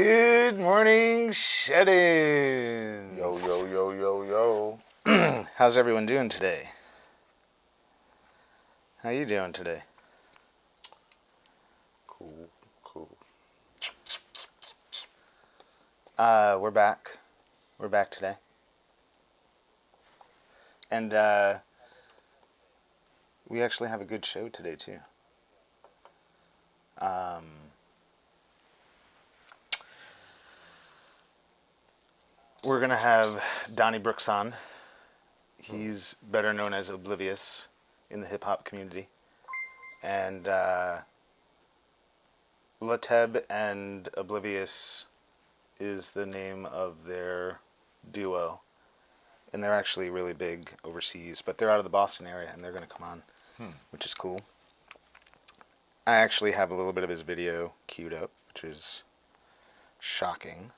Good morning, Shut-ins. Yo. How's everyone doing today? How you doing today? Cool. We're back. We're back today. And we actually have a good show today, too. We're going to have Doni Brooks on. He's better known as Oblivious in the hip-hop community. And Lateb and Oblivious is the name of their duo. And they're actually really big overseas, but they're out of the Boston area, and they're going to come on, which is cool. I actually have a little bit of his video queued up, which is shocking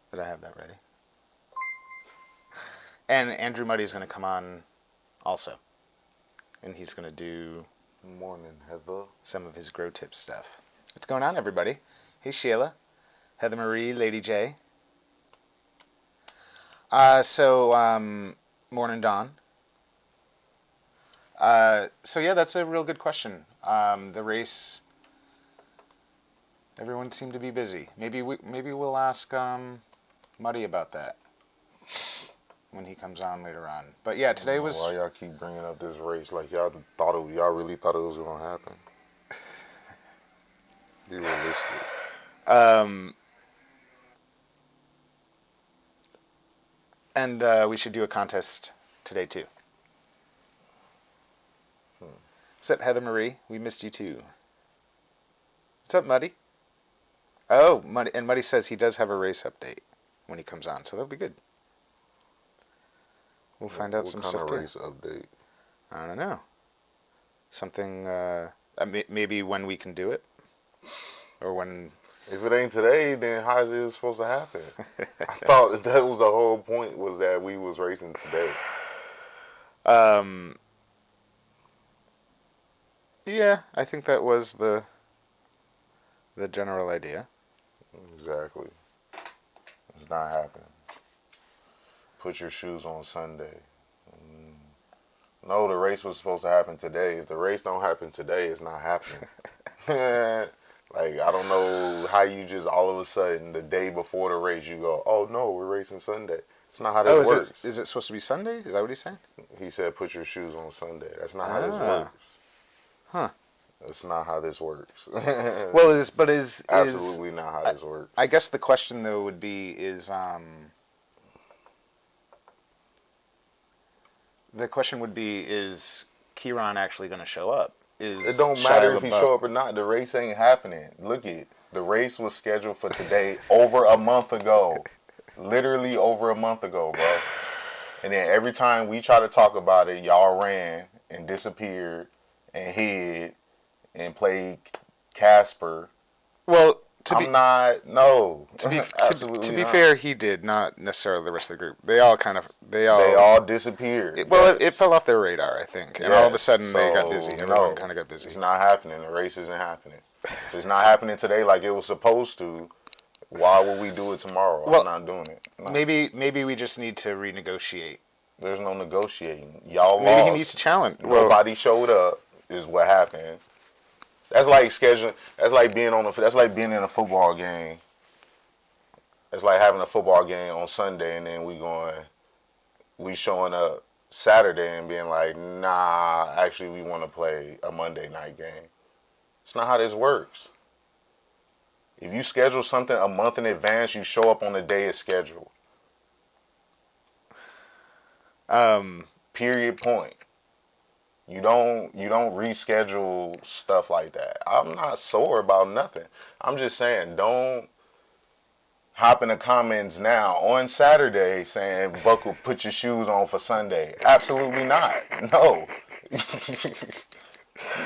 that I have that ready. And Andrew Mutty's going to come on also. And he's going to do Morning, Heather. some of his grow tip stuff. What's going on, everybody? Hey, Sheila, Heather Marie, Lady J. Morning, Dawn. So yeah, that's a real good question. The race, everyone seemed to be busy. Maybe we'll ask Mutty about that when he comes on later on. But yeah, today was. Why y'all keep bringing up this race like y'all really thought it was gonna happen? Be realistic. And we should do a contest today too. What's up, Heather Marie? We missed you too. What's up, Mutty? Oh, Mutty says he does have a race update when he comes on, so that'll be good. We'll find out some stuff too. What kind of race update? I don't know. Something, maybe when we can do it, or when. If it ain't today, then how is it supposed to happen? I thought that was the whole point, was that we was racing today. Yeah, I think that was the general idea. Exactly. It's not happening. Put your shoes on Sunday. No, the race was supposed to happen today. If the race don't happen today, it's not happening. Like, I don't know how you just all of a sudden, the day before the race, you go, oh no, we're racing Sunday. It's not how this works. Is it supposed to be Sunday? Is that what he's saying? He said, put your shoes on Sunday. That's not how this works. Huh. That's not how this works. Well, is absolutely not how this works. I guess the question though would be is Kieran actually going to show up? It don't matter if he show up or not. The race ain't happening. Look it. The race was scheduled for today over a month ago. Literally over a month ago, bro. And then every time we try to talk about it, y'all ran and disappeared and hid and played Casper. Well, to be fair, he did, not necessarily the rest of the group. They all disappeared. It fell off their radar, I think, and all of a sudden they got busy. Everyone kind of got busy. It's not happening. The race isn't happening. If it's not happening today like it was supposed to, why would we do it tomorrow? I'm not doing it. No. Maybe we just need to renegotiate. There's no negotiating. Y'all lost. Maybe he needs to challenge. Nobody showed up. Is what happened. That's like scheduling. That's like being in a football game. It's like having a football game on Sunday and then we showing up Saturday and being like, nah, actually we want to play a Monday night game. It's not how this works. If you schedule something a month in advance, you show up on the day it's scheduled. Period. Point. You don't reschedule stuff like that. I'm not sore about nothing. I'm just saying, don't hop in the comments now on Saturday saying, buckle, put your shoes on for Sunday. Absolutely not. No.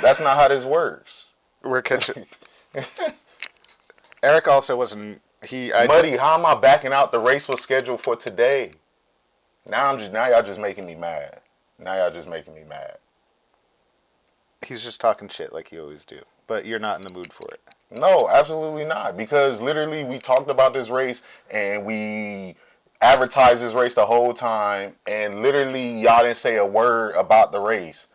That's not how this works. We're catching. Eric also wasn't. Mutty, how am I backing out? The race was scheduled for today. Now y'all just making me mad. He's just talking shit like you always do. But you're not in the mood for it. No, absolutely not. Because literally, we talked about this race and we advertised this race the whole time, and literally, y'all didn't say a word about the race.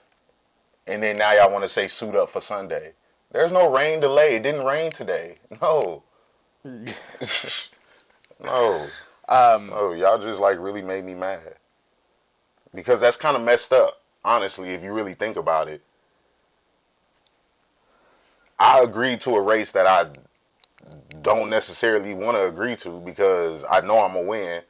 And then now y'all want to say suit up for Sunday. There's no rain delay. It didn't rain today. No. No. No, y'all just like really made me mad. Because that's kind of messed up, honestly, if you really think about it. I agreed to a race that I don't necessarily want to agree to because I know I'm going to win.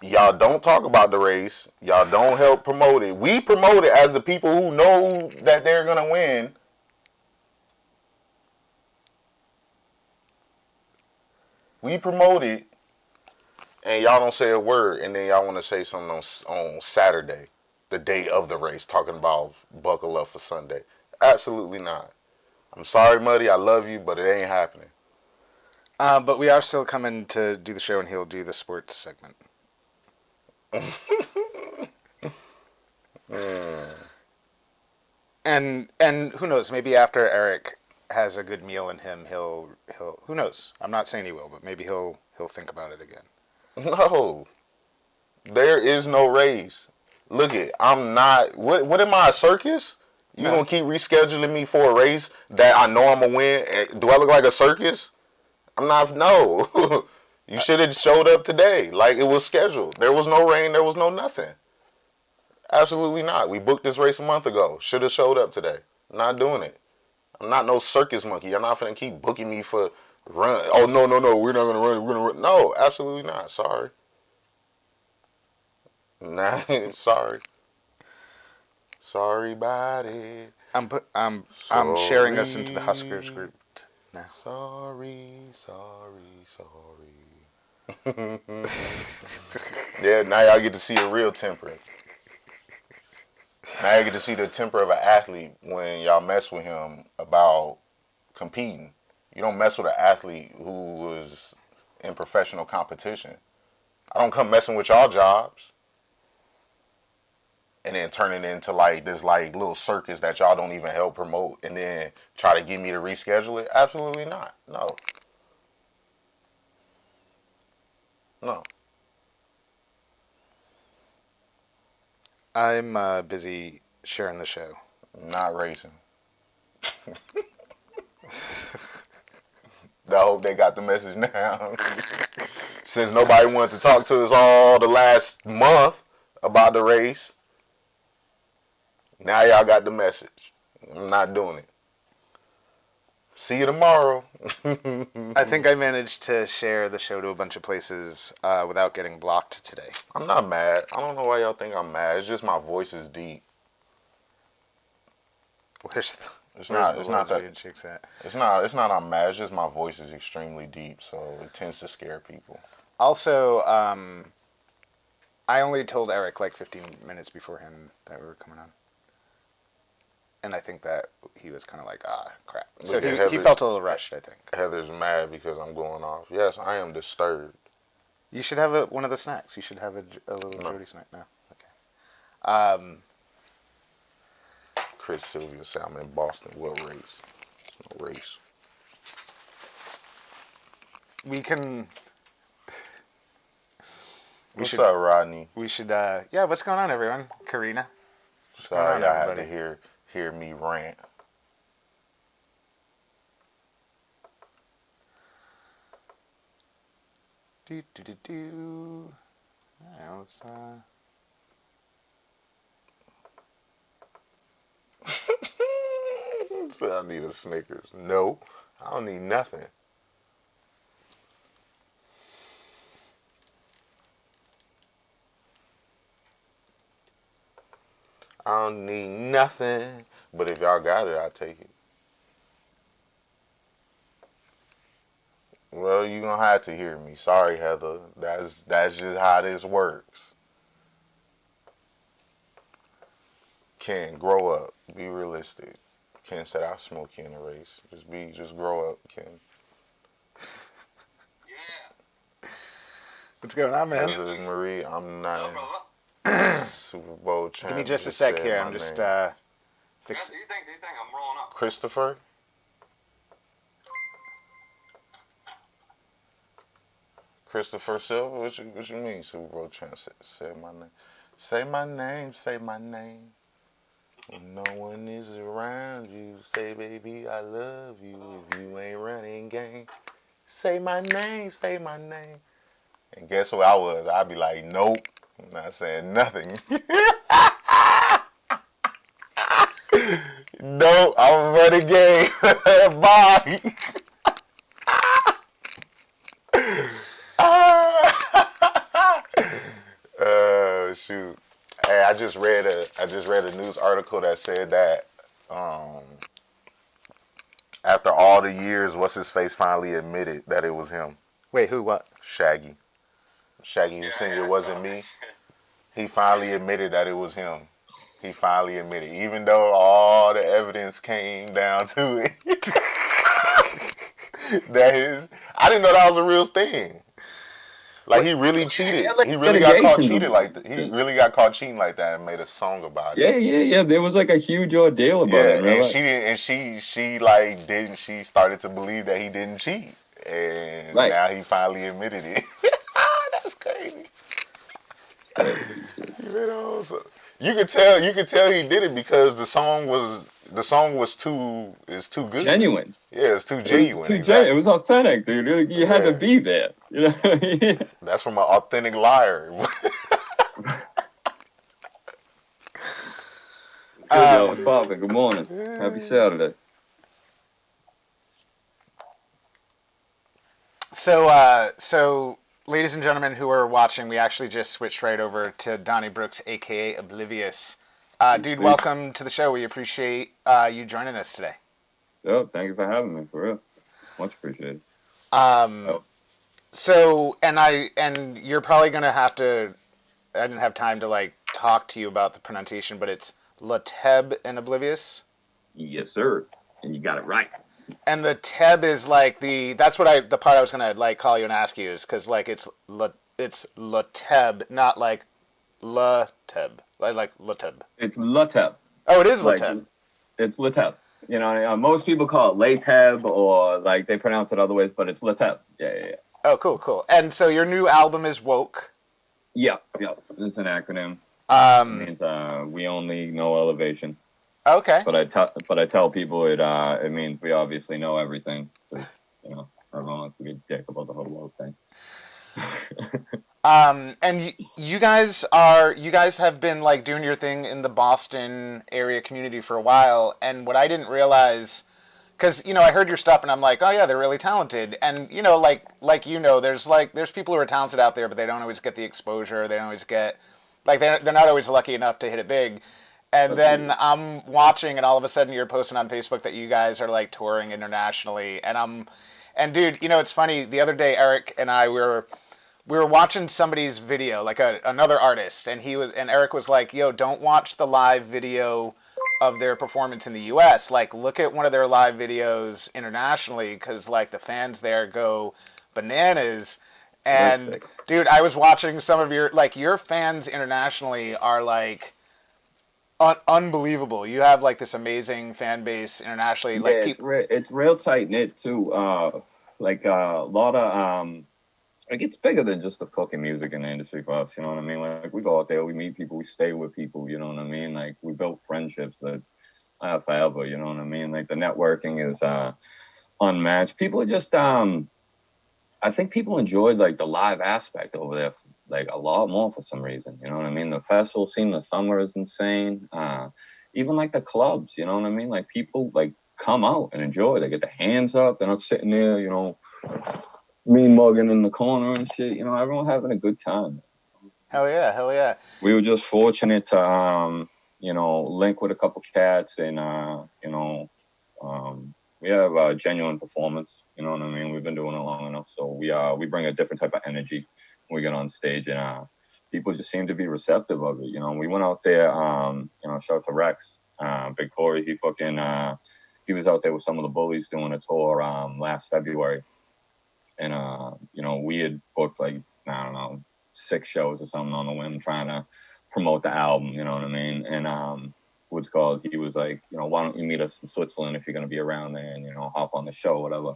Y'all don't talk about the race. Y'all don't help promote it. We promote it as the people who know that they're going to win. We promote it, and y'all don't say a word, and then y'all want to say something on Saturday, the day of the race, talking about buckle up for Sunday. Absolutely not. I'm sorry, Mutty. I love you, but it ain't happening. But we are still coming to do the show, and he'll do the sports segment. And who knows? Maybe after Eric has a good meal in him, he'll who knows? I'm not saying he will, but maybe he'll think about it again. No, there is no race. Look it, I'm not. What am I, a circus? You gonna keep rescheduling me for a race that I know I'm gonna win? Do I look like a circus? I'm not. No. You should have showed up today, like it was scheduled. There was no rain. There was no nothing. Absolutely not. We booked this race a month ago. Should have showed up today. Not doing it. I'm not no circus monkey. You're not finna keep booking me for run. Oh no. We're not gonna run. We're gonna run. No, absolutely not. Sorry. Nah, sorry. Sorry about it. I'm sharing us into the Huskers group now. Sorry. Yeah, now y'all get to see a real temper. Now you get to see the temper of an athlete when y'all mess with him about competing. You don't mess with an athlete who was in professional competition. I don't come messing with y'all jobs and then turn it into like this like little circus that y'all don't even help promote and then try to get me to reschedule it. Absolutely not. No. No. I'm busy sharing the show. Not racing. I hope they got the message now. Since nobody wanted to talk to us all the last month about the race, now y'all got the message. I'm not doing it. See you tomorrow. I think I managed to share the show to a bunch of places without getting blocked today. I'm not mad. I don't know why y'all think I'm mad. It's just my voice is deep. Where's the It's not that. At? It's not I'm mad. It's just my voice is extremely deep, so it tends to scare people. Also, I only told Eric like 15 minutes beforehand that we were coming on. And I think that he was kind of like, crap. So he felt a little rushed, I think. Heather's mad because I'm going off. Yes, I am disturbed. You should have one of the snacks. You should have a little Jody snack now. Okay. Chris Sylvia said I'm in Boston. What race? It's no race. We can... What's up, Rodney? We should, yeah, what's going on, everyone? Karina? What's Sorry, going on, I had everybody? to hear me rant. Do. Alright, let's, Say I need a Snickers. No, I don't need nothing. I don't need nothing. But if y'all got it, I'll take it. Well, you're going to have to hear me. Sorry, Heather. That's just how this works. Ken, grow up. Be realistic. Ken said I'll smoke you in a race. Just grow up, Ken. what's going on, man? Heather Marie, I'm not. No, brother. Super Bowl champ. Give me just a just sec said here. my I'm just name. fix. Do you think I'm rolling up? Christopher. Christopher Silver. What you mean? Super Bowl champ said my name. Say my name. Say my name. When no one is around you, say baby I love you. If you ain't running game, say my name. Say my name. And guess what I was? I'd be like, nope. I'm not saying nothing. No, I'm running game. Bye. Shoot. Hey, I just read a news article that said that after all the years, what's his face finally admitted that it was him. Wait, who? What? Shaggy. Shaggy, you saying it wasn't me? He finally admitted that it was him. He finally admitted, even though all the evidence came down to it. I didn't know that was a real thing. Like he really cheated. He really got caught cheating like that. He really got caught cheating like that and made a song about it. Yeah. There was like a huge ordeal about it. Yeah, and she didn't. And she like didn't. She started to believe that he didn't cheat, and now he finally admitted it. That's crazy. You could tell he did it because the song was too good. Genuine. Yeah, it's too genuine. It was authentic, dude. You had to be there. You know. That's from an authentic liar. Papa, good morning. Happy Saturday. So, ladies and gentlemen who are watching, we actually just switched right over to Donnie Brooks, aka Oblivious. Dude, welcome to the show. We appreciate you joining us today. Oh, thank you for having me, for real. Much appreciated. So, and you're probably gonna have to. I didn't have time to like talk to you about the pronunciation, but it's Lateb and Oblivious. Yes, sir. And you got it right. And the Teb is like that's what the part I was gonna like call you and ask you is because like it's Lateb, not like Lateb, like Lateb. It's Lateb. Oh, it is Lateb. It's Lateb. You know, most people call it Lateb or like they pronounce it other ways, but it's Lateb. Yeah. Oh, cool. And so your new album is Woke. Yeah. It's an acronym. It means we only know elevation. Okay. But I tell people it means we obviously know everything. You know, everyone wants to be a dick about the whole woke thing. And you guys have been like doing your thing in the Boston area community for a while, and what I didn't realize, because I heard your stuff and I'm like, oh yeah, they're really talented, and there's people who are talented out there, but they don't always get the exposure, they don't always get they're not always lucky enough to hit it big. And then I'm watching, and all of a sudden you're posting on Facebook that you guys are like touring internationally, and dude, it's funny. The other day, Eric and I we were watching somebody's video, like another artist, and Eric was like, "Yo, don't watch the live video of their performance in the U.S. Like, look at one of their live videos internationally, because like the fans there go bananas." And dude, I was watching some of your fans internationally are like unbelievable. You have like this amazing fan base internationally. Like, it's real tight knit too. Like a lot of like it's bigger than just the fucking music in the industry for us. You know what I mean? Like we go out there, we meet people, we stay with people. You know what I mean? Like we built friendships that last forever. You know what I mean? Like the networking is unmatched. People are just I think people enjoyed like the live aspect over there like a lot more for some reason. You know what I mean? The festival scene in the summer is insane. Even like the clubs, you know what I mean? Like people like come out and enjoy. They get their hands up. They're not sitting there, mean mugging in the corner and shit. Everyone having a good time. Hell yeah. We were just fortunate to link with a couple cats and we have a genuine performance. You know what I mean? We've been doing it long enough, so we bring a different type of energy when we get on stage, and people just seem to be receptive of it. We went out there. Shout out to Rex, Big Corey. He was out there with some of the bullies doing a tour last February, and we had booked like I don't know 6 shows or something on the whim, trying to promote the album, you know what I mean? And what's called, he was like, you know, why don't you meet us in Switzerland if you're gonna be around there, and, you know, hop on the show, whatever.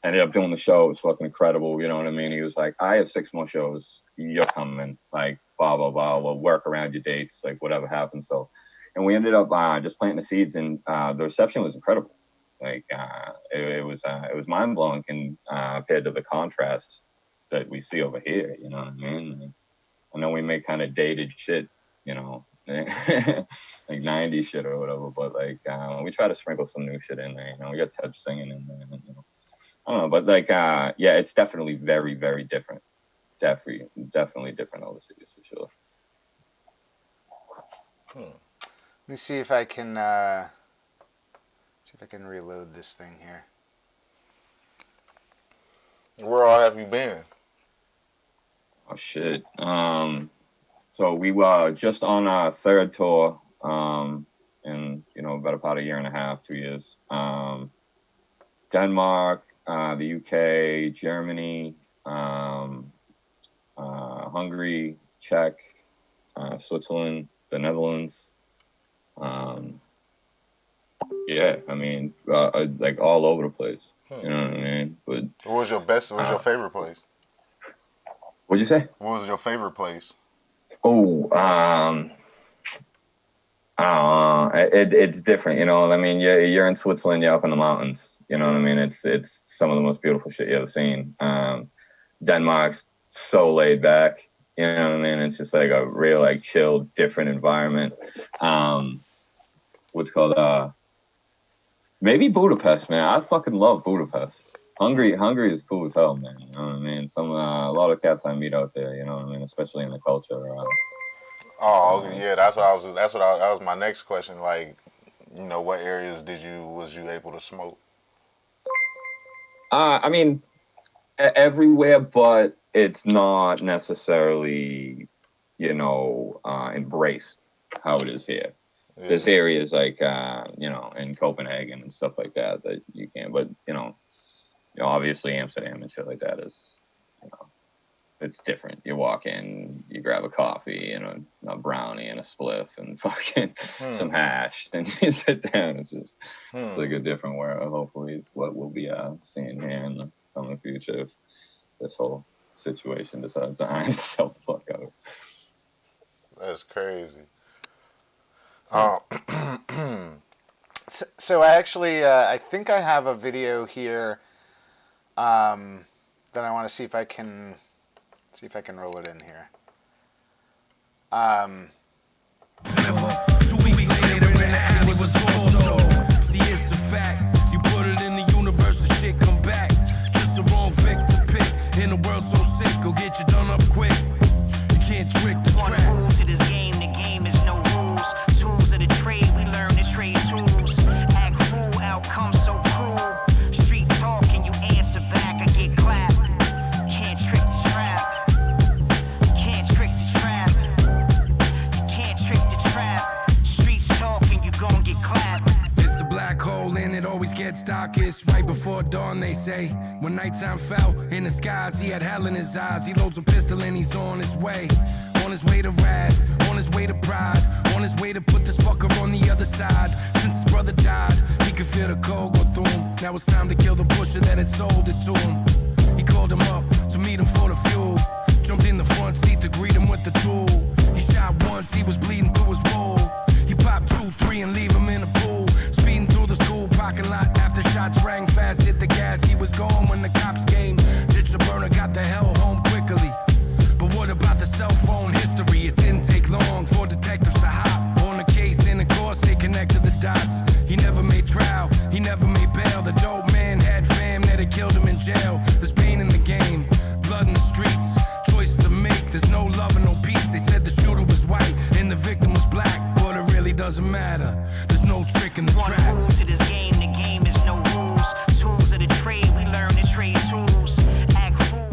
Ended up doing the show. It was fucking incredible, you know what I mean? He was like, I have 6 more shows, you're coming, like, blah blah blah, we'll work around your dates, like whatever happens. So, and we ended up just planting the seeds, and the reception was incredible. Like it was mind blowing compared to the contrast that we see over here, you know what I mean? I know we make kind of dated shit, you know, like 90s shit or whatever, but like we try to sprinkle some new shit in there. You know, we got Touch singing in there, and, you know, I don't know, but like yeah, it's definitely very, very different. Definitely different overseas for sure. Let me see if I can reload this thing here. Where all have you been? Oh shit. So we were just on our third tour, in, you know, about a year and a half, 2 years. Denmark, the UK, Germany, Hungary, Czech, Switzerland, the Netherlands. Yeah, I mean, like all over the place. You know what I mean? But What was your favorite place? what'd you say? What was your favorite place? Oh, it's different, you know. I mean, you're in Switzerland, you're up in the mountains. You know what I mean? It's some of the most beautiful shit you ever seen. Denmark's so laid back. You know what I mean? It's just like a real, like, chill, different environment. What's called maybe Budapest, man. I fucking love Budapest. Hungary is cool as hell, man. You know what I mean? A lot of cats I meet out there. You know what I mean? Especially in the culture. Oh, okay, yeah, that was my next question. Like, you know, what areas was you able to smoke? I mean, everywhere, but it's not necessarily, you know, embraced how it is here. Yeah. There's areas like, you know, in Copenhagen and stuff like that you can, but, you know, obviously Amsterdam and shit like that is, you know, it's different. You walk in, you grab a coffee and a brownie and a spliff and fucking some hash, and you sit down. It's just it's like a different world. Hopefully, it's what we'll be seeing here in the coming future if this whole situation decides to iron itself the fuck out. That's crazy. So I actually, I think I have a video here that I want to see if I can roll it in here. 2 weeks later in the alley was also. See, it's a fact. You put it in the universe, the shit come back. Just the wrong victim pick. In a world so sick, go get you done up quick. You can't trick the trap. One rule to this game, the game is no rules. Tools of the trade, we learn the trade tools. Act fool, outcome so cruel. Street talk and you answer back, I get clapped. Can't trick the trap. Can't trick the trap. You can't trick the trap. Streets talk and you gon' get clapped. It's a black hole and it always gets darkest right before dawn, they say. When nighttime fell in the skies, he had hell in his eyes. He loads a pistol and he's on his way. On his way to wrath, on his way to pride, on his way to put this fucker on the other side. Since his brother died, he could feel the cold go through him. Now it's time to kill the pusher that had sold it to him. He called him up to meet him for the fuel. Jumped in the front seat to greet him with the tool. He shot once, he was bleeding through his wool. He popped 2, 3 and leave him in a pool. Speeding through the school parking lot after shots rang fast. Hit the gas, he was gone when the cops came. Ditched the burner, got the hell home quickly. But what about the cell phone history? It didn't take long for detectives to hop on the case, and of course they connected the dots. He never made trial, he never made bail. The dope man had fam that had killed him in jail. There's pain in the game, blood in the streets, choices to make. There's no love and no peace. They said the shooter was white and the victim was black, but it really doesn't matter. There's no trick in the trap. One rule to this game, the game is no rules. Tools of the trade, we learn the trade tools. Act fool.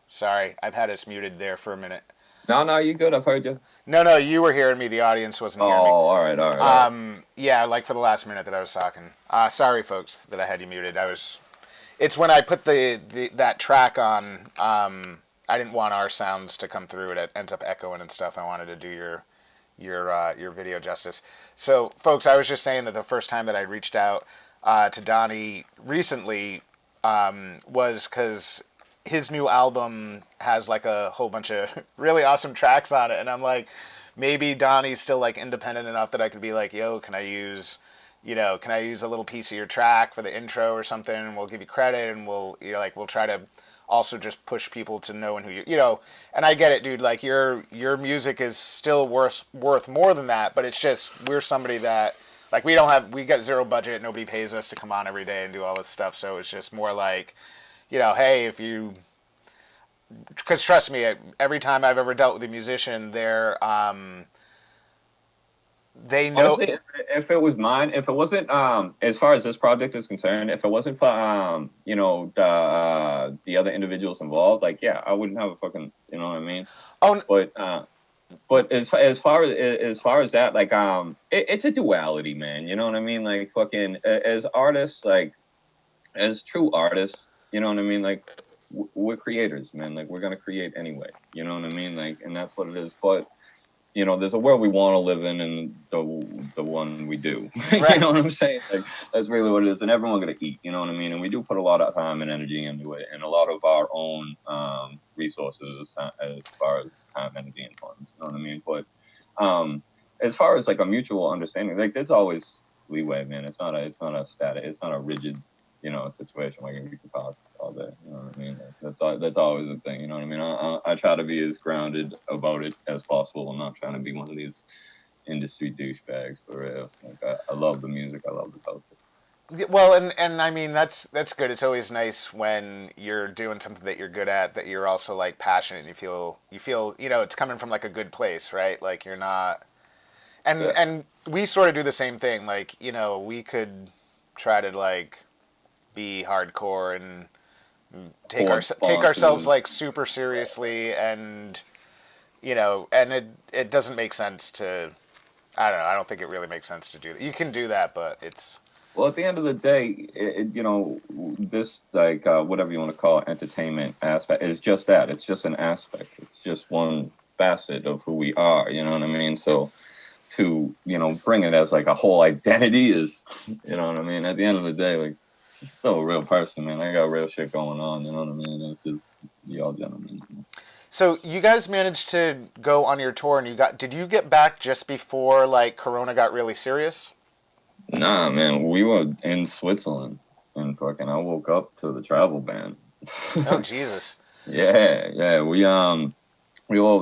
Sorry, I've had us muted there for a minute. No, you good. I've heard you. No, you were hearing me. The audience wasn't Oh, hearing me. all right. Yeah, like for the last minute that I was talking. Sorry, folks, that I had you muted. It's when I put that track on. I didn't want our sounds to come through. It ends up echoing and stuff. I wanted to do your video justice. So, folks, I was just saying that the first time that I reached out to Doni recently was because his new album has like a whole bunch of really awesome tracks on it, and I'm like, maybe Donnie's still like independent enough that I could be like, yo, can I use a little piece of your track for the intro or something, and we'll give you credit, and we'll try to also just push people to know who and I get it, dude, like your music is still worth more than that, but it's just we're somebody that like we got zero budget, nobody pays us to come on every day and do all this stuff, so it's just more like, hey, because trust me, every time I've ever dealt with a musician, they know. Honestly, if it was mine, if it wasn't, as far as this project is concerned, if it wasn't for, the other individuals involved, like, yeah, I wouldn't have a fucking, you know what I mean? Oh, but as far as that, like, it's a duality, man. You know what I mean? Like, fucking, as artists, like, as true artists, you know what I mean? Like, we're creators, man. Like, we're gonna create anyway. You know what I mean? Like, and that's what it is. But there's a world we want to live in, and the one we do. Right. You know what I'm saying? Like, that's really what it is. And everyone's gonna eat. You know what I mean? And we do put a lot of time and energy into it, and a lot of our own resources as far as time, energy, and funds. You know what I mean? But as far as like a mutual understanding, like there's always leeway, man. It's not a static. It's not a rigid, situation where you can talk all day. You know what I mean? That's always a thing. You know what I mean? I try to be as grounded about it as possible. I'm not trying to be one of these industry douchebags for real. Like I love the music. I love the culture. Well, and I mean that's good. It's always nice when you're doing something that you're good at, that you're also like passionate, and you feel it's coming from like a good place, right? Like you're not. And we sort of do the same thing. Like we could try to like be hardcore and take ourselves like super seriously, and and it doesn't make sense to. I don't know. I don't think it really makes sense to do that. You can do that, but it's. Well, at the end of the day, this like whatever you want to call it, entertainment aspect is just that. It's just an aspect. It's just one facet of who we are. You know what I mean? So to bring it as like a whole identity is, you know what I mean? At the end of the day, like. Still a real person, man. I got real shit going on, you know what I mean? It's just y'all gentlemen. So you guys managed to go on your tour, and did you get back just before like Corona got really serious? Nah, man, we were in Switzerland, and fucking I woke up to the travel ban. Oh Jesus. Yeah, we all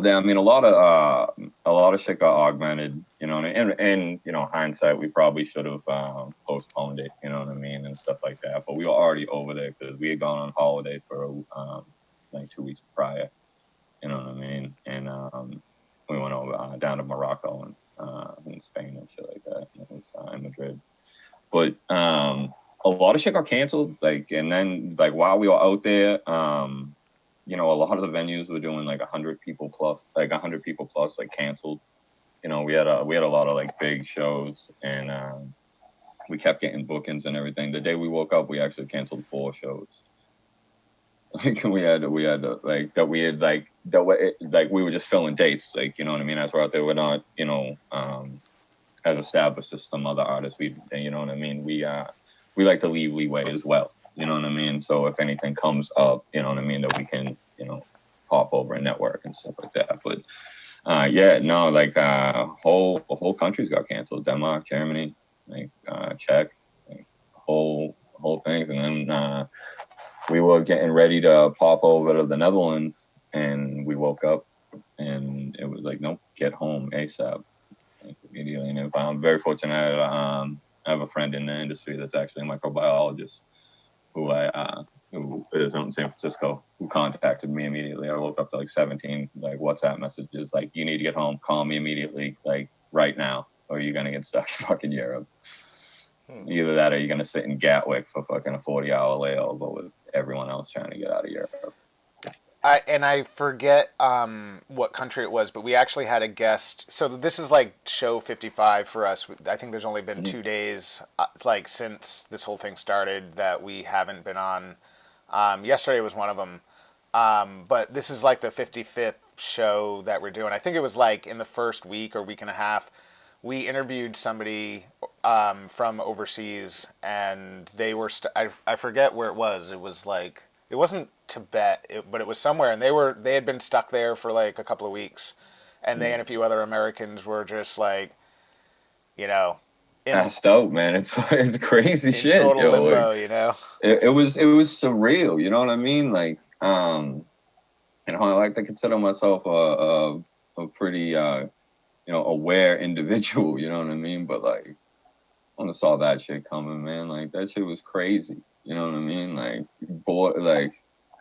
there. I mean, a lot of shit got augmented, and hindsight, we probably should have postponed it, you know what I mean, and stuff like that. But we were already over there because we had gone on holiday for like 2 weeks prior, you know what I mean, and we went over down to Morocco and in Spain and shit like that. It was in Madrid, but a lot of shit got canceled, like, and then like while we were out there. A lot of the venues were doing like 100 people plus, like canceled. We had a lot of like big shows, and we kept getting bookings and everything. The day we woke up, we actually canceled 4 shows. Like we were just filling dates, like, you know what I mean? As we're out there, we're not, as established as some other artists. You know what I mean? We like to leave leeway as well. You know what I mean? So if anything comes up, you know what I mean, that we can, pop over and network and stuff like that. But whole countries got canceled. Denmark, Germany, like Czech, like whole things. And then we were getting ready to pop over to the Netherlands, and we woke up and it was like, nope, get home ASAP. Like, immediately. And if I'm very fortunate, I have a friend in the industry that's actually a microbiologist who is out in San Francisco, who contacted me immediately. I woke up to like 17 like WhatsApp messages like, you need to get home, call me immediately, like right now, or you're gonna get stuck in fucking Europe. Either that or you're gonna sit in Gatwick for fucking a 40-hour layover with everyone else trying to get out of Europe. I forget what country it was, but we actually had a guest. So this is like show 55 for us. I think there's only been 2 days, like since this whole thing started, that we haven't been on. Yesterday was one of them, but this is like the 55th show that we're doing. I think it was like in the first week or week and a half, we interviewed somebody from overseas, and they were. I forget where it was. It was like. It wasn't Tibet, but it was somewhere, and they had been stuck there for like a couple of weeks, and they and a few other Americans were just like, you know, Passed out, man. It's crazy in shit, total yo. limbo, Like, you know. it was surreal. You know what I mean? Like, you know, I like to consider myself a pretty aware individual. You know what I mean? But like, when I saw that shit coming, man, like that shit was crazy. You know what I mean? Like, boy, like,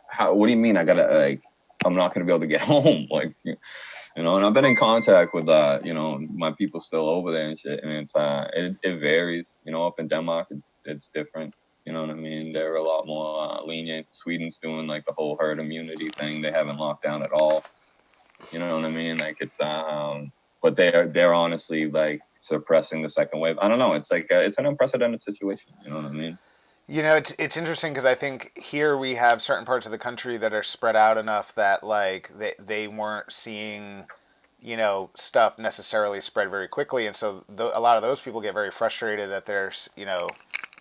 how? What do you mean? I gotta like, I'm not gonna be able to get home, like, you know. And I've been in contact with, my people still over there and shit, and it varies. You know, up in Denmark, it's different. You know what I mean? They're a lot more lenient. Sweden's doing like the whole herd immunity thing. They haven't locked down at all. You know what I mean? Like it's but they're honestly like suppressing the second wave. I don't know. It's like it's an unprecedented situation. You know what I mean? You know, it's interesting because I think here we have certain parts of the country that are spread out enough that like they weren't seeing, you know, stuff necessarily spread very quickly, and so a lot of those people get very frustrated that they're, you know,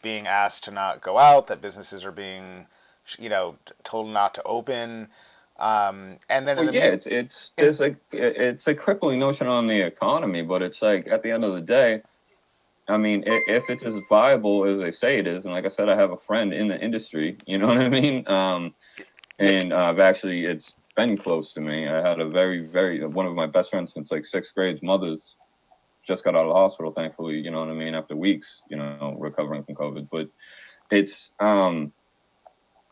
being asked to not go out, that businesses are being, you know, told not to open, and then Well, yeah, it's a crippling notion on the economy, but it's like at the end of the day, I mean, if it's as viable as they say it is, and like I said, I have a friend in the industry, you know what I mean? And it's been close to me. I had a one of my best friends since like sixth grade's mother's just got out of the hospital, thankfully, you know what I mean, after weeks, you know, recovering from COVID. But it's,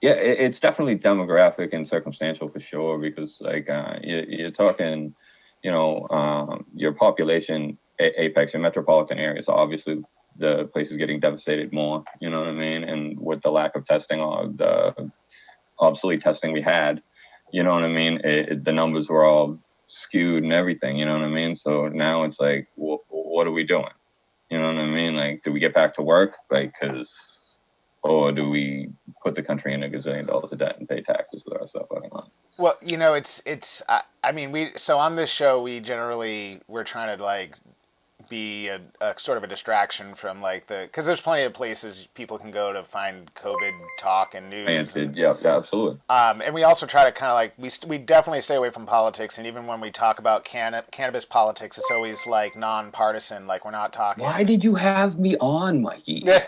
it's definitely demographic and circumstantial for sure, because like you're talking, you know, your population apex, your metropolitan areas, obviously the place is getting devastated more, you know what I mean? And with the lack of testing or the obsolete testing we had, you know what I mean? The numbers were all skewed and everything, you know what I mean? So now it's like, what are we doing? You know what I mean? Like, do we get back to work? Like, or do we put the country in $1 gazillion of debt and pay taxes with our stuff? I don't know. Well, you know, it's. I mean, so on this show, we're trying to like be a sort of a distraction from like because there's plenty of places people can go to find COVID talk and news. Yeah, absolutely. And we also try to kind of like we definitely stay away from politics, and even when we talk about cannabis politics, it's always like nonpartisan. Like we're not talking. Why did you have me on, Mikey? No.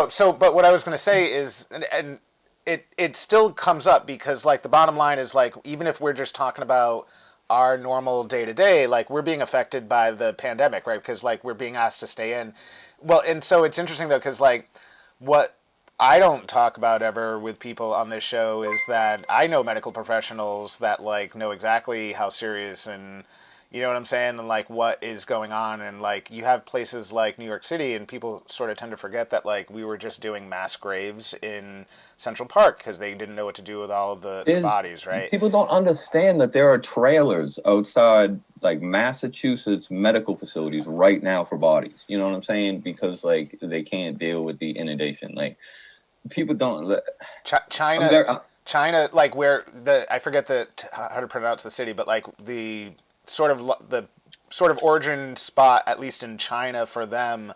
So, but what I was going to say is, and it still comes up because like the bottom line is like even if we're just talking about our normal day to day, like we're being affected by the pandemic, right? Because like we're being asked to stay in. Well, and so it's interesting though, because like what I don't talk about ever with people on this show is that I know medical professionals that like know exactly how serious and you know what I'm saying, and like what is going on, and like you have places like New York City, and people sort of tend to forget that like we were just doing mass graves in Central Park because they didn't know what to do with all of the bodies, right? People don't understand that there are trailers outside like Massachusetts medical facilities right now for bodies. You know what I'm saying? Because like they can't deal with the inundation. Like people don't. China, like where I forget how to pronounce the city, but like the sort of origin spot, at least in China for them,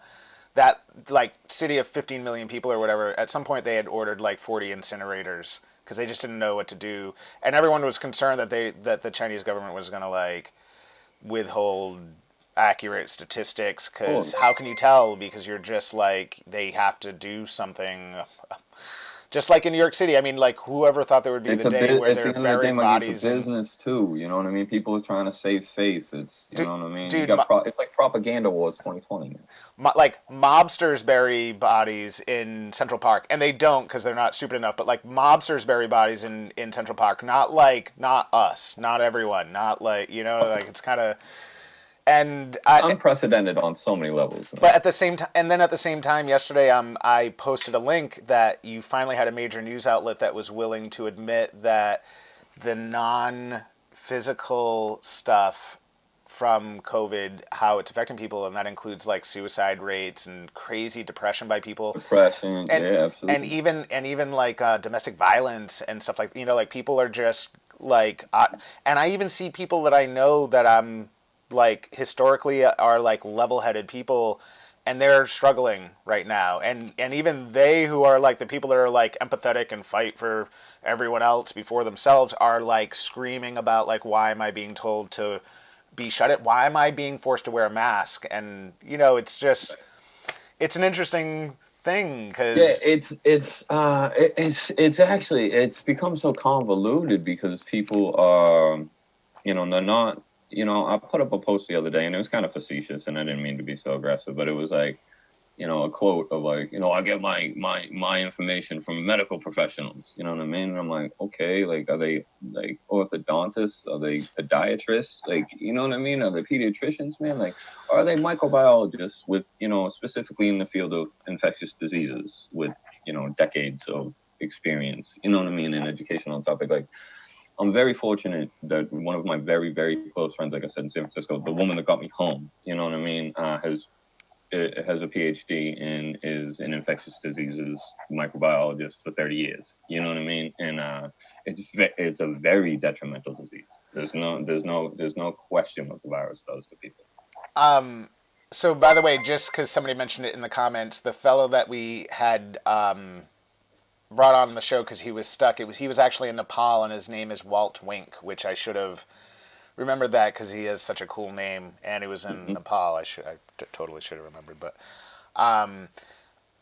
that like city of 15 million people or whatever, at some point they had ordered like 40 incinerators because they just didn't know what to do, and everyone was concerned that the Chinese government was going to like withhold accurate statistics because how can you tell, because you're just like they have to do something. Just like in New York City, I mean, like whoever thought there would be the day where they're burying bodies. It's a business too, you know what I mean? People are trying to save face. It's you know what I mean. Dude, it's like propaganda wars 2020. Like mobsters bury bodies in Central Park, and they don't because they're not stupid enough. But like mobsters bury bodies in Central Park, not us, not everyone, not like you know, like it's kind of. And unprecedented on so many levels. Man. But at the same time, and then at the same time, yesterday, I posted a link that you finally had a major news outlet that was willing to admit that the non-physical stuff from COVID, how it's affecting people, and that includes like suicide rates and crazy depression by people. Depression, and, yeah, absolutely. And even like domestic violence and stuff like, like people are just like, and I even see people that I know that I'm like historically are like level-headed people, and they're struggling right now, and even they who are like the people that are like empathetic and fight for everyone else before themselves are like screaming about like, why am I being told to be shut it? Why am I being forced to wear a mask? And it's just, it's an interesting thing because it's actually, it's become so convoluted because people are, they're not. I put up a post the other day, and it was kind of facetious, and I didn't mean to be so aggressive, but it was like, a quote of like, I get my information from medical professionals, you know what I mean? And I'm like, okay, like, are they like orthodontists? Are they podiatrists? Like, you know what I mean? Are they pediatricians, man? Like, are they microbiologists with, specifically in the field of infectious diseases with, decades of experience, you know what I mean, in educational topic? Like, I'm very fortunate that one of my very, very close friends, like I said, in San Francisco, the woman that got me home, you know what I mean, has a PhD and is an infectious diseases microbiologist for 30 years. You know what I mean? And it's a very detrimental disease. There's no question what the virus does to people. So by the way, just because somebody mentioned it in the comments, the fellow that we had brought on the show because he was stuck. He was actually in Nepal, and his name is Walt Wink, which I should have remembered that because he has such a cool name, and he was in Nepal. I totally should have remembered. But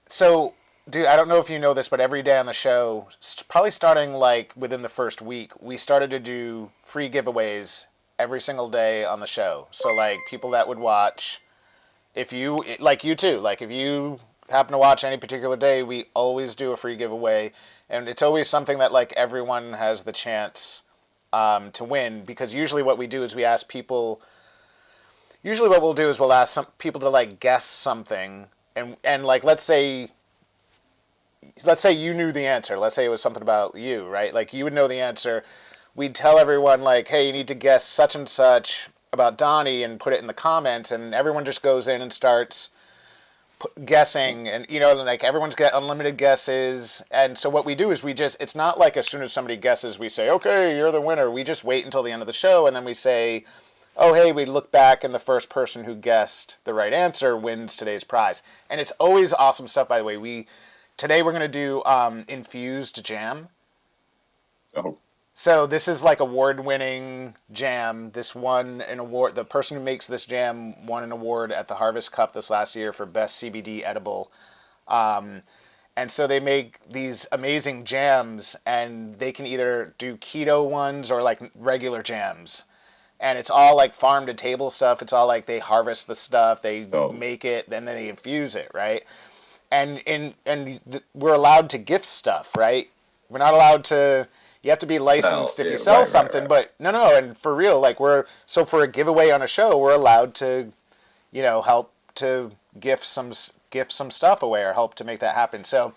so, dude, I don't know if you know this, but every day on the show, probably starting like within the first week, we started to do free giveaways every single day on the show. So like people that would watch, if you happen to watch any particular day, we always do a free giveaway, and it's always something that like everyone has the chance to win, because usually what we do is we ask people, usually what we'll do is we'll ask some people to like guess something, and like let's say you knew the answer, let's say it was something about you, right? Like you would know the answer, we'd tell everyone like, hey, you need to guess such and such about Doni and put it in the comments, and everyone just goes in and starts guessing, and like everyone's got unlimited guesses. And so what we do is it's not like as soon as somebody guesses we say, okay, you're the winner. We just wait until the end of the show, and then we say, oh hey, we look back, and the first person who guessed the right answer wins today's prize. And it's always awesome stuff. By the way, today we're going to do infused jam. Oh. So this is like award-winning jam. This won an award. The person who makes this jam won an award at the Harvest Cup this last year for best CBD edible. And so they make these amazing jams, and they can either do keto ones or like regular jams. And it's all like farm to table stuff. It's all like they harvest the stuff, they make it, then they infuse it, right? And we're allowed to gift stuff, right? We're not allowed to. You have to be licensed if you sell something, right. But no, and for real, like for a giveaway on a show, we're allowed to, help to gift some stuff away or help to make that happen. So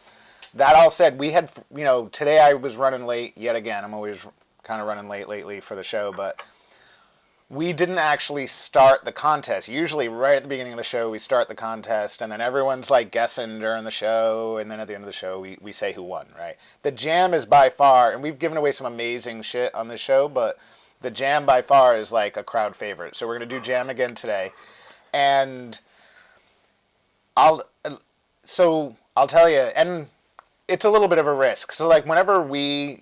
that all said, we had, today I was running late yet again. I'm always kind of running late lately for the show, but we didn't actually start the contest. Usually right at the beginning of the show, we start the contest, and then everyone's like guessing during the show, and then at the end of the show, we say who won, right? The jam is by far, and we've given away some amazing shit on this show, but the jam by far is like a crowd favorite. So we're going to do jam again today. And I'll tell you, and it's a little bit of a risk. So like whenever we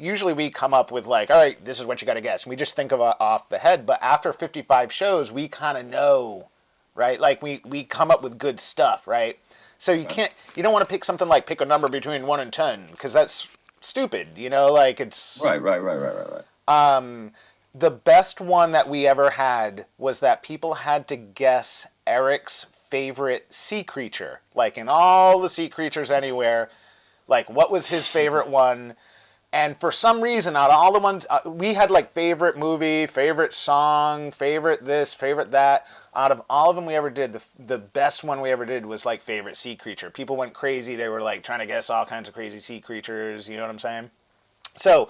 come up with like, all right, this is what you got to guess. And we just think of off the head. But after 55 shows, we kind of know, right? Like we come up with good stuff, right? So you don't want to pick a number between 1 and 10 because that's stupid, like it's. Right. The best one that we ever had was that people had to guess Eric's favorite sea creature. Like in all the sea creatures anywhere, like what was his favorite one? And for some reason, out of all the ones, we had like favorite movie, favorite song, favorite this, favorite that. Out of all of them we ever did, the best one we ever did was like favorite sea creature. People went crazy. They were like trying to guess all kinds of crazy sea creatures. You know what I'm saying? So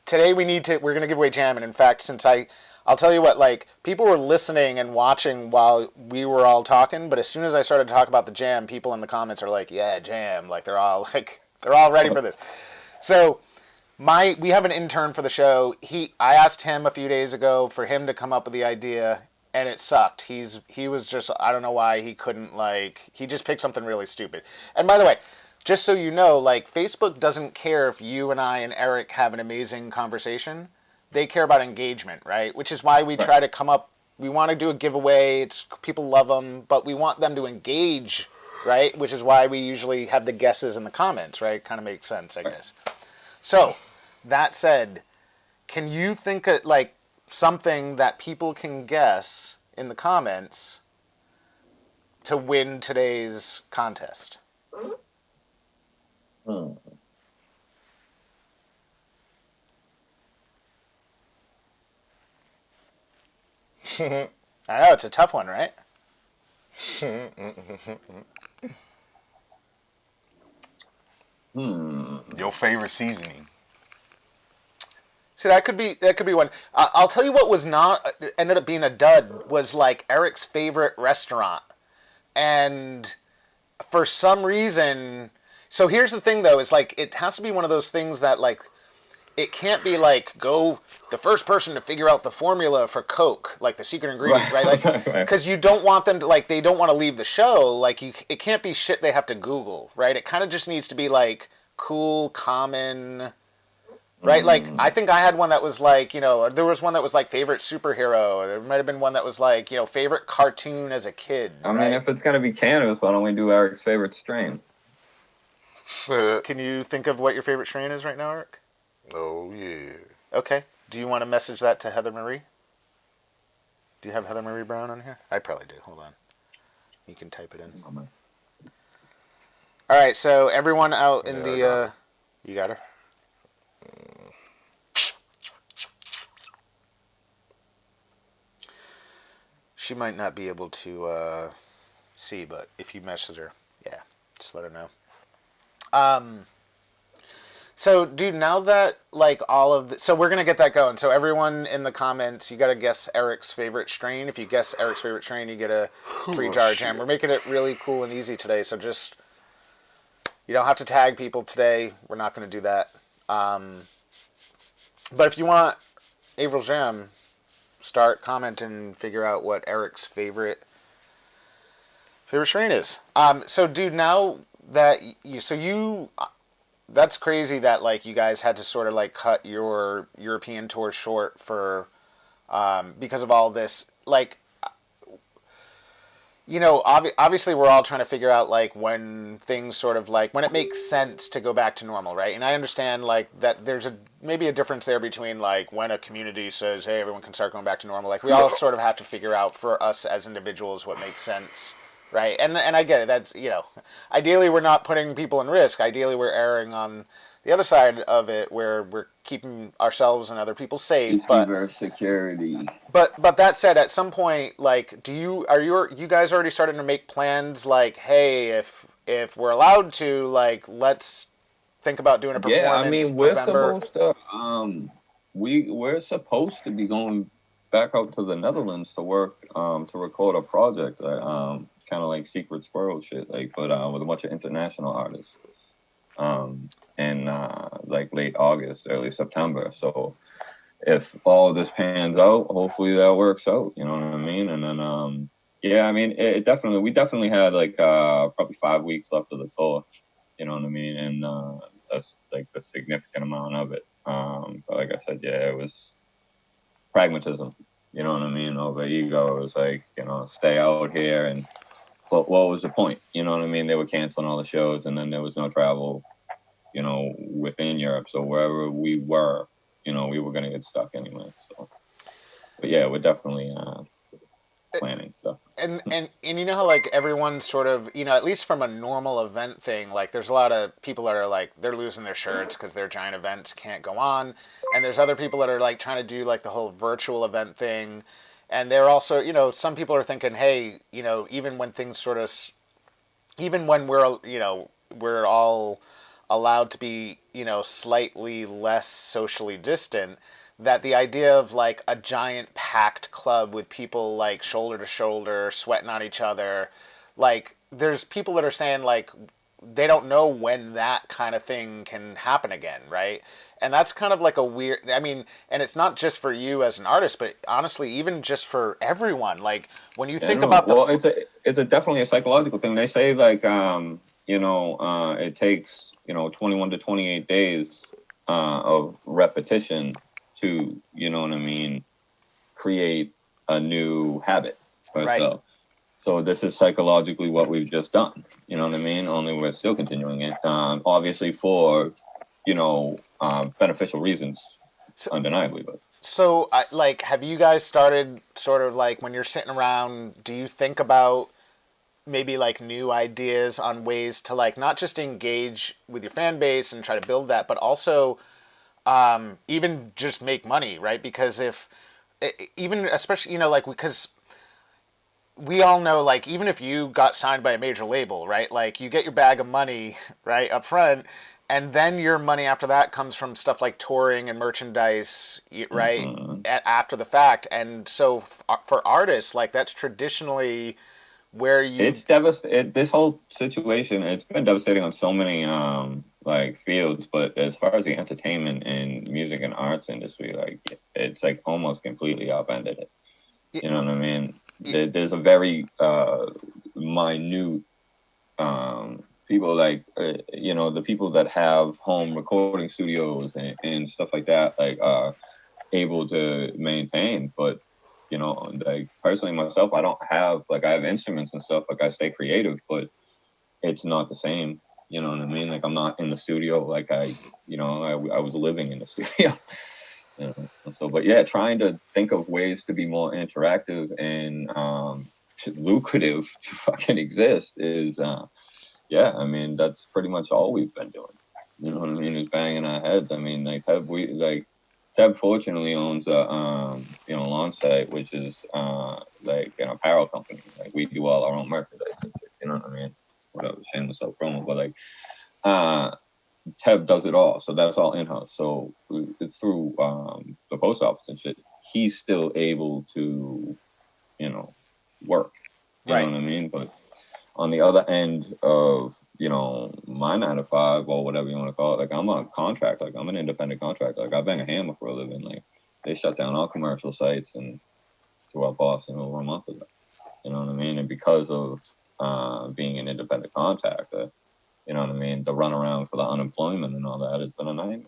today we're going to give away jam. And in fact, since I'll tell you what, like people were listening and watching while we were all talking. But as soon as I started to talk about the jam, people in the comments are like, yeah, jam. Like they're all ready for this. So we have an intern for the show. I asked him a few days ago for him to come up with the idea, and it sucked. He was just, I don't know why he couldn't, like, he just picked something really stupid. And by the way, just so you know, like, Facebook doesn't care if you and I and Eric have an amazing conversation. They care about engagement, right? Which is why we try to come up, we want to do a giveaway. People love them, but we want them to engage, right? Which is why we usually have the guesses in the comments, right? Kind of makes sense, I guess. So, that said, can you think of like something that people can guess in the comments to win today's contest? Hmm. I know, it's a tough one, right? Your favorite seasoning? See, that could be one. I'll tell you what was not ended up being a dud was like Eric's favorite restaurant, and for some reason. So here's the thing, though: is like it has to be one of those things that like it can't be like go the first person to figure out the formula for Coke, like the secret ingredient, right? Like because you don't want them to like they don't want to leave the show. Like it can't be shit they have to Google, right? It kind of just needs to be like cool, common. Right, like I think I had one that was like, you know, there was one that was like favorite superhero. There might have been one that was like, you know, favorite cartoon as a kid. I mean, if it's gonna be cannabis, why don't we do Eric's favorite strain? Can you think of what your favorite strain is right now, Eric? Oh yeah. Okay. Do you want to message that to Heather Marie? Do you have Heather Marie Brown on here? I probably do. Hold on. You can type it in. All right. So everyone out in the, you got her. She might not be able to see, but if you message her, yeah, just let her know. So, dude, now that, like, all of so we're going to get that going. So everyone in the comments, you got to guess Eric's favorite strain. If you guess Eric's favorite strain, you get a free jar of jam. We're making it really cool and easy today, so just, you don't have to tag people today. We're not going to do that. But if you want Avril Jam, start commenting and figure out what Eric's favorite strain is. So, dude, now that that's crazy that like you guys had to sort of like cut your European tour short for because of all this. Like, you know, obviously we're all trying to figure out like when things sort of like when it makes sense to go back to normal, right? And I understand like that there's maybe a difference there between like when a community says, hey, everyone can start going back to normal. Like we all sort of have to figure out for us as individuals what makes sense, right? And I get it. That's, you know, ideally we're not putting people in risk. Ideally we're erring on the other side of it where we're keeping ourselves and other people safe. But security. But that said, at some point, like, are you guys already starting to make plans? Like, hey, if we're allowed to, like, let's think about doing a performance. Yeah, I mean, we're November. supposed to. We're supposed to be going back out to the Netherlands to work to record a project, kind of like Secret Squirrel shit, like, but with a bunch of international artists. In like late August, early September. So if all of this pans out, hopefully that works out. You know what I mean? And then yeah, I mean, we definitely had like probably 5 weeks left of the tour. You know what I mean? And that's like the significant amount of it. But like I said, yeah, it was pragmatism. You know what I mean? Over ego. It was like, you know, stay out here and. But what was the point? You know what I mean? They were canceling all the shows, and then there was no travel, you know, within Europe. So wherever we were, you know, we were going to get stuck anyway. So, but yeah, we're definitely planning stuff. and you know how like everyone sort of, you know, at least from a normal event thing, like there's a lot of people that are like they're losing their shirts because their giant events can't go on, and there's other people that are like trying to do like the whole virtual event thing, and they're also, you know, some people are thinking, hey, you know, even when things sort of, even when we're, you know, we're all allowed to be, you know, slightly less socially distant, that the idea of like a giant packed club with people like shoulder to shoulder sweating on each other, like there's people that are saying like they don't know when that kind of thing can happen again, right? And that's kind of like a weird, I mean, and it's not just for you as an artist, but honestly even just for everyone, like when you think about the, well, it's a definitely a psychological thing. They say like it takes, you know, 21 to 28 days of repetition to, you know what I mean, create a new habit for right, itself. So this is psychologically what we've just done. You know what I mean? Only we're still continuing it, obviously for, you know, beneficial reasons, undeniably. But so like, have you guys started sort of like when you're sitting around, do you think about maybe like new ideas on ways to like not just engage with your fan base and try to build that, but also even just make money, right? Because if even especially, you know, like because we all know like even if you got signed by a major label, right, like you get your bag of money right up front, and then your money after that comes from stuff like touring and merchandise, right, after the fact. And so for artists, like that's traditionally where you, it's devastating. This whole situation, it's been devastating on so many like fields. But as far as the entertainment and music and arts industry, like it's like almost completely upended it. You know what I mean? There's a very minute people like you know, the people that have home recording studios and stuff like that, like able to maintain. But you know, like personally myself, I don't have like, I have instruments and stuff, like I stay creative, but it's not the same. You know what I mean? Like I'm not in the studio like you know, I was living in the studio. You know? And so, but yeah, trying to think of ways to be more interactive and lucrative to fucking exist is yeah, I mean that's pretty much all we've been doing. You know what I mean? Is banging our heads. I mean, like Teb fortunately owns a you know, launch site, which is like an apparel company. Like we do all our own merchandise and shit, you know what I mean? Whatever, shameless self promo, but like Teb does it all, so that's all in house. So through the post office and shit, he's still able to, you know, work. You know what I mean? But on the other end of, you know, my 9 to 5 or whatever you want to call it, like I'm a contractor, like I'm an independent contractor, like I bang a hammer for a living. Like they shut down all commercial sites and throughout Boston over a month ago. You know what I mean? And because of being an independent contractor, you know what I mean, the run around for the unemployment and all that has been a nightmare.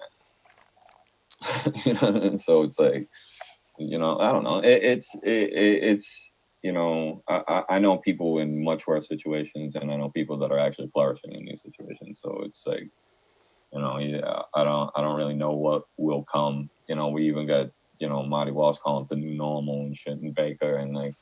You know, and so it's like, you know, I don't know. It's you know, I know people in much worse situations, and I know people that are actually flourishing in these situations. So it's like, you know, yeah, I don't really know what will come. You know, we even got, you know, Mutty Walsh calling it the new normal and shit, and Baker, and like,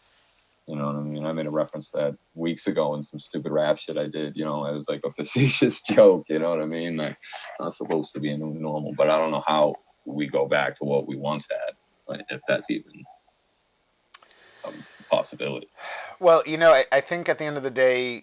you know what I mean? I made a reference to that weeks ago in some stupid rap shit I did, you know, as like a facetious joke, you know what I mean? Like, it's not supposed to be a new normal, but I don't know how we go back to what we once had, like, if that's even a possibility. well, you know, I think at the end of the day,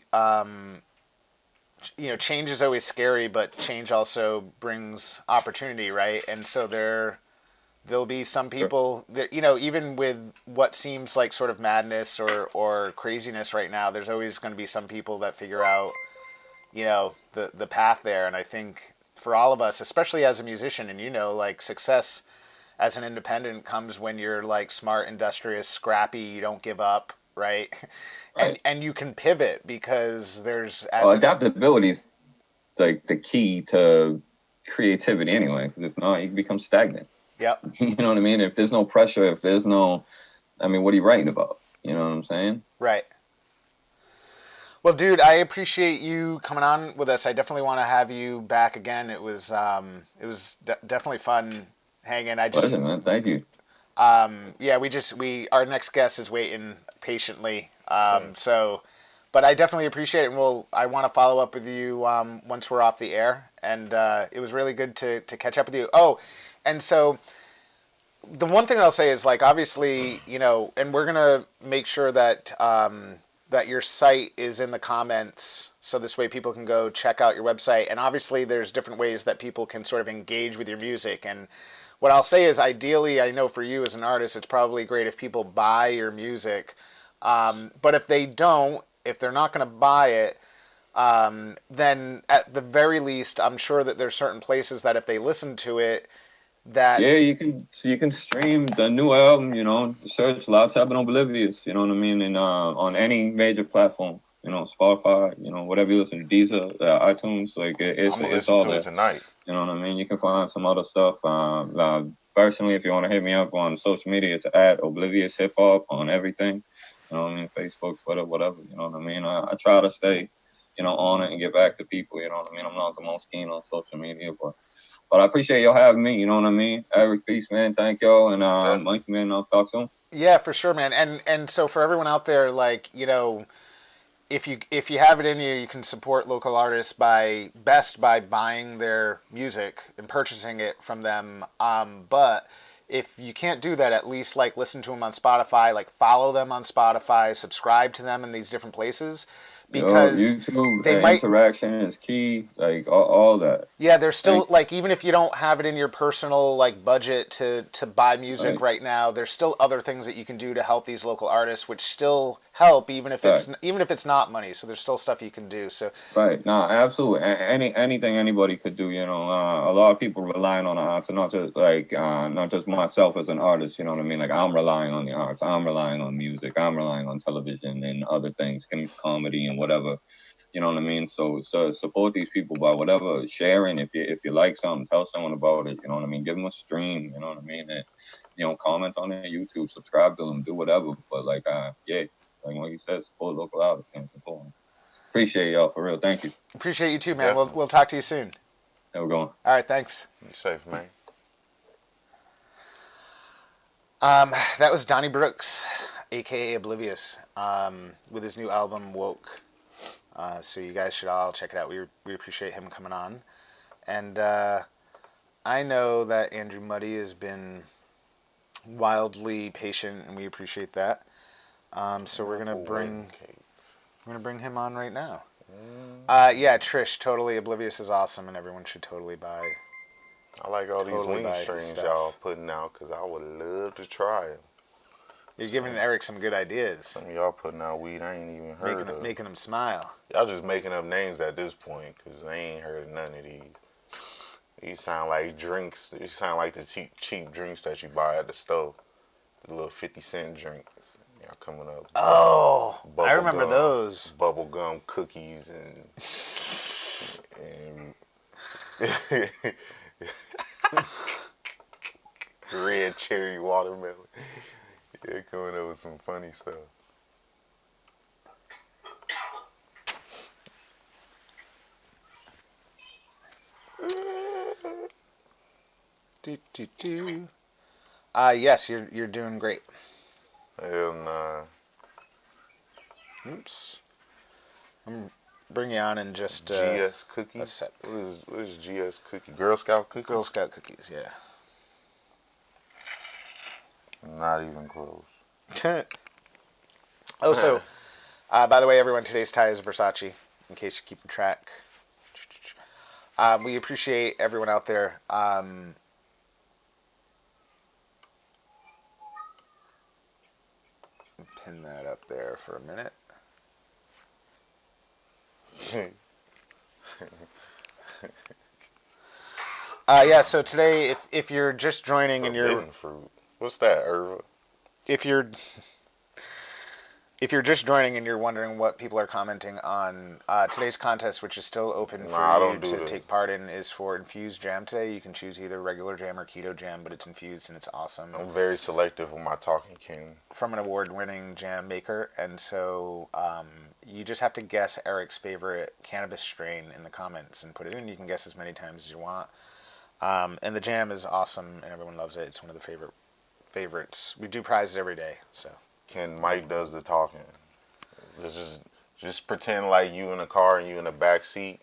you know, change is always scary, but change also brings opportunity, right? And so there'll be some people that, you know, even with what seems like sort of madness or craziness right now, there's always going to be some people that figure out, you know, the path there. And I think for all of us, especially as a musician, and you know, like success as an independent comes when you're like smart, industrious, scrappy, you don't give up, right? And you can pivot because there's adaptability is like the key to creativity anyway, because if not, you can become stagnant. Yep. You know what I mean? If there's no pressure, if there's no, I mean, what are you writing about? You know what I'm saying? Right. Well, dude, I appreciate you coming on with us. I definitely want to have you back again. It was definitely fun hanging. Pleasure, man. Thank you. Yeah, our next guest is waiting patiently. So, but I definitely appreciate it, and I want to follow up with you once we're off the air. And it was really good to catch up with you. Oh, and so the one thing I'll say is, like, obviously, and we're gonna make sure that that your site is in the comments, so this way people can go check out your website. And obviously, there's different ways that people can sort of engage with your music. And what I'll say is, ideally, I know for you as an artist, it's probably great if people buy your music. But if they don't, if they're not going to buy it, then at the very least, I'm sure that there's certain places that if they listen to it, that Yeah, you can stream the new album, search Lateb and Oblivious, you know what I mean, and on any major platform, Spotify, whatever you listen to, Deezer, iTunes, like I'm gonna it's listen all to there. it tonight. You know what I mean? You can find some other stuff. Personally, if you want to hit me up on social media, it's at Oblivious Hip Hop on everything. You know what I mean? Facebook, Twitter, whatever. You know what I mean? I try to stay, on it and get back to people. You know what I mean? I'm not the most keen on social media, but I appreciate y'all having me. You know what I mean? Eric, peace, man. Thank y'all, and Mike, man. I'll talk soon. Yeah, for sure, man. And so for everyone out there, like, if you have it in you, you can support local artists by buying their music and purchasing it from them. But if you can't do that, at least like listen to them on Spotify, like follow them on Spotify, subscribe to them in these different places, because YouTube they might interaction is key, like all that. Yeah, there's still, like, even if you don't have it in your personal, like, budget to buy music right now, there's still other things that you can do to help these local artists, which still help, even if it's not money. So there's still stuff you can do. So Right. No, absolutely. Anything anybody could do, a lot of people relying on the arts, and not just myself as an artist, you know what I mean? Like, I'm relying on the arts. I'm relying on music. I'm relying on television and other things, comedy and whatever. You know what I mean? So support these people by whatever, sharing. If you like something, tell someone about it. You know what I mean? Give them a stream. You know what I mean? And, comment on their YouTube, subscribe to them, do whatever. But like what you said, support local artists and support them. Appreciate y'all for real. Thank you. Appreciate you too, man. We'll talk to you soon. How we going? All right, thanks. You safe, man. That was Donnie Brooks, aka Oblivious, with his new album Woke. So you guys should all check it out. We appreciate him coming on. And I know that Andrew Mutty has been wildly patient, and we appreciate that. So we're gonna bring him on right now. Yeah, Trish, totally. Oblivious is awesome, and everyone should totally buy. I like all these wing strings stuff y'all putting out, because I would love to try them. You're giving Eric some good ideas. Some of y'all putting out weed I ain't even heard of. Making him smile. Y'all just making up names at this point, because I ain't heard of none of these. These sound like drinks. These sound like the cheap drinks that you buy at the store. The little 50-cent drinks. Y'all coming up. Oh, I remember those. Bubble gum cookies and red cherry watermelon. Yeah, coming up with some funny stuff. Yes, you're doing great. Hell nah. Oops. I'm bringing you on in just GS cookies. a sec. What is GS cookie? Girl Scout cookie? Girl Scout cookies, yeah. Not even close. Oh, so by the way, everyone, today's tie is Versace. In case you're keeping track. We appreciate everyone out there. Pin that up there for a minute. Yeah, so today, if you're just joining and you're fruit. What's that, Irva? If you're just joining and you're wondering what people are commenting on, today's contest, which is still open for you to take part in, is for infused jam today. You can choose either regular jam or keto jam, but it's infused and it's awesome. I'm very selective with my talking king. From an award-winning jam maker, and so you just have to guess Eric's favorite cannabis strain in the comments and put it in. You can guess as many times as you want. And the jam is awesome, and everyone loves it. It's one of the favorite favorites. We do prizes every day, so. Ken, Mike does the talking. Just pretend like you in a car and you in the back seat.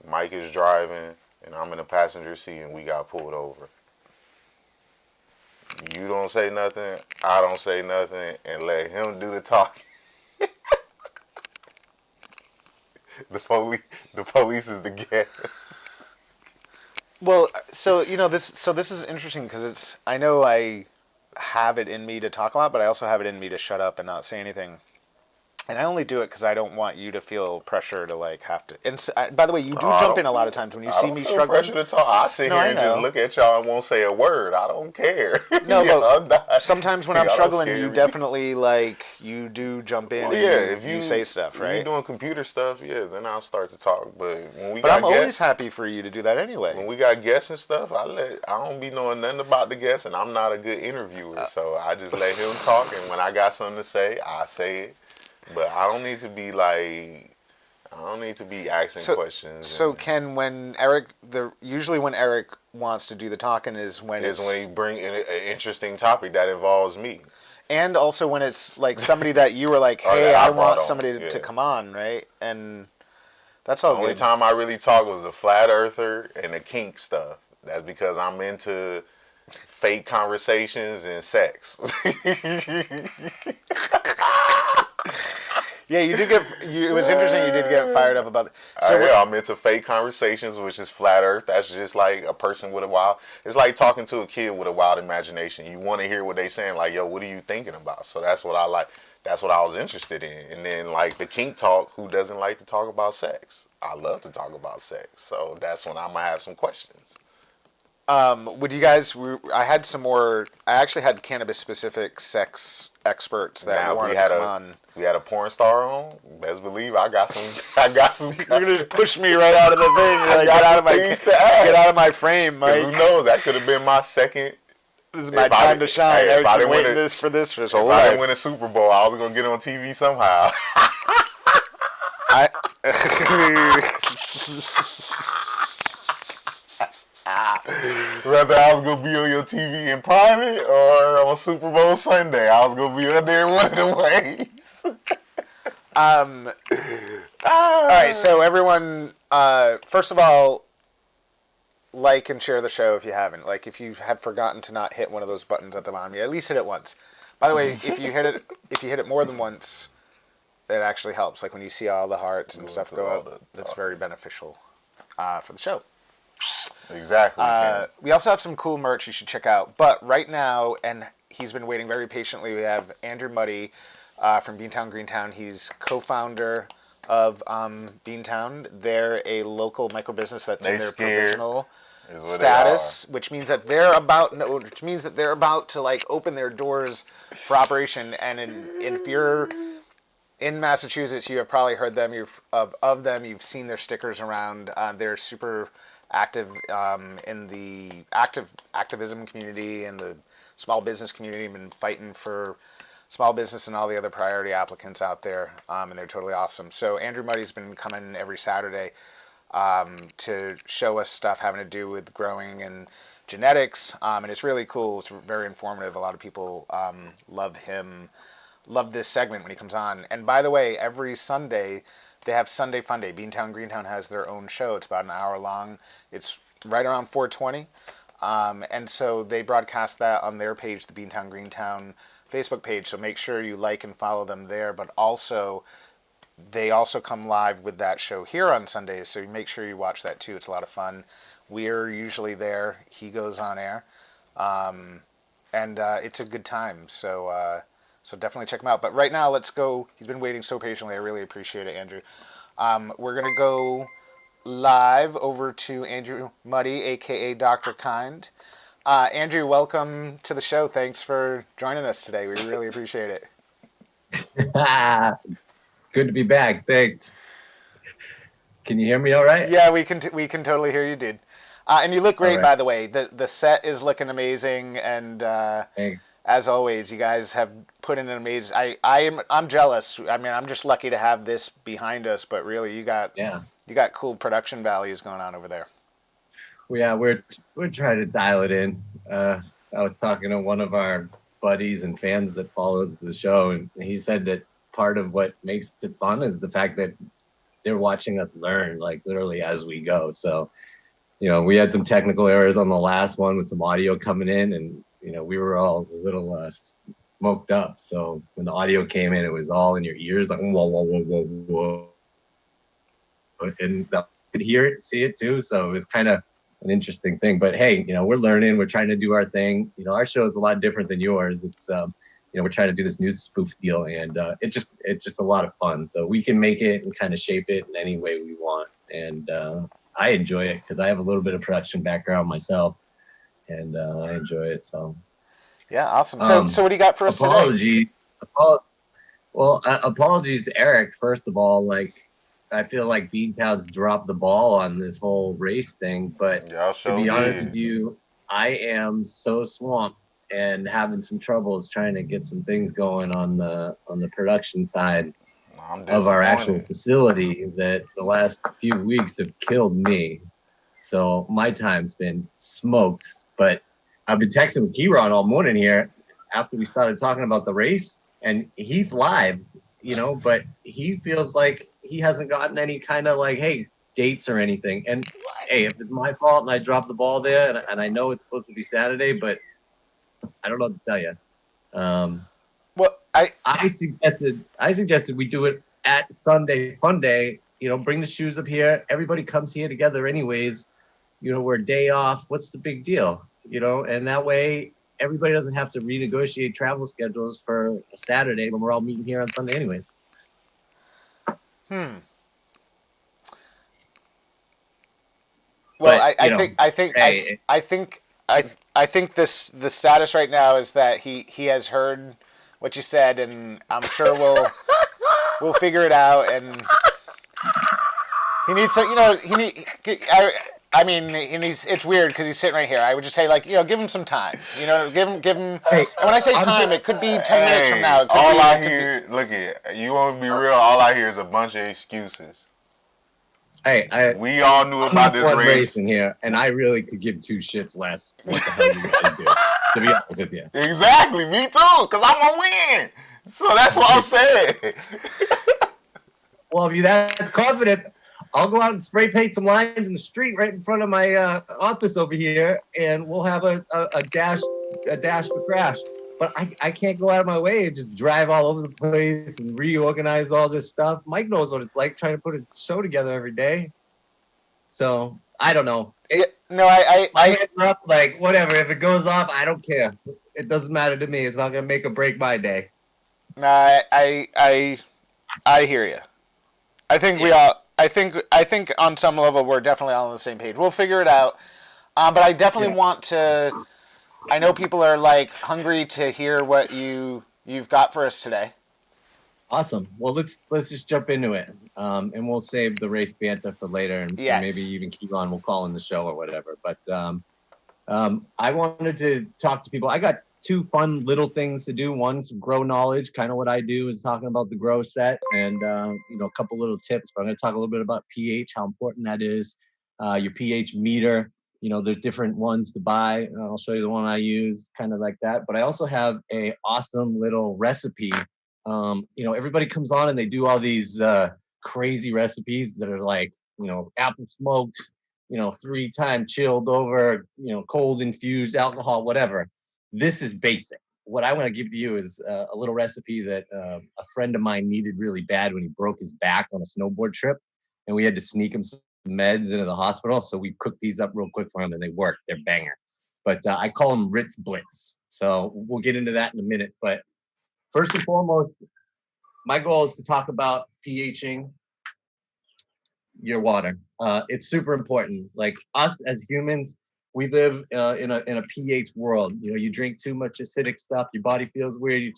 Mike is driving and I'm in the passenger seat and we got pulled over. You don't say nothing, I don't say nothing, and let him do the talking. The police is the guest. Well, so this is interesting because I know I have it in me to talk a lot, but I also have it in me to shut up and not say anything. And I only do it because I don't want you to feel pressure to like have to. And so, by the way, you do jump in a lot of times when you see me struggling. Pressure to talk. I sit here and just look at y'all and won't say a word. I don't care. No, but sometimes when I'm struggling, you definitely you do jump in. Well, and if you say stuff, right? If you're doing computer stuff, then I'll start to talk. But I'm always happy for you to do that anyway. When we got guests and stuff, I don't be knowing nothing about the guests, and I'm not a good interviewer, so I just let him talk. And when I got something to say, I say it. But I don't need to be asking questions. So Ken, usually when Eric wants to do the talking is when he bring in an interesting topic that involves me. And also when it's like somebody that you were like, hey, I want somebody to come on, right? And that's all. The only time I really talked was the flat earther and the kink stuff. That's because I'm into fake conversations and sex. Yeah, you did it was interesting. You did get fired up about it. So I'm into fake conversations, which is flat earth. That's just like a person with it's like talking to a kid with a wild imagination. You want to hear what they saying, like, yo, what are you thinking about? So that's what I like. That's what I was interested in. And then like the kink talk, who doesn't like to talk about sex? I love to talk about sex. So that's when I'm going to have some questions. Would you guys? I had some more. I actually had cannabis-specific sex experts that wanted to come on. If we had a porn star on, best believe I got some. You're gonna just push me right out of the thing. You're like, get out of my frame, Mike. Who knows? That could have been my second. This is my time to shine. If I didn't win this for his whole life. If I didn't win a Super Bowl, I was gonna get on TV somehow. Whether I was gonna be on your TV in private or on Super Bowl Sunday, I was gonna be on there one of the ways. All right, so everyone, first of all, like and share the show if you haven't. Like, if you have forgotten to not hit one of those buttons at the bottom, you at least hit it once. By the way, if you hit it more than once, it actually helps. Like when you see all the hearts and stuff go up, that's very beneficial for the show. Exactly. We also have some cool merch you should check out. But right now, and he's been waiting very patiently, we have Andrew Mutty from Beantown, Greentown. He's co-founder of Beantown. They're a local microbusiness that's in their provisional status, which means that they're about to like open their doors for operation. And if you're in Massachusetts, you have probably heard them. Of them. You've seen their stickers around. They're super active in the activism community and the small business community. Been fighting for small business and all the other priority applicants out there, and they're totally awesome. So Andrew Muddy's been coming every Saturday to show us stuff having to do with growing and genetics, and it's really cool. It's very informative. A lot of people love this segment when he comes on. And by the way, every Sunday they have Sunday Fun Day. Beantown Greentown has their own show. It's about an hour long. It's right around 4:20. And so they broadcast that on their page, the Beantown Greentown Facebook page. So make sure you like and follow them there. But also, they also come live with that show here on Sundays. So make sure you watch that too. It's a lot of fun. We're usually there. He goes on air. And it's a good time. So definitely check him out. But right now, let's go. He's been waiting so patiently. I really appreciate it, Andrew. We're going to go live over to Andrew Muddy, a.k.a. Dr. Kind. Andrew, welcome to the show. Thanks for joining us today. We really appreciate it. Good to be back. Thanks. Can you hear me all right? Yeah, we can totally hear you, dude. And you look great, right. By the way. The set is looking amazing, and as always, you guys have put in an amazing. I'm jealous. I mean, I'm just lucky to have this behind us, but really, you got cool production values going on over there. Well, yeah, we're trying to dial it in. I was talking to one of our buddies and fans that follows the show, and he said that part of what makes it fun is the fact that they're watching us learn, like literally as we go. So, we had some technical errors on the last one with some audio coming in, and we were all a little smoked up. So when the audio came in, it was all in your ears, like whoa, whoa, whoa, whoa, whoa, and I could hear it, see it too. So it was kind of an interesting thing. But hey, we're learning, we're trying to do our thing. Our show is a lot different than yours. It's we're trying to do this news spoof deal, and it's just a lot of fun. So we can make it and kind of shape it in any way we want, and I enjoy it because I have a little bit of production background myself, and I enjoy it. So Yeah, awesome. So what do you got for us today? Apologies to Eric, first of all. Like, I feel like Beantown's dropped the ball on this whole race thing, but Y'all to sure be honest did. with you, I am so swamped and having some troubles trying to get some things going on the production side I'm of our actual disappointed. facility that the last few weeks have killed me. So my time's been smoked, but I've been texting with Keyron all morning here after we started talking about the race, and he's live, but he feels like he hasn't gotten any kind of like, hey, dates or anything. And hey, if it's my fault and I dropped the ball there, and I know it's supposed to be Saturday, but I don't know what to tell you. Well, I suggested we do it at Sunday Fun Day. Bring the shoes up here. Everybody comes here together anyways. We're a day off. What's the big deal? And that way everybody doesn't have to renegotiate travel schedules for a Saturday when we're all meeting here on Sunday anyways. Well, But, I think the status right now is that he has heard what you said, and I'm sure we'll figure it out. And he needs some, it's weird because he's sitting right here. I would just say, like, give him some time. Give him. Hey, and when I say time, it could be 10 minutes from now. It could All be, I it could hear, look at you. Want to be real? All I hear is a bunch of excuses. Hey, we all knew I'm about this one race racing here, and I really could give two shits less what the hell you guys do. To be honest with you. Exactly, me too, because I'm gonna win. So that's what I'm saying. Well, if you're that confident, I'll go out and spray paint some lines in the street right in front of my office over here, and we'll have a dash for crash. But I can't go out of my way and just drive all over the place and reorganize all this stuff. Mike knows what it's like trying to put a show together every day. So I don't know. My hands are up, like, whatever. If it goes off, I don't care. It doesn't matter to me. It's not gonna make or break my day. No, I hear you. I think we all. I think on some level we're definitely all on the same page. We'll figure it out. But I definitely want to. I know people are like hungry to hear what you've got for us today. Awesome. Well, let's just jump into it, and we'll save the race banter for later, and maybe even Keyron will call in the show or whatever. But I wanted to talk to people. I got two fun little things to do. One's grow knowledge, kind of what I do is talking about the grow set, and a couple little tips. But I'm going to talk a little bit about pH, how important that is. Your pH meter. There's different ones to buy. I'll show you the one I use, kind of like that. But I also have a awesome little recipe. Everybody comes on and they do all these crazy recipes that are like, apple smoked, 3-time chilled over, cold infused alcohol, whatever. This is basic. What I want to give you is a little recipe that a friend of mine needed really bad when he broke his back on a snowboard trip, and we had to sneak him some meds into the hospital. So we cooked these up real quick for him, and they work. They're banger. But I call them Ritz Blitz. So we'll get into that in a minute. But first and foremost, my goal is to talk about pHing your water. It's super important. Like us as humans, we live in a pH world. You drink too much acidic stuff, your body feels weird. You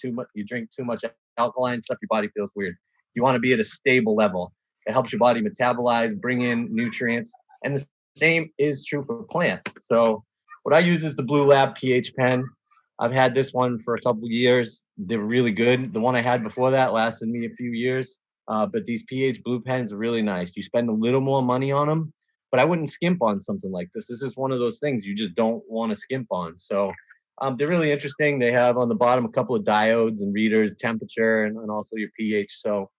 drink too much alkaline stuff, your body feels weird. You want to be at a stable level. It helps your body metabolize, bring in nutrients, and the same is true for plants. So what I use is the Blue Lab pH pen. I've had this one for a couple of years. They're really good. The one I had before that lasted me a few years. But these pH blue pens are really nice. You spend a little more money on them, but I wouldn't skimp on something like this. This is one of those things you just don't want to skimp on. So They're really interesting. They have on the bottom a couple of diodes and readers, temperature, and also your pH. So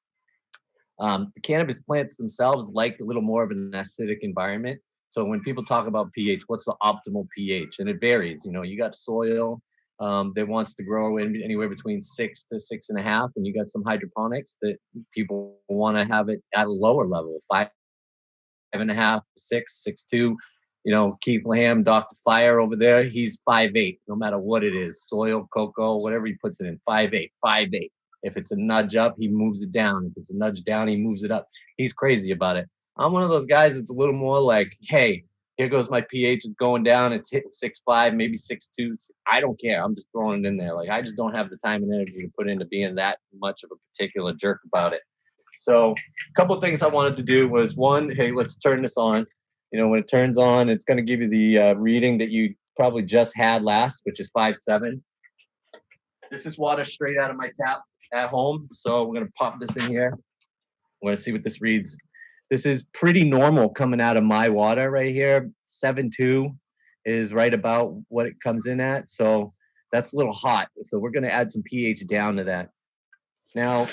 the cannabis plants themselves like a little more of an acidic environment. So when people talk about pH, what's the optimal pH? And it varies. You know, you got soil that wants to grow in anywhere between 6 to 6.5, and you got some hydroponics that people want to have it at a lower level, 5.5, 6, 6.2. You know, Keith Lamb, Dr. Fire over there, he's 5'8", no matter what it is, soil, cocoa, whatever he puts it in, 5'8", 5'8". If it's a nudge up, he moves it down. If it's a nudge down, he moves it up. He's crazy about it. I'm one of those guys that's a little more like, hey, here goes my pH, it's going down, it's hitting 6.5, maybe 6.2. I don't care. I'm just throwing it in there. Like, I just don't have the time and energy to put into being that much of a particular jerk about it. So a couple of things I wanted to do was, one, hey, let's turn this on. You know, when it turns on, it's going to give you the reading that you probably just had last, which is 5.7. This is water straight out of my tap at home. So we're going to pop this in here. We're going to see what this reads. This is pretty normal coming out of my water right here. 7.2 is right about what it comes in at. So that's a little hot. So we're going to add some pH down to that. Now,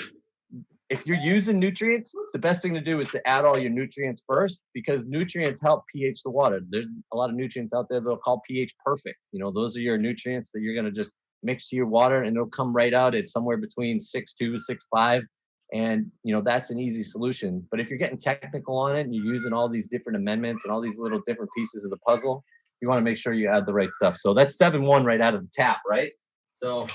if you're using nutrients, the best thing to do is to add all your nutrients first, because nutrients help pH the water. There's a lot of nutrients out there they'll call pH perfect. You know, those are your nutrients that you're going to just mix to your water, and it'll come right out at somewhere between 6.2, 6.5. And, you know, that's an easy solution. But if you're getting technical on it and you're using all these different amendments and all these little different pieces of the puzzle, you want to make sure you add the right stuff. So that's 7.1 right out of the tap, right? So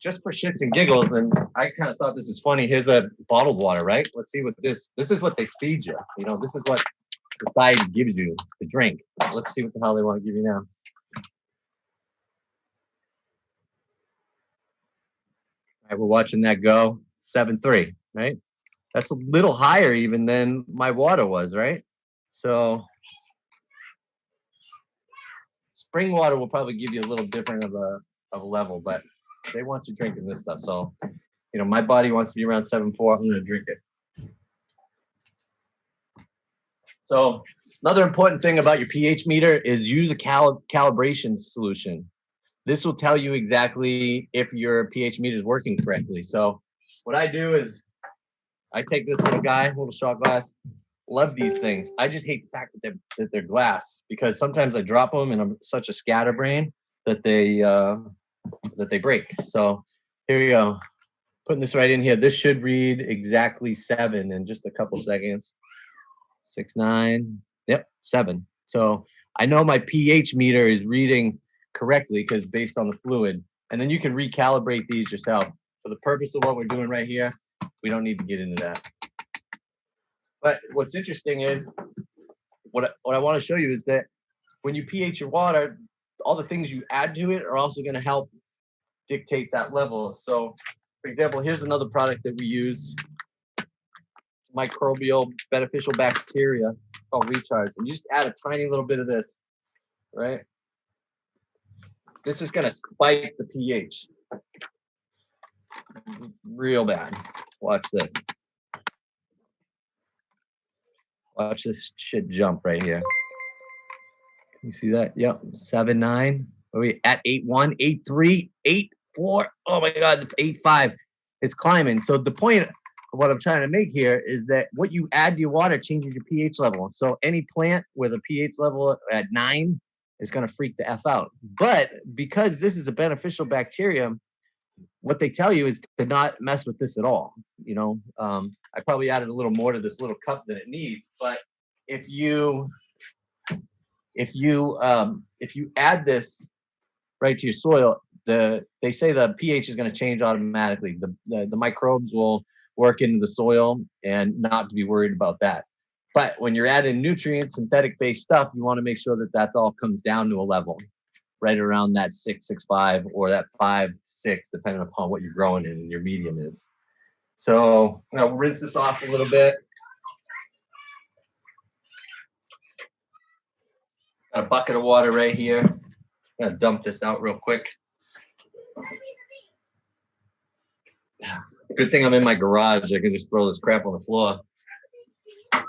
just for shits and giggles, and I kind of thought this was funny. Here's a bottled water, right? Let's see what this is what they feed you. You know, this is what society gives you to drink. Let's see what the hell they want to give you now. All right, we're watching that go. 7.3, right? That's a little higher even than my water was, right? So spring water will probably give you a little different of a level, but they want you drinking this stuff. So, you know, my body wants to be around 7.4. I'm going to drink it. So another important thing about your pH meter is use a calibration solution. This will tell you exactly if your pH meter is working correctly. So what I do is I take this little guy, little shot glass. Love these things. I just hate the fact that they're glass, because sometimes I drop them and I'm such a scatterbrain that they break. So here we go. Putting this right in here. This should read exactly 7 in just a couple seconds. 6.9. Yep, 7. So I know my pH meter is reading correctly because based on the fluid. And then you can recalibrate these yourself. For the purpose of what we're doing right here, we don't need to get into that. But what's interesting is what I want to show you is that when you pH your water, all the things you add to it are also going to help dictate that level. So, for example, here's another product that we use, microbial beneficial bacteria called Recharge. And you just add a tiny little bit of this, right? This is going to spike the pH real bad. Watch this. Watch this shit jump right here. You see that? Yep. 7.9. Are we at 8.1, 8.3, 8.4? Oh my God, 8.5. It's climbing. So the point of what I'm trying to make here is that what you add to your water changes your pH level. So any plant with a pH level at 9 is going to freak the F out. But because this is a beneficial bacterium, what they tell you is to not mess with this at all. You know, I probably added a little more to this little cup than it needs, but if you add this right to your soil, they say the pH is going to change automatically. The microbes will work into the soil, and not to be worried about that. But when you're adding nutrients, synthetic based stuff, you want to make sure that all comes down to a level right around that 6.5 or that 5.6, depending upon what you're growing in and your medium is. So we'll rinse this off a little bit. Got a bucket of water right here. I'm gonna dump this out real quick. Good thing I'm in my garage. I can just throw this crap on the floor. All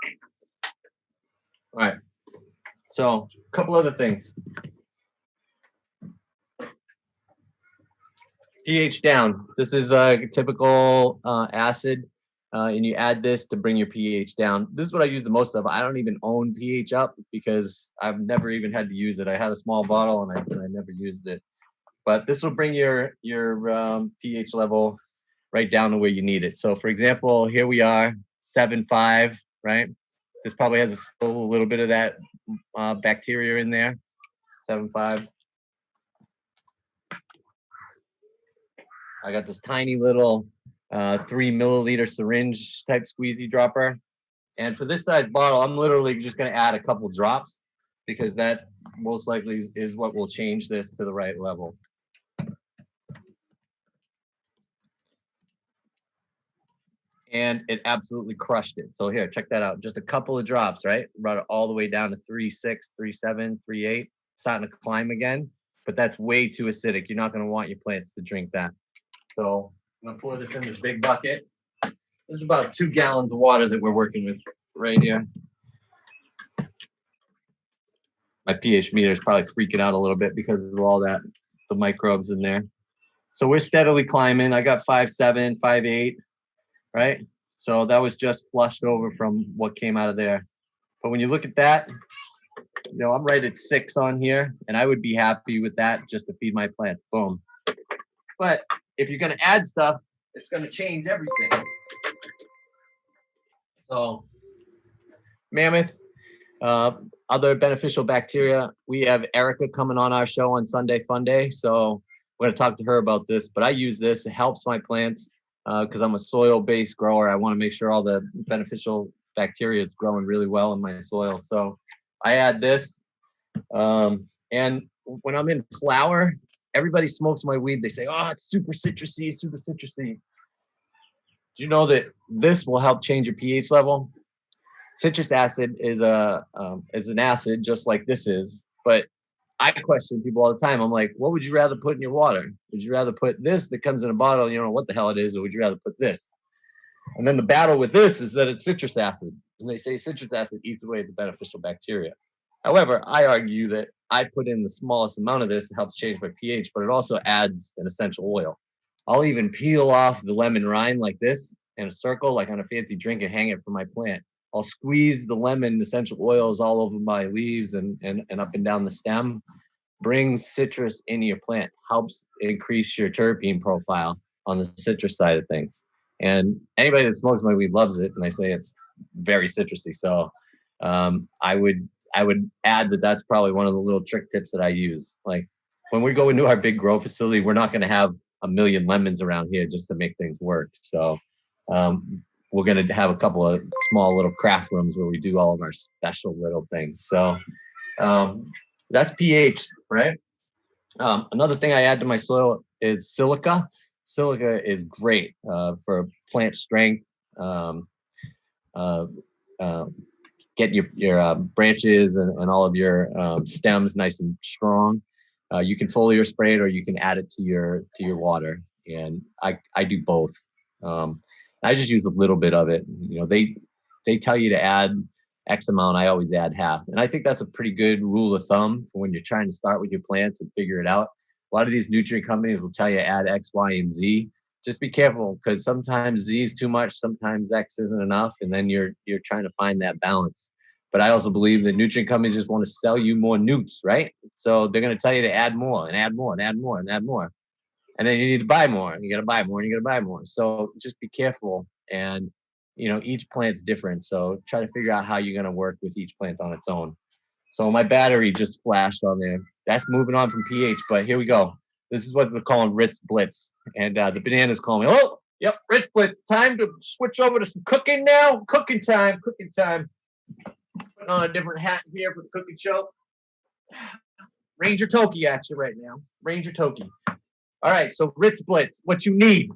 right. So a couple other things. pH down. This is a typical acid, and you add this to bring your pH down. This is what I use the most of. I don't even own pH up because I've never even had to use it. I had a small bottle and I never used it. But this will bring your pH level right down to where you need it. So for example, here we are, 7.5, right? This probably has still a little bit of that bacteria in there, 7.5. I got this tiny little 3 milliliter syringe type squeezy dropper. And for this size bottle, I'm literally just going to add a couple drops because that most likely is what will change this to the right level. And it absolutely crushed it. So here, check that out. Just a couple of drops, right? Brought it all the way down to 3.6, 3.7, 3.8. Starting to climb again, but that's way too acidic. You're not going to want your plants to drink that. So I'm going to pour this in this big bucket. This is about 2 gallons of water that we're working with right here. My pH meter is probably freaking out a little bit because of all that, the microbes in there. So we're steadily climbing. I got 5.7, 5.8, right? So that was just flushed over from what came out of there. But when you look at that, you know, I'm right at 6 on here, and I would be happy with that just to feed my plants. Boom. But if you're going to add stuff, it's going to change everything. So, mammoth, other beneficial bacteria. We have Erica coming on our show on Sunday Fun Day, so we're going to talk to her about this. But I use this; it helps my plants because I'm a soil-based grower. I want to make sure all the beneficial bacteria is growing really well in my soil. So I add this, and when I'm in flower, everybody smokes my weed. They say, "Oh, it's super citrusy, super citrusy." Do you know that this will help change your pH level? Citrus acid is an acid just like this is, but I question people all the time. I'm like, what would you rather put in your water? Would you rather put this that comes in a bottle, you don't know what the hell it is, or would you rather put this? And then the battle with this is that it's citrus acid. And they say citrus acid eats away the beneficial bacteria. However, I argue that I put in the smallest amount of this, it helps change my pH, but it also adds an essential oil. I'll even peel off the lemon rind like this in a circle, like on a fancy drink, and hang it for my plant. I'll squeeze the lemon essential oils all over my leaves and up and down the stem. Brings citrus into your plant, helps increase your terpene profile on the citrus side of things. And anybody that smokes my weed loves it, and I say it's very citrusy. So I would add that that's probably one of the little trick tips that I use. Like when we go into our big grow facility, we're not going to have a million lemons around here just to make things work. So we're going to have a couple of small little craft rooms where we do all of our special little things. So that's pH, right? Another thing I add to my soil is silica. Silica is great for plant strength. Get your branches and all of your stems nice and strong. You can foliar spray it, or you can add it to your water. And I do both. I just use a little bit of it. You know, they tell you to add X amount. I always add half, and I think that's a pretty good rule of thumb for when you're trying to start with your plants and figure it out. A lot of these nutrient companies will tell you add X, Y, and Z. Just be careful because sometimes Z is too much, sometimes X isn't enough, and then you're trying to find that balance. But I also believe that nutrient companies just want to sell you more nutes, right? So they're going to tell you to add more and add more and add more and add more. And then you need to buy more, and you got to buy more, and you got to buy more. So just be careful. And, you know, each plant's different. So try to figure out how you're going to work with each plant on its own. So my battery just flashed on there. That's moving on from pH, but here we go. This is what we're calling Ritz Blitz. And the bananas call me, oh, yep, Ritz Blitz. Time to switch over to some cooking now. Cooking time, cooking time. Putting on a different hat here for the cooking show. Ranger Toki action right now. Ranger Toki. All right, so Ritz Blitz, what you need.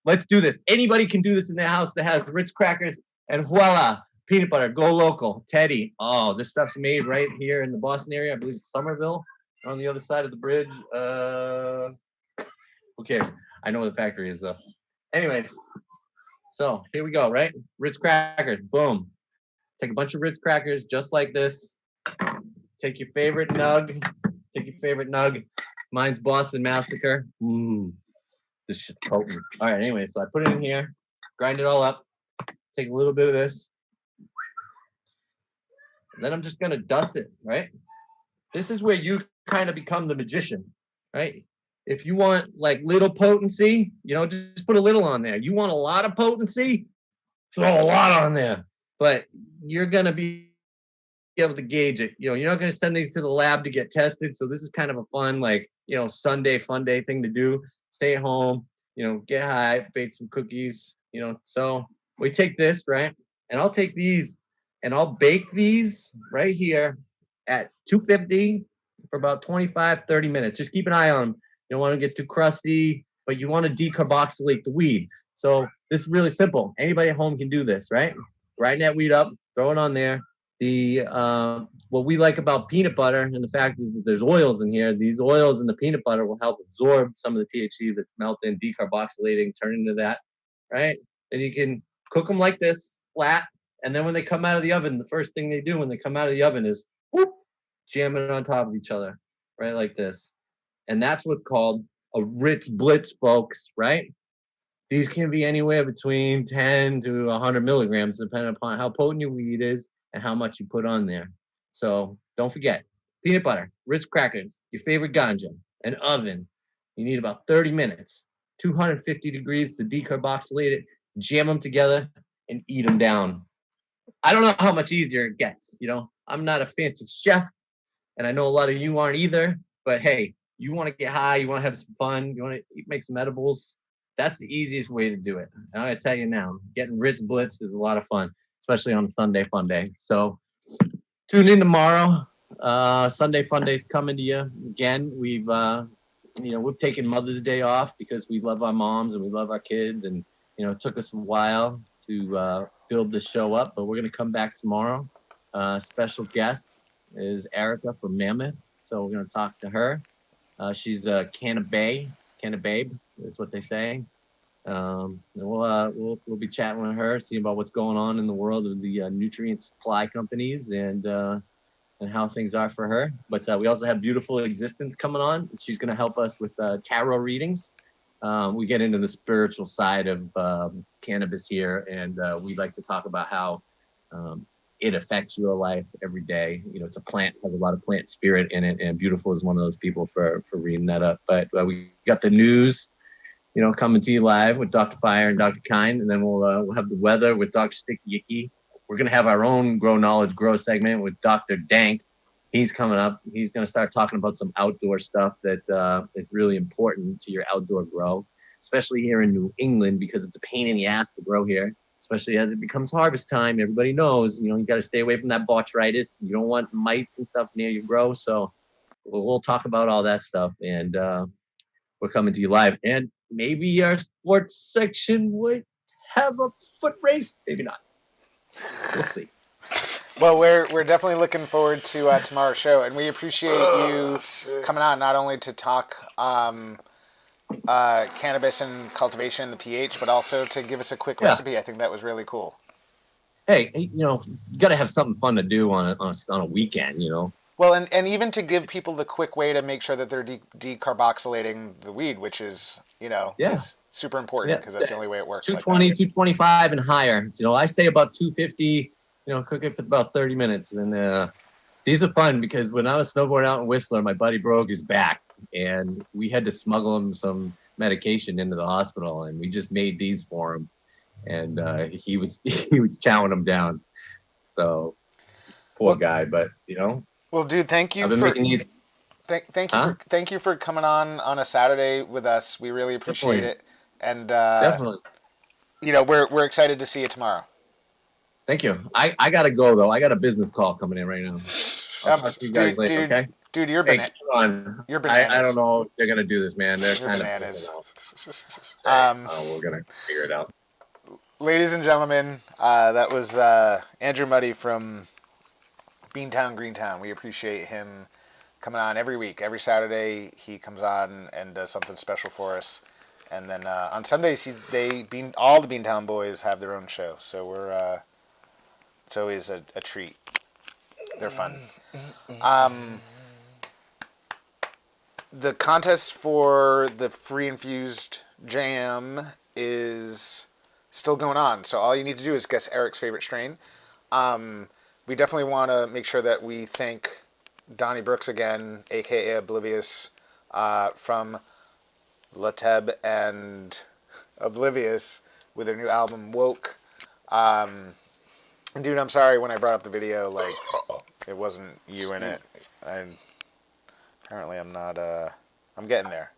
Let's do this. Anybody can do this in their house that has Ritz crackers, and voila, peanut butter, go local. Teddy, oh, this stuff's made right here in the Boston area. I believe it's Somerville on the other side of the bridge. Who cares? I know where the factory is, though. Anyways, so here we go, right? Ritz crackers, boom. Take a bunch of Ritz crackers just like this. Take your favorite nug. Mine's Boston Massacre. This shit's potent. All right, anyway, so I put it in here, grind it all up, take a little bit of this. And then I'm just going to dust it, right? This is where you kind of become the magician, right? If you want like little potency, just put a little on there. You want a lot of potency, throw a lot on there. But you're going to be able to gauge it. You're not going to send these to the lab to get tested. So this is kind of a fun, Sunday fun day thing to do. Stay at home, get high, bake some cookies, So we take this, right? And I'll take these and I'll bake these right here at 250 for about 25, 30 minutes. Just keep an eye on them. You don't want to get too crusty, but you want to decarboxylate the weed. So this is really simple. Anybody at home can do this, right? Grind that weed up, throw it on there. What we like about peanut butter, and the fact is that there's oils in here. These oils in the peanut butter will help absorb some of the THC that's melting, decarboxylating, turn into that, right? And you can cook them like this, flat. And then when they come out of the oven, the first thing they do when they come out of the oven is whoop, jam it on top of each other, right? Like this. And that's what's called a Ritz Blitz, folks, right? These can be anywhere between 10 to 100 milligrams, depending upon how potent your weed is and how much you put on there. So don't forget, peanut butter, Ritz crackers, your favorite ganja, an oven. You need about 30 minutes, 250 degrees to decarboxylate it, jam them together, and eat them down. I don't know how much easier it gets. I'm not a fancy chef, and I know a lot of you aren't either. But hey, you want to get high, you want to have some fun, you want to make some edibles. That's the easiest way to do it. I'm going to tell you now, getting Ritz Blitz is a lot of fun, especially on a Sunday fun day. So tune in tomorrow. Sunday fun day's coming to you again. We've taken Mother's Day off because we love our moms and we love our kids, and it took us a while to build the show up, but we're going to come back tomorrow. Special guest is Erica from Mammoth, so we're going to talk to her. She's a cannababe is what they say. We'll be chatting with her, seeing about what's going on in the world of the nutrient supply companies and how things are for her. But we also have Beautiful Existence coming on. She's going to help us with tarot readings. We get into the spiritual side of cannabis here, and we like to talk about how it affects your life every day. It's a plant, has a lot of plant spirit in it, and Beautiful is one of those people for reading that up. But we got the news, coming to you live with Dr. Fire and Dr. Kind, and then we'll have the weather with Dr. Sticky Icky. We're going to have our own Grow Knowledge Grow segment with Dr. Dank. He's coming up. He's going to start talking about some outdoor stuff that is really important to your outdoor grow, especially here in New England, because it's a pain in the ass to grow here, especially as it becomes harvest time. Everybody knows, you got to stay away from that botrytis. You don't want mites and stuff near your grow. So we'll talk about all that stuff, and we're coming to you live. And maybe our sports section would have a foot race. Maybe not. We'll see. Well, we're definitely looking forward to tomorrow's show, and we appreciate you coming on, not only to talk cannabis and cultivation and the pH, but also to give us a quick recipe. I think that was really cool. Hey, you got to have something fun to do on a weekend, Well, and even to give people the quick way to make sure that they're decarboxylating the weed, which is, is super important because that's the only way it works. 220, 225 and higher. I say about 250, cook it for about 30 minutes. And these are fun because when I was snowboarding out in Whistler, my buddy broke his back, and we had to smuggle him some medication into the hospital, and we just made these for him. And he was chowing them down. So poor guy, but Well, dude, thank you thank you for coming on a Saturday with us. We really appreciate it, and definitely, we're excited to see you tomorrow. Thank you. I gotta go though. I got a business call coming in right now. I'll talk to you guys later, okay? Dude, you're bananas. I don't know if they're gonna do this, man. They're kind bananas. Of we're gonna figure it out. Ladies and gentlemen, that was Andrew Mutty from Beantown, Greentown. We appreciate him coming on every week. Every Saturday, he comes on and does something special for us. And then on Sundays, all the Beantown boys have their own show. So it's always a treat. They're fun. The contest for the free infused Jam is still going on. So all you need to do is guess Eric's favorite strain. We definitely want to make sure that we thank Donnie Brooks again, a.k.a. Oblivious, from Lateb and Oblivious with their new album, Woke. And dude, I'm sorry when I brought up the video, like, it wasn't you in it. Apparently I'm not, I'm getting there.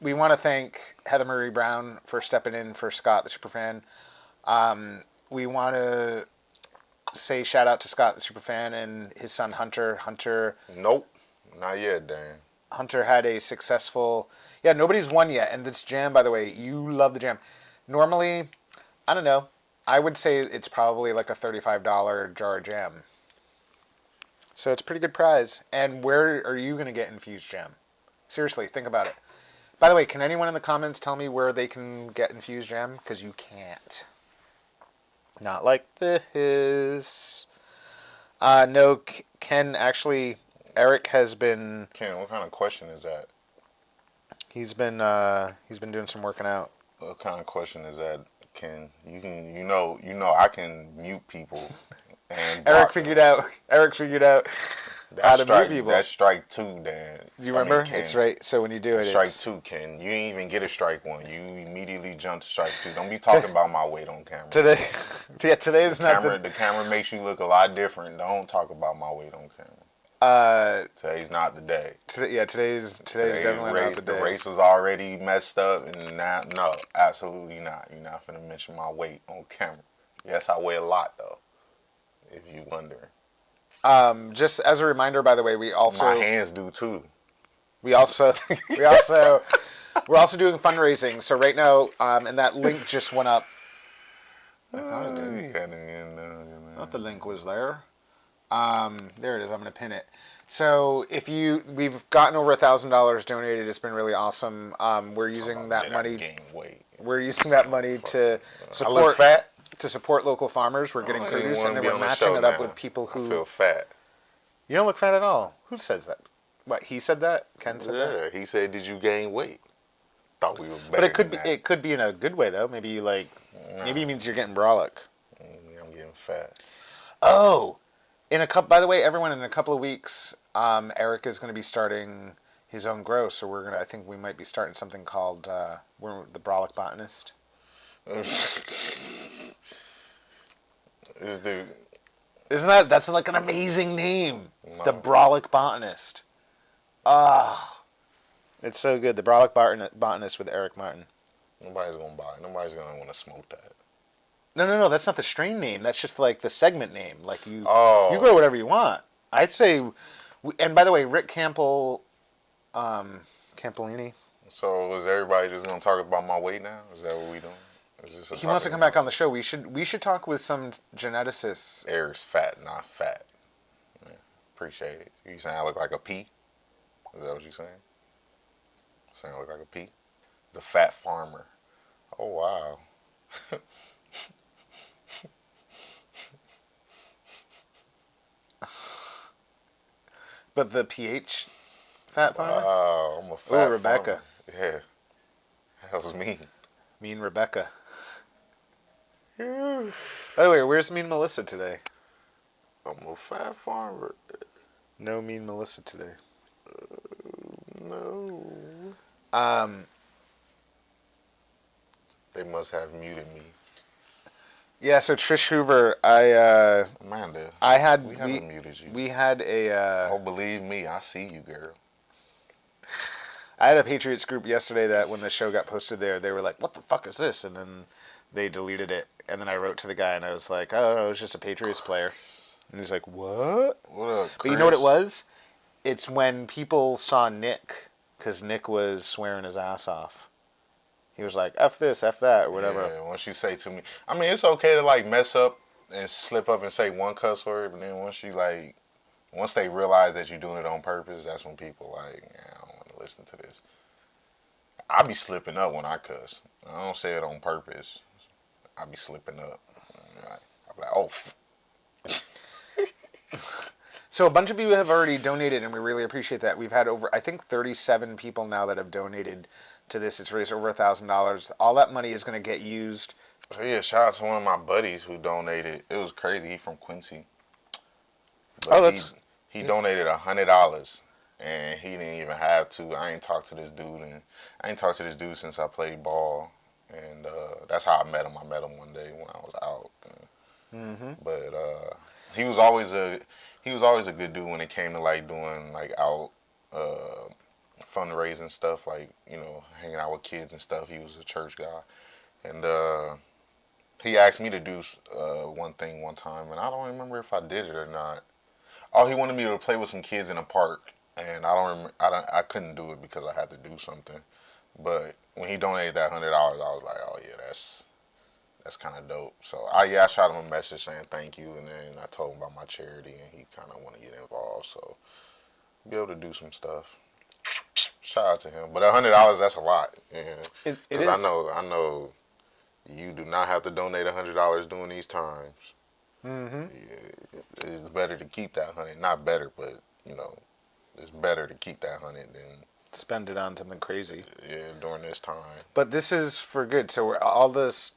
We want to thank Heather Marie Brown for stepping in for Scott, the Superfan. We want to say shout out to Scott, the Superfan, and his son Hunter. Nope, not yet, Dan. Hunter had a successful... Yeah, nobody's won yet. And this jam, by the way, you love the jam. Normally, I don't know. I would say it's probably like a $35 jar of jam. So it's a pretty good prize. And where are you going to get infused jam? Seriously, think about it. By the way, can anyone in the comments tell me where they can get infused jam? Because you can't. Not like this. No, Ken, actually, Eric has been... Ken, what kind of question is that? He's been doing some working out. What kind of question is that, Ken? You know, I can mute people. And Eric figured out how to mute people. That's strike 2, Dan. Do you remember? It's right. So when you do it, strike 2, Ken. You didn't even get a strike 1. You immediately jumped to strike 2. Don't be talking about my weight on camera. Today is not the camera makes you look a lot different. Don't talk about my weight on camera. Today's not the day. Today's definitely not the day. The race was already messed up, and now, no, absolutely not. You're not finna mention my weight on camera. Yes, I weigh a lot though. If you wondering. Just as a reminder, by the way, we also... My hands do too. We're also doing fundraising. So right now, and that link just went up. I thought it did. I thought the link was there. There it is. I'm going to pin it. So we've gotten over $1,000 donated. It's been really awesome. We're using that money. We're using that money to support. I look fat. To support local farmers. We're getting produce, and then we're matching it up with people who... I feel fat. You don't look fat at all. Who says that? What, he said that? Ken said that? Yeah, he said, did you gain weight? Thought we were better. But it could be in a good way, though. Maybe maybe it means you're getting brolic. I'm getting fat. Oh! By the way, everyone, in a couple of weeks, Eric is going to be starting his own grow, so I think we might be starting something called, the Brolic Botanist. That's like an amazing name. No. The Brolic Botanist. It's so good. The Brolic Botanist with Eric Martin. Nobody's gonna buy it. Nobody's gonna want to smoke that. No, that's not the strain name. That's just like the segment name. Like you grow whatever you want. I'd say, and by the way, Rick Campbellini. So is everybody just gonna talk about my weight now? Is that what we doing? He wants to come back on the show. We should talk with some geneticists. Eric's fat, not fat. Yeah, appreciate it. You saying I look like a pea? Is that what you're saying? Saying I look like a pea? The fat farmer. Oh, wow. But the PH fat farmer? Wow, I'm a fat Rebecca. Farmer. Yeah. That was mean. Mean Rebecca. By the way, where's Mean Melissa today? I'm a fat farmer. No Mean Melissa today. No. They must have muted me. Yeah, so Trish Hoover, Amanda, we haven't muted you. We had a... oh, believe me, I see you, girl. I had a Patriots group yesterday that when the show got posted there, they were like, what the fuck is this? And then they deleted it. And then I wrote to the guy and I was like, oh, no, it was just a Patriots player. And he's like, what? What up, Chris? But you know what it was? It's when people saw Nick, because Nick was swearing his ass off. He was like, F this, F that, or whatever. Yeah, once you say to me, I mean, it's okay to like mess up and slip up and say one cuss word, but then once they realize that you're doing it on purpose, that's when people like, yeah, I don't want to listen to this. I be slipping up when I cuss. I don't say it on purpose. I be slipping up. I be like, oh. So a bunch of you have already donated, and we really appreciate that. We've had over, I think, 37 people now that have donated to this. It's raised over $1,000. All that money is going to get used. So yeah, shout out to one of my buddies who donated. It was crazy. He from Quincy. But he donated $100, and he didn't even have to. I ain't talked to this dude since I played ball, and that's how I met him. I met him one day when I was out. But he was always a good dude when it came to like doing like out fundraising stuff, like hanging out with kids and stuff. He was a church guy, and he asked me to do one thing one time, and I don't remember if I did it or not. Oh, he wanted me to play with some kids in a park, and I couldn't do it because I had to do something. But when he donated that $100, I was like, oh yeah, that's kind of dope. So I shot him a message saying thank you, and then I told him about my charity, and he kind of want to get involved. So be able to do some stuff. Shout out to him. But $100, that's a lot. It is. I know you do not have to donate $100 during these times. It's better to keep that 100. Not better, but it's better to keep that 100 than spend it on something crazy. Yeah, during this time. But this is for good. So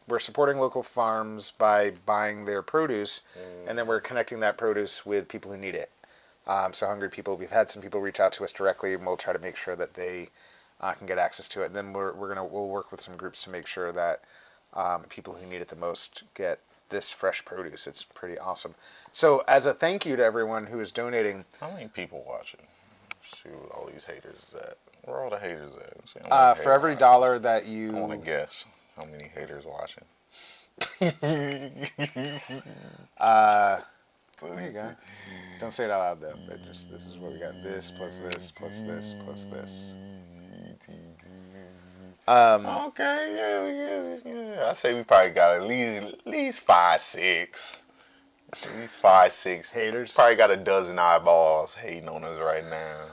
we're supporting local farms by buying their produce, and then we're connecting that produce with people who need it. So hungry people. We've had some people reach out to us directly, and we'll try to make sure that they can get access to it. And then we'll work with some groups to make sure that people who need it the most get this fresh produce. It's pretty awesome. So as a thank you to everyone who is donating. How many people watching? See what all these haters is at. Where are all the haters at? For every dollar that you... I want to guess how many haters watching. There you go. Don't say it out loud though. This is what we got. This plus this plus this plus this. Okay, yeah. I say we probably got at least 5, 6. At least 5, 6 haters. Probably got a dozen eyeballs hating on us right now.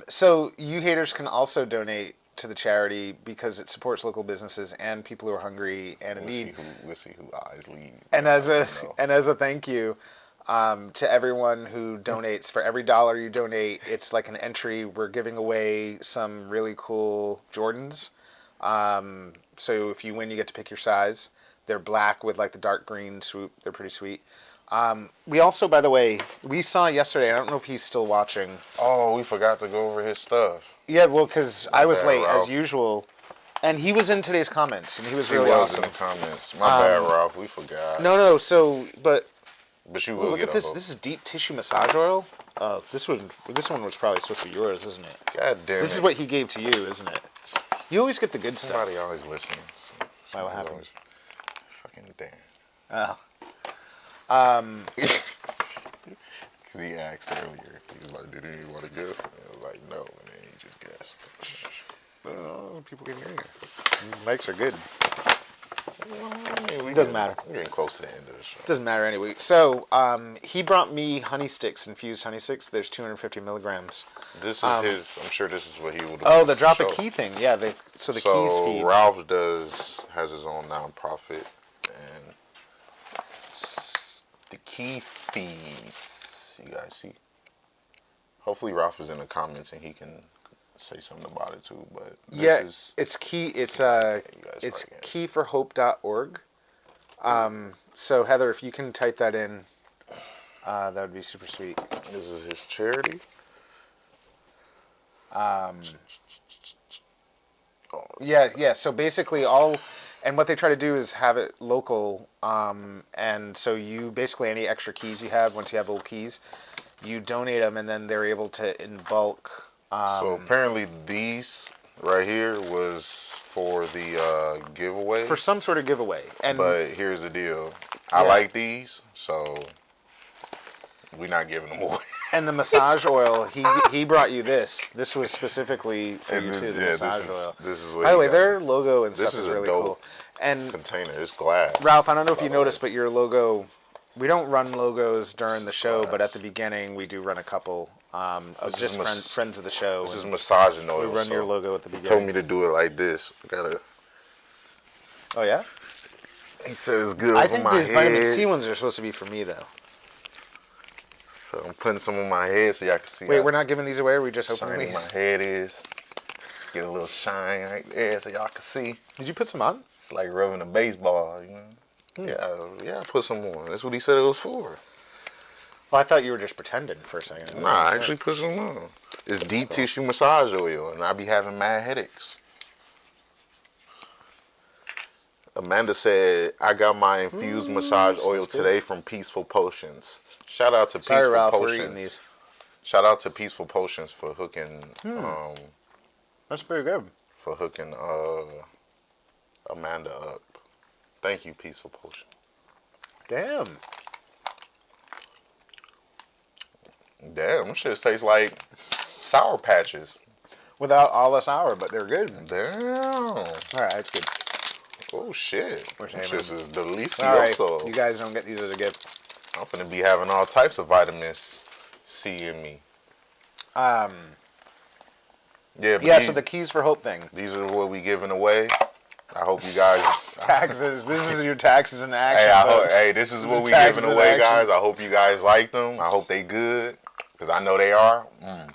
So you haters can also donate to the charity because it supports local businesses and people who are hungry and in need. We'll see who eyes lead. And as a thank you to everyone who donates, for every dollar you donate, it's like an entry. We're giving away some really cool Jordans. So if you win, you get to pick your size. They're black with like the dark green swoop. They're pretty sweet. We also, by the way, we saw yesterday, I don't know if he's still watching. Oh, we forgot to go over his stuff. Yeah, well, because I was late, Ralph. As usual. And he was in today's comments, and he was really awesome. In the comments. My bad, Ralph. We forgot. No. So, but you will look at this. This is deep tissue massage oil. This one was probably supposed to be yours, isn't it? God damn it. This is what he gave to you, isn't it? You always get the good stuff. Somebody always listens. Why, what happened? Fucking Dan. Oh. Because he asked earlier. He was like, did anyone want to go? And I was like, no. And then he just guessed. Oh, people can hear you. These mics are good. It doesn't matter. We're getting close to the end of the show. Doesn't matter anyway. So he brought me honey sticks, infused honey sticks. There's 250 milligrams. This is his. I'm sure this is what he would. Oh, the drop a key thing. Yeah. So keys feed. Ralph has his own nonprofit, and the key feeds. You guys see. Hopefully, Ralph is in the comments and he can say something about it too. But it's key. It's keyforhope.org. So Heather, if you can type that in, that would be super sweet. This is his charity. Yeah. So basically, and what they try to do is have it local. And so you basically any extra keys you have, once you have old keys, you donate them, and then they're able to in bulk. So apparently these right here was for the giveaway. For some sort of giveaway. But here's the deal. I like these, so we're not giving them away. And the massage oil, he brought you this. This was specifically for you too, the massage oil. This is what By the way, their logo and stuff is really dope cool. And container, it's glass. Ralph, I don't know if you noticed, but your logo, we don't run logos during the show, but at the beginning we do run a couple of just friends of the show. This is massaging oil. We run your logo at the beginning. Told me to do it like this. Oh yeah? He said it's good I for think my these head. vitamin C ones are supposed to be for me though. So I'm putting some on my head so y'all can see. Wait, we're not giving these away. Or are we just opening shiny these? my head is. Just get a little shine right there so y'all can see. Did you put some on? It's like rubbing a baseball, you know. Yeah, I put some on. That's what he said it was for. Well, I thought you were just pretending for a second. Nah, I actually put some on. It's deep tissue massage oil, and I be having mad headaches. Amanda said, I got my infused massage oil today from Peaceful Potions. Shout out to Sorry, Peaceful Ralph, Potions. we're eating these. Shout out to Peaceful Potions for hooking That's pretty good. Amanda up. Thank you, Peaceful Potion. Damn. Damn, them shit tastes like Sour Patches. Without all the sour, but they're good. Damn. All right, that's good. Oh shit. We're Them saying, shits is delicioso. All right, you guys don't get these as a gift. I'm finna be having all types of vitamins C in me. Yeah, but Yeah, these, so the keys for hope thing. these are what we giving away. I hope you guys. Taxes. This is your taxes in action. Hey, this is what we taxes giving in away, action. guys. I hope you guys like them. I hope they good, because I know they are. I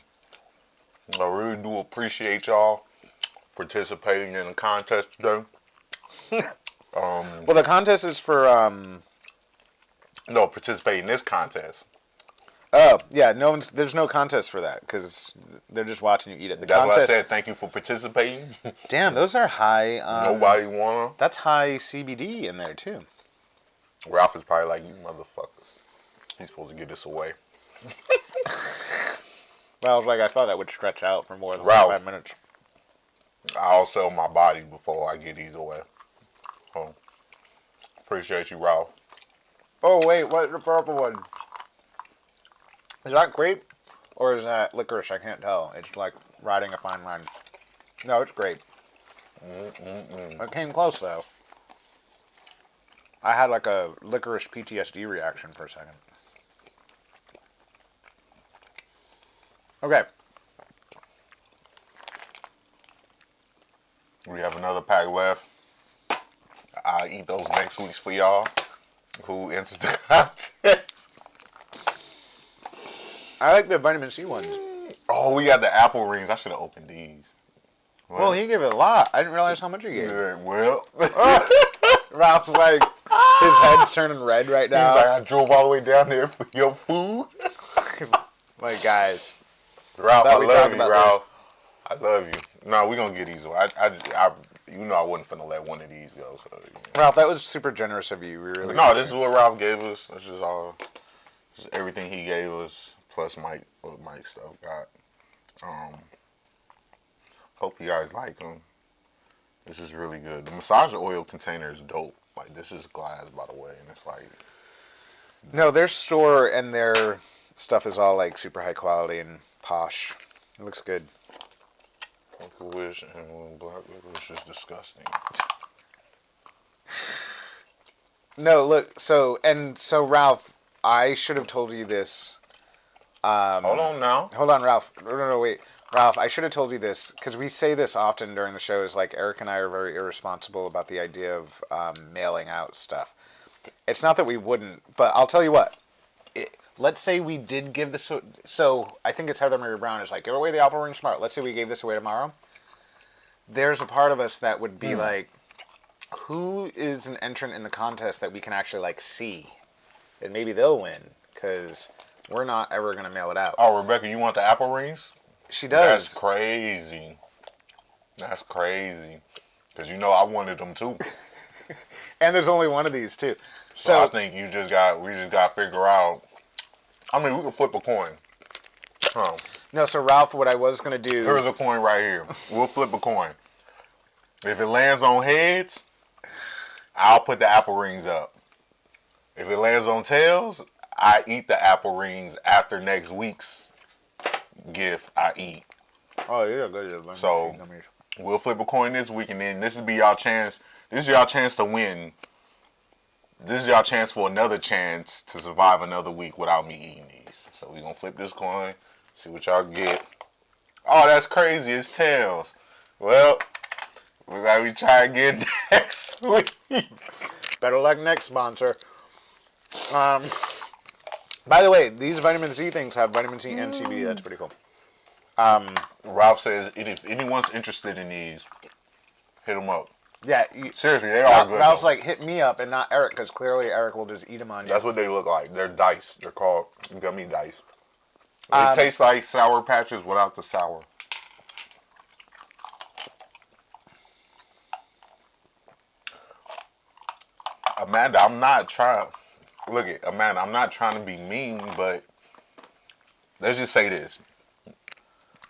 really do appreciate y'all participating in the contest today. Well, the contest is for No, participate in this contest. Oh, yeah, there's no contest for that because they're just watching you eat it. The That's contest. why I said thank you for participating. Damn, those are high. Nobody wanna. That's high CBD in there too. Ralph is probably like, you motherfuckers. He's supposed to give this away. Well, I was like, I thought that would stretch out for more than Ralph. 5 minutes. I'll sell my body before I get these away. So, appreciate you, Ralph. Oh wait, what's the purple one? Is that grape or is that licorice? I can't tell. It's like riding a fine line. No, it's grape. It came close though. I had like a licorice PTSD reaction for a second. Okay. We have another pack left. I'll eat those next week for y'all who entered the contest. I like the vitamin C ones. Oh, we got the apple rings. I should have opened these. Well, he gave it a lot. I didn't realize how much he gave. Yeah, well, Ralph's like, his head's turning red right he's now. like, I drove all the way down there for your food. Like, guys. Ralph, Thought I we love talked you, about Ralph. I love you. No, we gonna get these. You know I wasn't finna let one of these go. So, you know. Ralph, that was super generous of you. We really No, this is what Ralph gave us. This is all. This is everything he gave us, plus Mike, what Mike stuff got. Hope you guys like them. This is really good. The massage oil container is dope. Like, this is glass, by the way, and it's like. No, their store and their stuff is all like super high quality and posh. It looks good. Wish and black licorice is disgusting. No, look. So Ralph, I should have told you this. Hold on now. Hold on, Ralph. No, wait. Ralph, I should have told you this because we say this often during the shows. Like, Eric and I are very irresponsible about the idea of mailing out stuff. It's not that we wouldn't, but I'll tell you what. Let's say we did give this. So I think it's Heather Mary Brown is like, give away the Apple Ring Smart. Let's say we gave this away tomorrow. There's a part of us that would be like, who is an entrant in the contest that we can actually like see, and maybe they'll win because we're not ever gonna mail it out. Oh, Rebecca, you want the apple rings? She does. That's crazy. That's crazy. Because you know I wanted them too. And there's only one of these too. So I think we just got to figure out. I mean, we can flip a coin. Huh. No, so Ralph, what I was gonna do. Here's a coin right here. We'll flip a coin. If it lands on heads, I'll put the apple rings up. If it lands on tails, I eat the apple rings after next week's gift I eat. Oh, yeah, good. So we'll flip a coin this week, and then this will be y'all chance. This is y'all chance to win. This is y'all chance for another chance to survive another week without me eating these. So we're going to flip this coin, see what y'all get. Oh, that's crazy. It's tails. Well, we got to try again next week. Better luck next sponsor. By the way, these vitamin C things have vitamin C and CBD. That's pretty cool. Ralph says if anyone's interested in these, hit them up. Yeah. Seriously, they are good. Ralph's like, hit me up and not Eric, because clearly Eric will just eat them on you. That's what they look like. They're dice. They're called gummy dice. They taste like Sour Patches without the sour. Amanda, I'm not trying. Look at Amanda. I'm not trying to be mean, but let's just say this: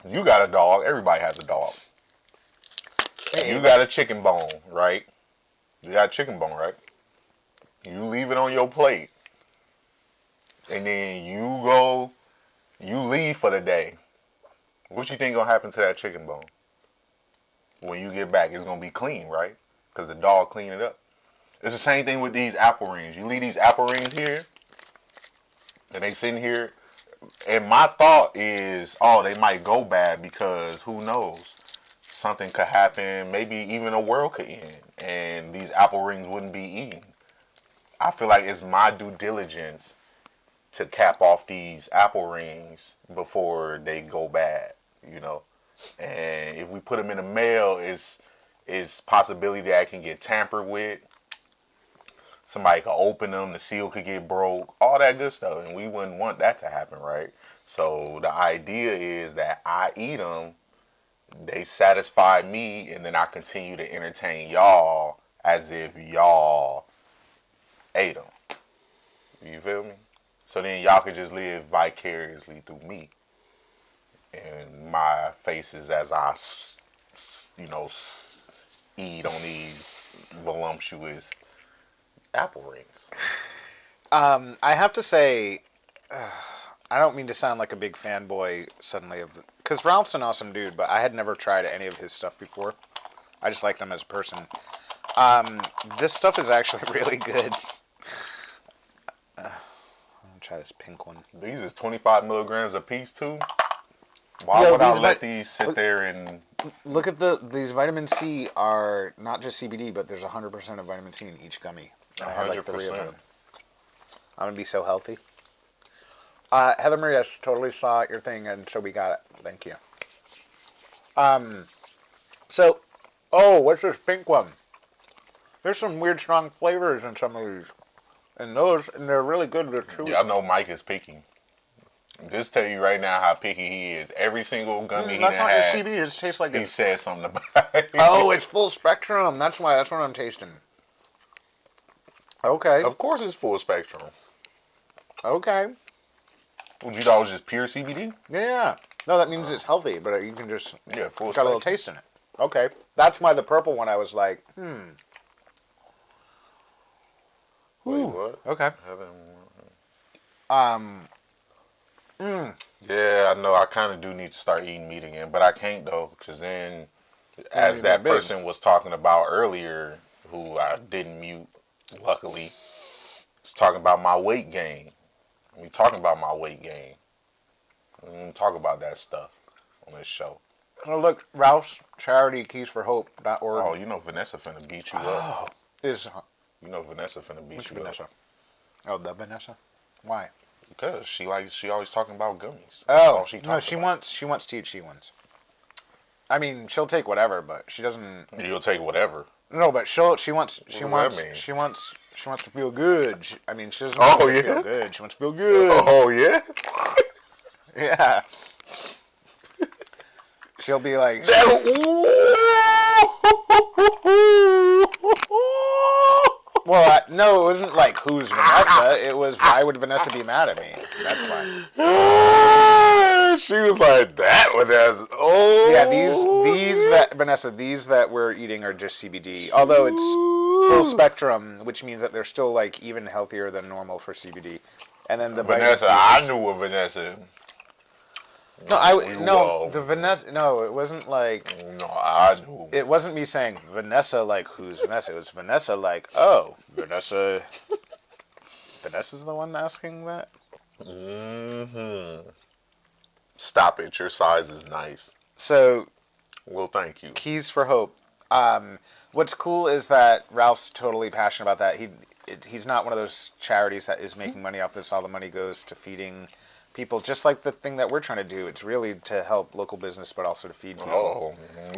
you got a dog. Everybody has a dog. Hey, you got a chicken bone, right? You got a chicken bone, right? You leave it on your plate, and then you leave for the day. What you think gonna happen to that chicken bone? When you get back, it's gonna be clean, right? Because the dog cleaned it up. It's the same thing with these apple rings. You leave these apple rings here, and they sitting here, and my thought is, oh, they might go bad because who knows? Something could happen. Maybe even the world could end, and these apple rings wouldn't be eaten. I feel like it's my due diligence to cap off these apple rings before they go bad, you know. And if we put them in the mail, it's possibility that it can get tampered with. Somebody could open them, the seal could get broke, all that good stuff, and we wouldn't want that to happen, right? So the idea is that I eat them, they satisfy me, and then I continue to entertain y'all as if y'all ate them. You feel me? So then y'all could just live vicariously through me and my faces as I, eat on these voluptuous apple rings. I have to say, I don't mean to sound like a big fanboy suddenly because Ralph's an awesome dude, but I had never tried any of his stuff before. I just liked him as a person. This stuff is actually really good. I'm gonna try this pink one. These is 25 milligrams a piece too. Why would I let these sit there and look at these vitamin C are not just CBD, but there's 100% of vitamin C in each gummy. And I had like 3 of them. I'm gonna be so healthy. Heather Marie, I totally saw your thing, and so we got it. Thank you. What's this pink one? There's some weird strong flavors in some of these. And they're really good. They're chewy. Yeah, I know Mike is picky. Just tell you right now how picky he is. Every single gummy he done had. That's not just CBD. It tastes like he said something about it. Oh, it's full spectrum. That's why. That's what I'm tasting. Okay. Of course it's full spectrum. Okay. Would you thought it was just pure CBD? Yeah. No, that means it's healthy, but you can just full got spectrum. a little taste in it. Okay. That's why the purple one I was like, Wait, what? Okay. Yeah, I know. I kind of do need to start eating meat again, but I can't though, because then, as that person was talking about earlier, who I didn't mute, luckily, was talking about my weight gain. We talking about my weight gain. We don't talk about that stuff on this show. So look, Ralph's charity keysforhope.org. Oh, you know Vanessa finna beat you up. You know Vanessa finna beat Which you Vanessa? up. Oh, the Vanessa? Why? Because she always talking about gummies. Oh, no, she wants THC ones. I mean, she'll take whatever, but she doesn't. You'll take whatever. No, but she wants to feel good. She doesn't want to feel good. She wants to feel good. Oh yeah. Yeah. She'll be like. Well, no, it wasn't like who's Vanessa. It was why would Vanessa be mad at me? That's why. She was like that Vanessa. Oh. Yeah, these that we're eating are just CBD. Although it's full spectrum, which means that they're still like even healthier than normal for CBD. And then the Vanessa, I knew a Vanessa. The Vanessa. No, it wasn't like. No, I knew. It wasn't me saying Vanessa like who's Vanessa. It was Vanessa like Vanessa. Vanessa's the one asking that. Mm-hmm. Stop it. Your size is nice. So. Well, thank you. Keys for Hope. What's cool is that Ralph's totally passionate about that. he's not one of those charities that is making money off this. All the money goes to feeding people, just like the thing that we're trying to do. It's really to help local business, but also to feed people. Oh,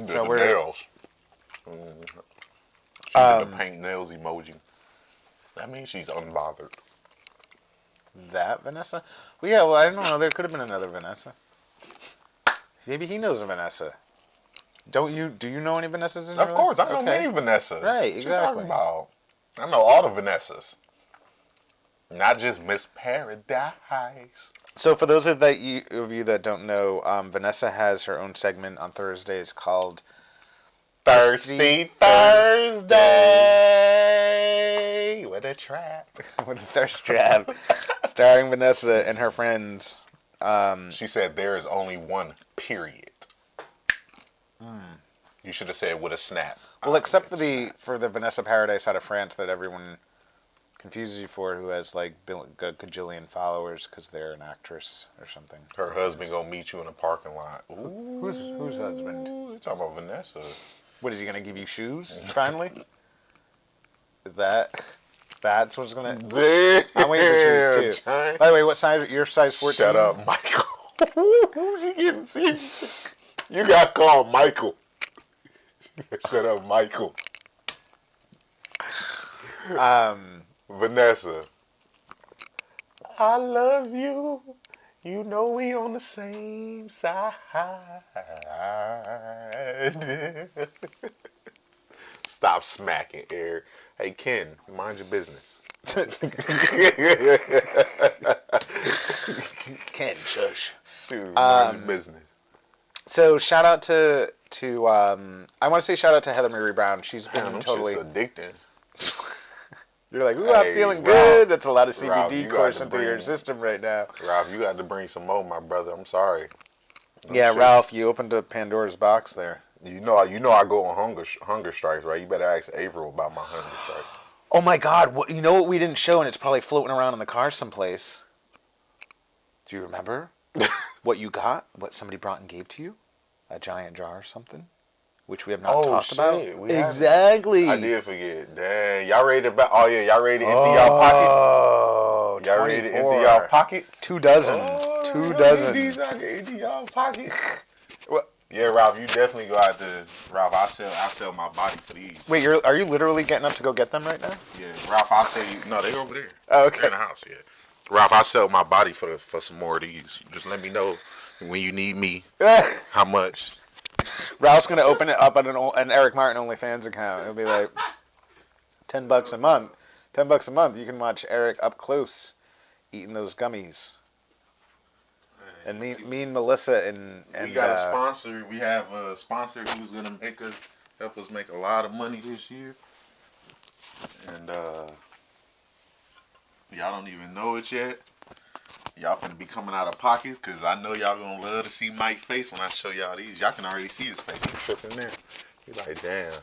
So the we're- nails. She did the paint nails emoji. That means she's unbothered. That Vanessa? Well, yeah. Well, I don't know. There could have been another Vanessa. Maybe he knows a Vanessa. Don't you? Do you know any Vanessas in your Of course, life? I know many Vanessas. Right, What you exactly. talking about? I know all the Vanessas. Not just Miss Paradise. So for those of you that don't know, Vanessa has her own segment on Thursdays called Thirsty Thursday. What a trap. with the Thirst Trap, starring Vanessa and her friends. She said there is only one, period. You should have said with a snap. Well, except for the Vanessa Paradise out of France that everyone confuses you for, who has like a gajillion followers because they're an actress or something. Her husband gonna meet you in a parking lot. Ooh, Whose husband? you talking about Vanessa? What is he gonna give you shoes finally? Is that's what's gonna? I'm waiting for shoes too. By the way, what size? You're size 14. Shut up, Michael. Who's he getting serious? You got called Michael. Shut up, Michael. Vanessa. I love you. You know we on the same side. Stop smacking, Eric. Hey, Ken, mind your business. Ken, shush. Dude, mind your business. So shout out to I want to say shout out to Heather Marie Brown. She's been Damn, them totally. shit's addicting. You're like, ooh, I'm Hey, feeling Rob, good. That's a lot of Rob, CBD you got coursing to through your bring- system right now. Ralph, you got to bring some more, my brother. I'm sorry. Yeah, shit. Ralph, you opened up Pandora's box there. You know I go on hunger strikes, right? You better ask Averill about my hunger strike. Oh my God! You know what we didn't show, and it's probably floating around in the car someplace. Do you remember what you got? What somebody brought and gave to you? A giant jar or something, which we have not talked about. We haven't. Exactly. I did forget. Dang, y'all ready to? Oh yeah, y'all ready to empty y'all pockets? Oh, Y'all ready to 24. empty y'all pockets? 2 dozen. Oh, 2 dozen. These I can empty y'all pockets. What? Yeah, Ralph, you definitely go out to Ralph. I sell my body for these. Wait, are you literally getting up to go get them right now? Yeah, Ralph, I'll sell you. No, they over there. Oh, okay. They're in the house. Yeah, Ralph, I sell my body for some more of these. Just let me know when you need me. How much? Ralph's gonna open it up on an Eric Martin OnlyFans account. It'll be like $10 a month. $10 a month. You can watch Eric up close eating those gummies. And me and Melissa and We got a sponsor. We have a sponsor who's gonna help us make a lot of money this year. And y'all don't even know it yet. Y'all finna be coming out of pocket because I know y'all gonna love to see Mike's face when I show y'all these. Y'all can already see his face. He's tripping there. He's like, damn,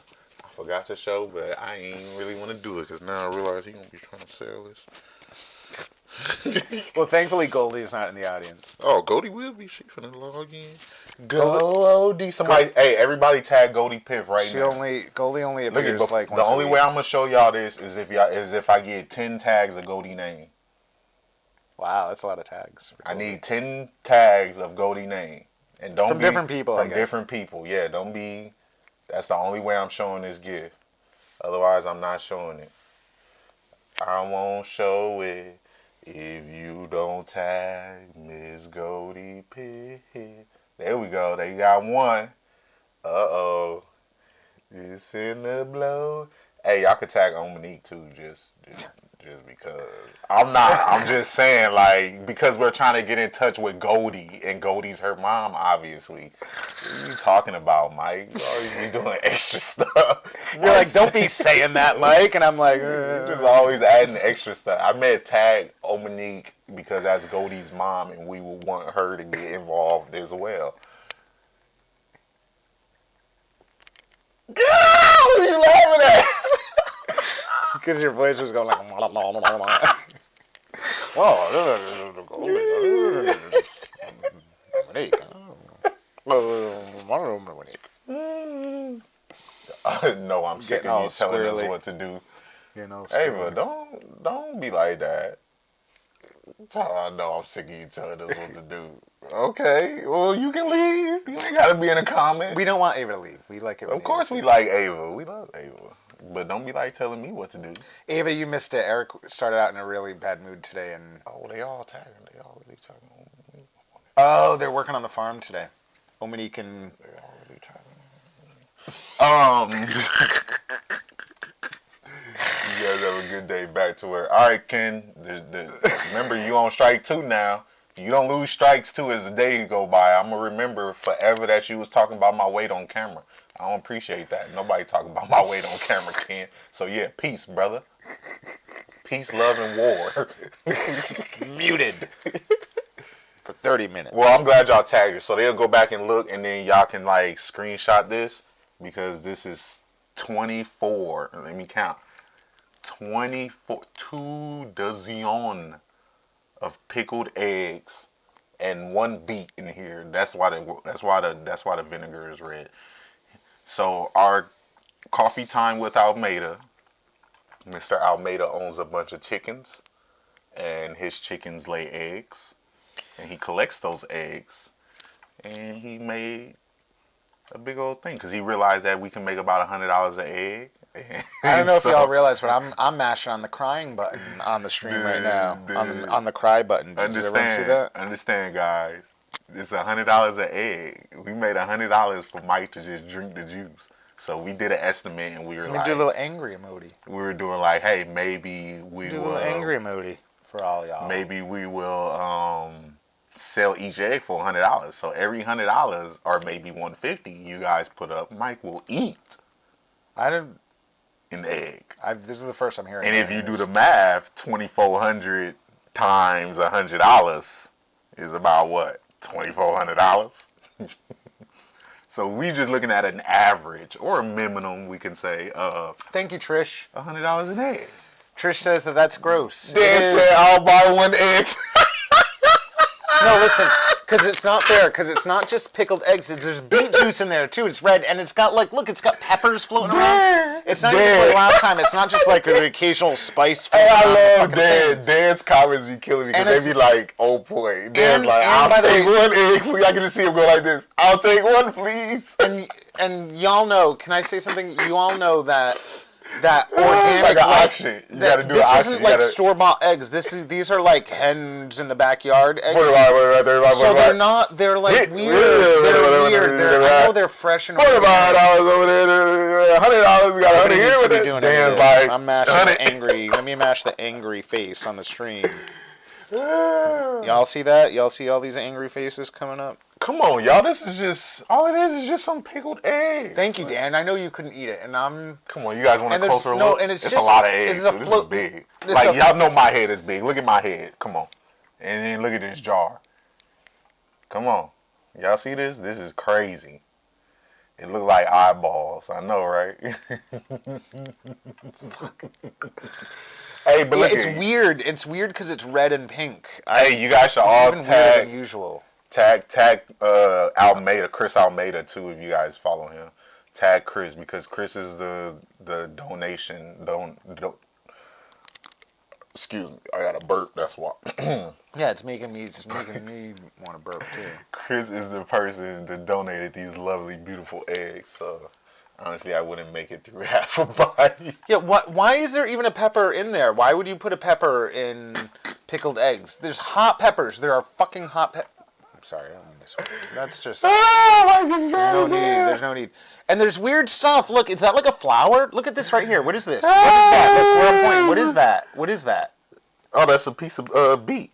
I forgot to show, but I ain't really want to do it because now I realize he gonna be trying to sell this. well, thankfully Goldie's not in the audience. Oh, Goldie will be. She finna log in. Goldie. Somebody, hey, everybody tag Goldie Piff right now. Goldie only Look appears at like the once only a way week. I'm gonna show y'all this is if I get 10 tags of Goldie name. Wow, that's a lot of tags. I need 10 tags of Goldie name, and don't From be different people, I From guess. different people, yeah. Don't be. That's the only way I'm showing this gift. Otherwise, I'm not showing it. I won't show it if you don't tag Miss Goldie Pitt. There we go. They got one. Uh-oh. It's finna blow. Hey, y'all could tag on Monique too, just because. I'm just saying, like, because we're trying to get in touch with Goldie, and Goldie's her mom, obviously. What are you talking about, Mike? You always be doing extra stuff. You're like, don't be saying that, Mike. And I'm like, You're just always adding extra stuff. I meant tag Monique because that's Goldie's mom, and we would want her to get involved as well. God, what are you laughing at? because your voice was going like. No, I'm sick Getting all of you telling us squirrely. what to do. You know, Ava, don't be like that. I know I'm sick of you telling us what to do. Okay, well you can leave. You ain't gotta be in a comment. We don't want Ava to leave. We like it. Of course we like Ava. We love Ava. But don't be like telling me what to do. Ava, you missed it. Eric started out in a really bad mood today, and They all tagging. They all really talking. oh, they're working on the farm today. Omini can. They all really talking. You guys have a good day. Back to work. All right, Ken. Remember, you on strike 2 now. You don't lose strikes 2 as the day go by. I'm gonna remember forever that you was talking about my weight on camera. I don't appreciate that. Nobody talking about my weight on camera, Ken. So yeah, peace, brother. Peace, love, and war. Muted for 30 minutes. Well, I'm glad y'all tagged her. So they'll go back and look, and then y'all can like screenshot this because this is 24. Let me count. 24, 2 dozen of pickled eggs and 1 beet in here. That's why the vinegar is red. So our coffee time with Almeida. Mr. Almeida owns a bunch of chickens, and his chickens lay eggs, and he collects those eggs, and he made a big old thing because he realized that we can make about $100 an egg. I don't know if y'all realize, but I'm mashing on the crying button on the stream right now. On the cry button. Did everyone see that? Understand, guys. It's $100 an egg. We made $100 for Mike to just drink the juice. So we did an estimate, and we were like, do a little angry emoji. We were doing like, hey, maybe we will do a little angry emoji for all y'all. Maybe we will sell each egg for $100. So every $100 or maybe $150 you guys put up, Mike will eat. An egg. This is the first I'm hearing. And if you do the math, 2,400 times $100 is about what? $2,400. So we just looking at an average or a minimum, we can say, thank you, Trish. $100 an egg. Trish says that's gross. Dan said I'll buy 1 egg. No, listen, because it's not fair. Because it's not just pickled eggs. There's beet juice in there too. It's red, and it's got it's got peppers floating around. It's not even like last time. It's not just like an occasional spice. Hey, I love Dan. Dan's comments be killing me because they be like, "Oh boy." Dan's like, "I'll take 1 egg, please." I can just see him go like this. "I'll take 1, please." And y'all know. Can I say something? You all know that organic, like an auction. You gotta do an auction. This isn't like store-bought eggs. These are like hens in the backyard eggs. So they're not. They're like weird. They're weird. I know they're fresh and $45 over there. $100. We got 100 here with it. Dan's like, I'm mashing the angry. Let me mash the angry face on the stream. Y'all see that? Y'all see all these angry faces coming up? Come on, y'all. This is just all it is just some pickled eggs. Thank you, Dan. I know you couldn't eat it, and I'm. Come on, you guys want a closer look? No, and it's just a lot of eggs. This is big. Like y'all know my head is big. Look at my head. Come on, and then look at this jar. Come on, y'all see this? This is crazy. It look like eyeballs. I know, right? Hey, but look, it's weird. It's weird because it's red and pink. Hey, you guys should all even weirder than usual. Tag Almeida, Chris Almeida too, if you guys follow him. Tag Chris because Chris is the donation. Excuse me, I got a burp. That's why. Yeah, it's making me want to burp too. Chris is the person that donated these lovely, beautiful eggs. So honestly, I wouldn't make it through half a bite. Yeah, why is there even a pepper in there? Why would you put a pepper in pickled eggs? There's hot peppers. There are fucking hot peppers. I'm sorry, I don't mean to swear. That's just... There's no need. And there's weird stuff. Look, is that like a flower? Look at this right here. What is this? What is that? Look, where I'm pointing. What is that? What is that? Oh, that's a piece of beet.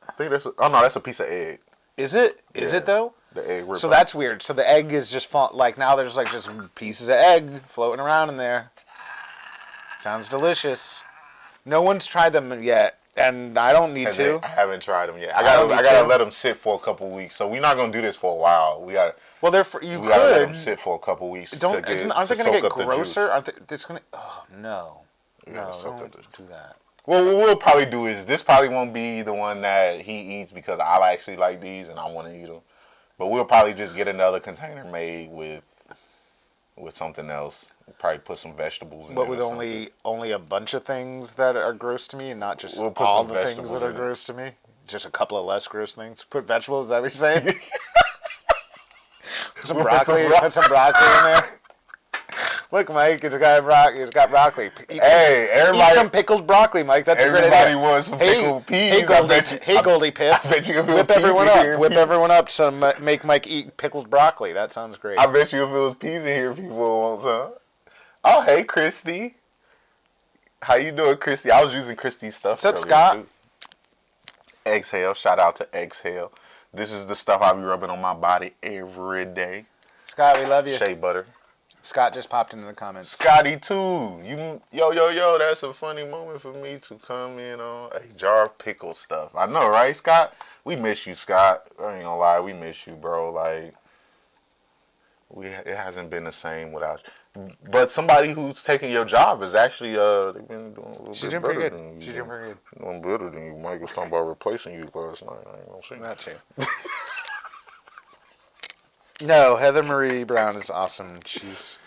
I think that's... that's a piece of egg. Is it? Is it, though? The egg. So that's weird. So the egg is just... like, now there's like just pieces of egg floating around in there. Sounds delicious. No one's tried them yet. And I don't need to. I haven't tried them yet. I gotta let them sit for a couple weeks. So we're not gonna do this for a while. We gotta. Well, gotta let them sit for a couple weeks. Aren't they gonna get grosser? Aren't they? It's gonna. Oh no. Don't do that. Well, what we'll probably do is this probably won't be the one that he eats because I actually like these and I want to eat them. But we'll probably just get another container made with with something else. Probably put some vegetables in But it with or something. only a bunch of things that are gross to me, and not just We'll put all some the things vegetables that are in it. gross to me. Just a couple of less gross things. Put vegetables. Is that what you're saying? Some broccoli. Put some broccoli in there. Look, Mike, it's got broccoli. Eat some pickled broccoli, Mike. That's a great idea. Everybody wants some pickled peas. Hey, Goldie Piff. I bet you if it was Whip peas everyone in up. here, Whip everyone up. Make Mike eat pickled broccoli. That sounds great. I bet you if it was peas in here, people would want some. Oh, hey, Christy. How you doing, Christy? I was using Christy's stuff. What's up, earlier, Scott? too. Exhale. Shout out to Exhale. This is the stuff I be rubbing on my body every day. Scott, we love you. Shea butter. Scott just popped into the comments. Scotty too. Yo. That's a funny moment for me to come in on a jar of pickle stuff. I know, right, Scott? We miss you, Scott. I ain't gonna lie, we miss you, bro. Like, it hasn't been the same without you. But somebody who's taking your job is actually they've been doing a little She's bit doing better pretty than you. good. She's doing pretty good. She's doing better than you. Mike was talking about replacing you last night. I ain't gonna say Not too. No, Heather Marie Brown is awesome. She's.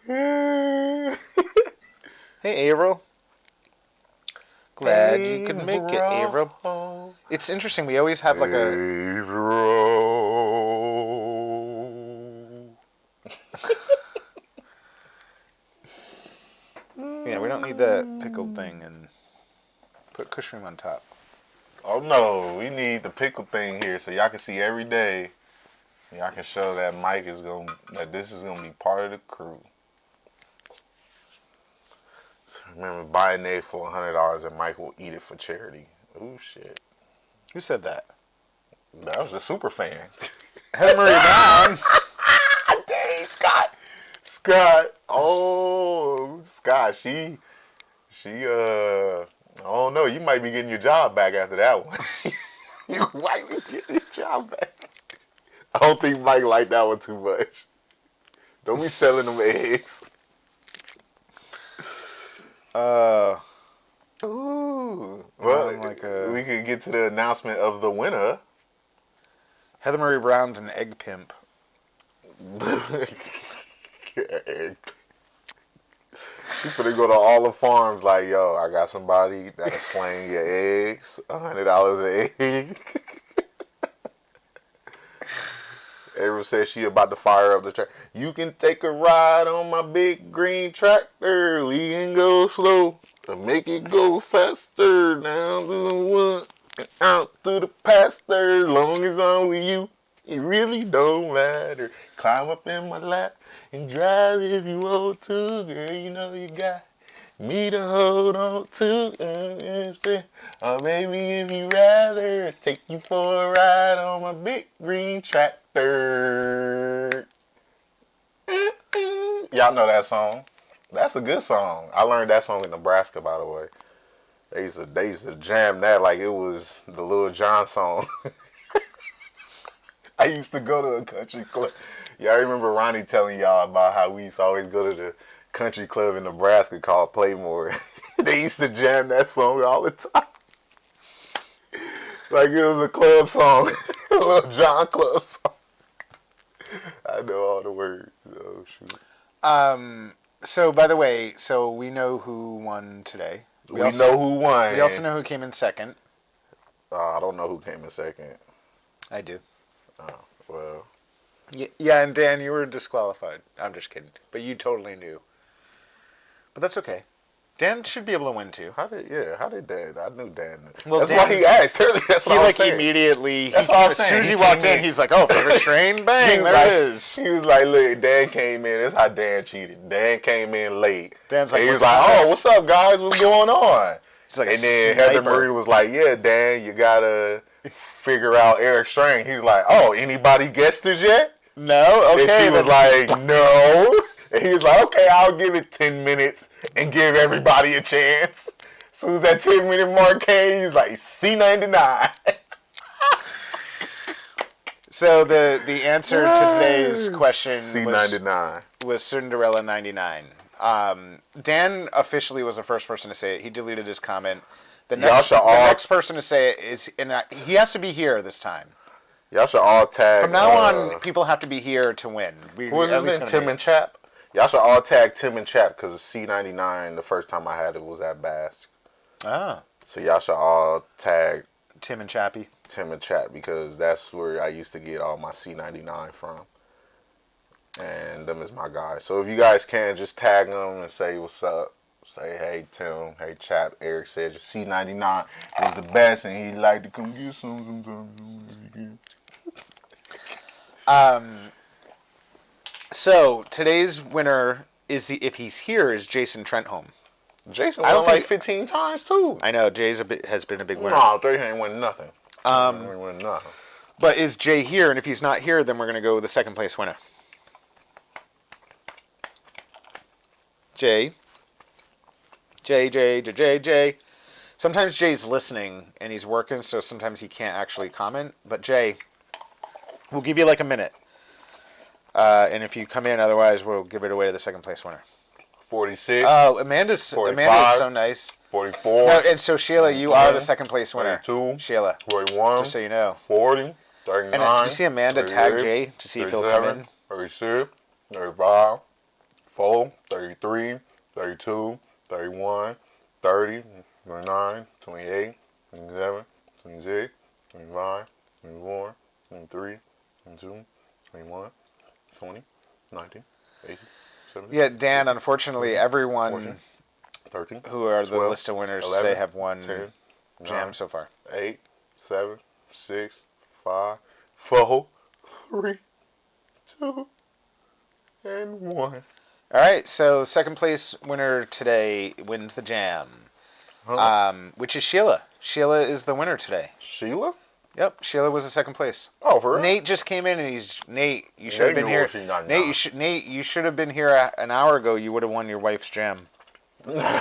Hey, Avril. Glad you could make it, Avril. It's interesting. We always have like a. Avril. Yeah, we don't need that pickled thing and put Kushroom on top. Oh no, we need the pickle thing here so y'all can see every day. Y'all can show that that this is gonna be part of the crew. So remember, buy an egg for $100 and Mike will eat it for charity. Ooh shit, Who said that? that was a super fan. Heather Marie Brown. Dang, Scott. Oh, Scott. She. I don't know. You might be getting your job back after that one. You might be getting your job back. I don't think Mike liked that one too much. Don't be selling them eggs. Ooh. Well, we could get to the announcement of the winner. Heather Marie Brown's an egg pimp. Egg. She's finna go to all the farms like, yo, I got somebody that'll slang your eggs, $100 an egg. April says she about to fire up the track. You can take a ride on my big green tractor. We can go slow to make it go faster. Down to the wood and out to the pasture. Long as I'm with you, it really don't matter. Climb up in my lap and drive if you want to. Girl, you know you got me to hold on to. Or maybe if you rather, take you for a ride on my big green tractor. Y'all know that song? That's a good song. I learned that song in Nebraska, by the way. They used to jam that like it was the Lil Jon song. I used to go to a country club. Y'all remember Ronnie telling y'all about how we used to always go to the country club in Nebraska called Playmore. They used to jam that song all the time. Like it was a club song. A Lil Jon club song. I know all the words. Oh, shoot. So, by the way, we know who won today. We know who won. We also know who came in second. I don't know who came in second. I do. Oh, well. Yeah, and Dan, you were disqualified. I'm just kidding. But you totally knew. But that's okay. Dan should be able to win, too. How did Dan? I knew Dan. Well, that's Dan, why he asked. That's what I was saying. Immediately, That's what I was as saying. soon as he He walked came in, in. he's like, oh, favorite strain? Bang, there like, it is. He was like, look, Dan came in. That's how Dan cheated. Dan came in late. Dan's like, and he was like, oh, what's up, guys? What's going on? He's like and then Heather Marie was like, yeah, Dan, you got to figure out Eric Strain. He's like, oh, anybody guessed it yet? No? Okay. And she was like, no. And he was like, okay, I'll give it 10 minutes and give everybody a chance. As soon as that 10-minute mark came, he was like, C99. So the answer to today's question C99 was Cinderella 99. Dan officially was the first person to say it. He deleted his comment. The next person to say it is, and he has to be here this time. Y'all should all tag. From now on, people have to be here to win. Who is his name? Tim and Chap? Y'all should all tag Tim and Chap because C99, the first time I had it was at Bask. Ah. So y'all should all tag Tim and Chappie. Tim and Chap because that's where I used to get all my C99 from. And them is my guys. So if you guys can, just tag them and say what's up. Say, hey, Tim. Hey, Chap. Eric said your C99 was the best and he'd like to come get some sometime. So today's winner is, if he's here, is Jason Trentholm. Jason I won don't like think- 15 times too. I know Jay's has been a big winner. No, they ain't win nothing. They ain't win nothing. But is Jay here? And if he's not here, then we're gonna go with the second place winner. Jay. Sometimes Jay's listening and he's working, so sometimes he can't actually comment. But Jay, we'll give you like a minute. And if you come in, otherwise we'll give it away to the second place winner. 46. Oh, Amanda's 45, so nice. 44. No, and so Sheila, you are the second place winner. 32. Sheila, 41. just so you know. 40. 39. And did you see Amanda tag 38, Jay to see if he'll come in? 36. 35. 4. 33. 32. 31. 30. 29. 28. 27. 26. 25. 24. 23. 22. 21. 20. 19. 18. 17. Yeah, Dan, unfortunately, everyone 14, 13, who are the 12, list of winners 11, today have won 10, jam 9, so far. 8, 7, 6, 5, 4, 3, 2, and 1. All right, so second place winner today wins the jam, which is Sheila. Sheila is the winner today. Sheila? Yep, Sheila was the second place. Oh, for real? Nate just came in and Nate, you should have been here. Nate, Nate, you should have been here an hour ago. You would have won your wife's jam. You said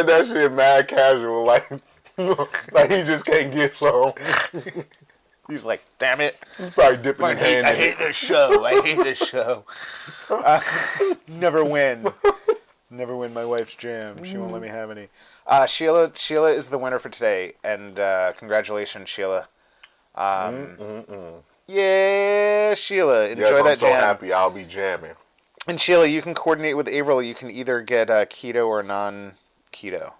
that shit mad casual, like he just can't get some. He's like, damn it. He's probably dipping his hand I in hate it. this show. I hate this show. Never win. Never win my wife's jam. She won't let me have any. Sheila is the winner for today, and congratulations, Sheila. Yeah, Sheila, enjoy Yes, that I'm so jam. happy I'll be jamming. And Sheila, you can coordinate with Averill. You can either get keto or non-keto.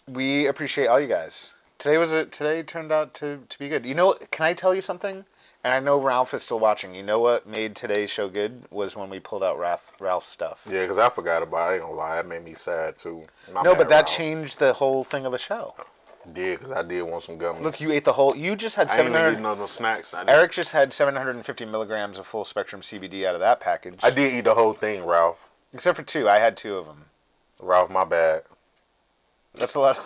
We appreciate all you guys. Today turned out to be good. You know, can I tell you something? And I know Ralph is still watching. You know what made today's show good was when we pulled out Ralph's stuff. Yeah, because I forgot about it. I ain't gonna lie. That made me sad, too. No, but that changed the whole thing of the show. Did, because I did want some gummies. Look, you ate the whole... You just had I ain't 700... even eat no snacks. Eric just had 750 milligrams of full spectrum CBD out of that package. I did eat the whole thing, Ralph. Except for 2. I had 2 of them. Ralph, my bad. That's a lot.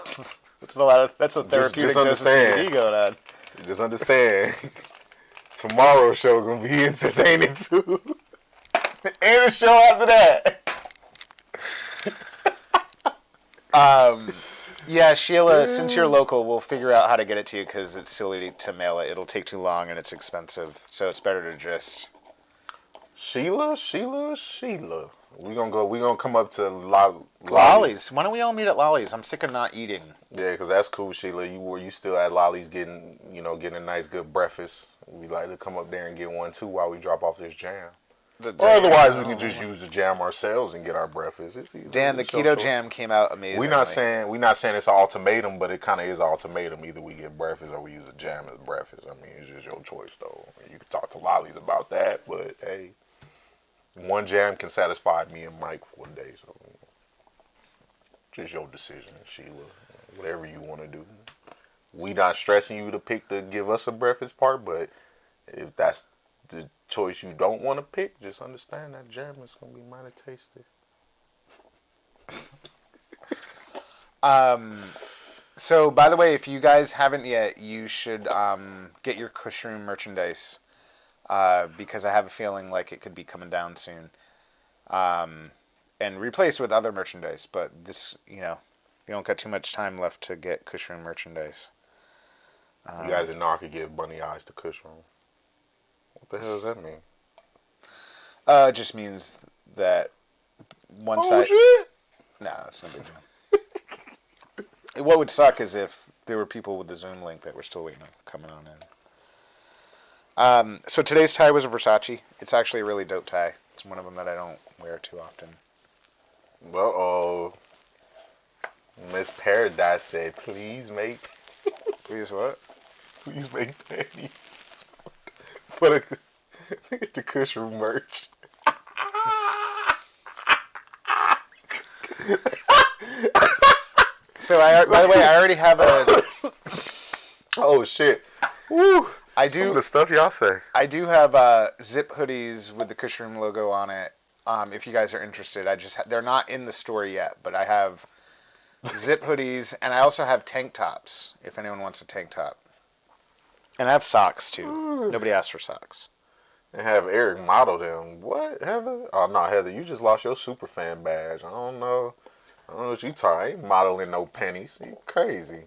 That's a therapeutic dose of CBD going on. Just understand. Tomorrow's show gonna be entertaining too. And the show after that. Yeah, Sheila, since you're local, we'll figure out how to get it to you because it's silly to mail it. It'll take too long and it's expensive. So it's better to just... Sheila. We gonna come up to Lollies. Why don't we all meet at Lollies? I'm sick of not eating. Yeah, because that's cool, Sheila. You still at Lollies getting a nice good breakfast. We like to come up there and get one too while we drop off this jam. Or otherwise, we can just use the jam ourselves and get our breakfast. Dan, the keto jam came out amazing. We're not saying it's an ultimatum, but it kind of is an ultimatum. Either we get breakfast or we use a jam as breakfast. I mean, it's just your choice, though. You can talk to Lollies about that, but hey, one jam can satisfy me and Mike for a day. So, just your decision, Sheila. Whatever you want to do. We not stressing you to give us a breakfast part, but if that's the choice you don't want to pick, just understand that jam is going to be mighty tasty. So, by the way, if you guys haven't yet, you should get your Kushroom merchandise because I have a feeling like it could be coming down soon. And replaced with other merchandise, but this, you don't got too much time left to get Kushroom merchandise. You guys didn't know I could give bunny eyes to Kushroom. What the hell does that mean? It just means that one side... shit! No, it's no big deal. What would suck is if there were people with the Zoom link that were still waiting on coming on in. So today's tie was a Versace. It's actually a really dope tie. It's one of them that I don't wear too often. Uh-oh. Miss Paradise said, please make... Please what? Please make panties for the cushion merch. So by the way, I already have a... Oh, shit. Woo. Some of the stuff y'all say. I do have zip hoodies with the Kush Room logo on it. If you guys are interested, they're not in the store yet, but I have zip hoodies, and I also have tank tops. If anyone wants a tank top, and I have socks too. Nobody asked for socks. And have Eric model them. What, Heather? Oh no, Heather, you just lost your super fan badge. I don't know what you talking. I ain't modeling no pennies. You crazy.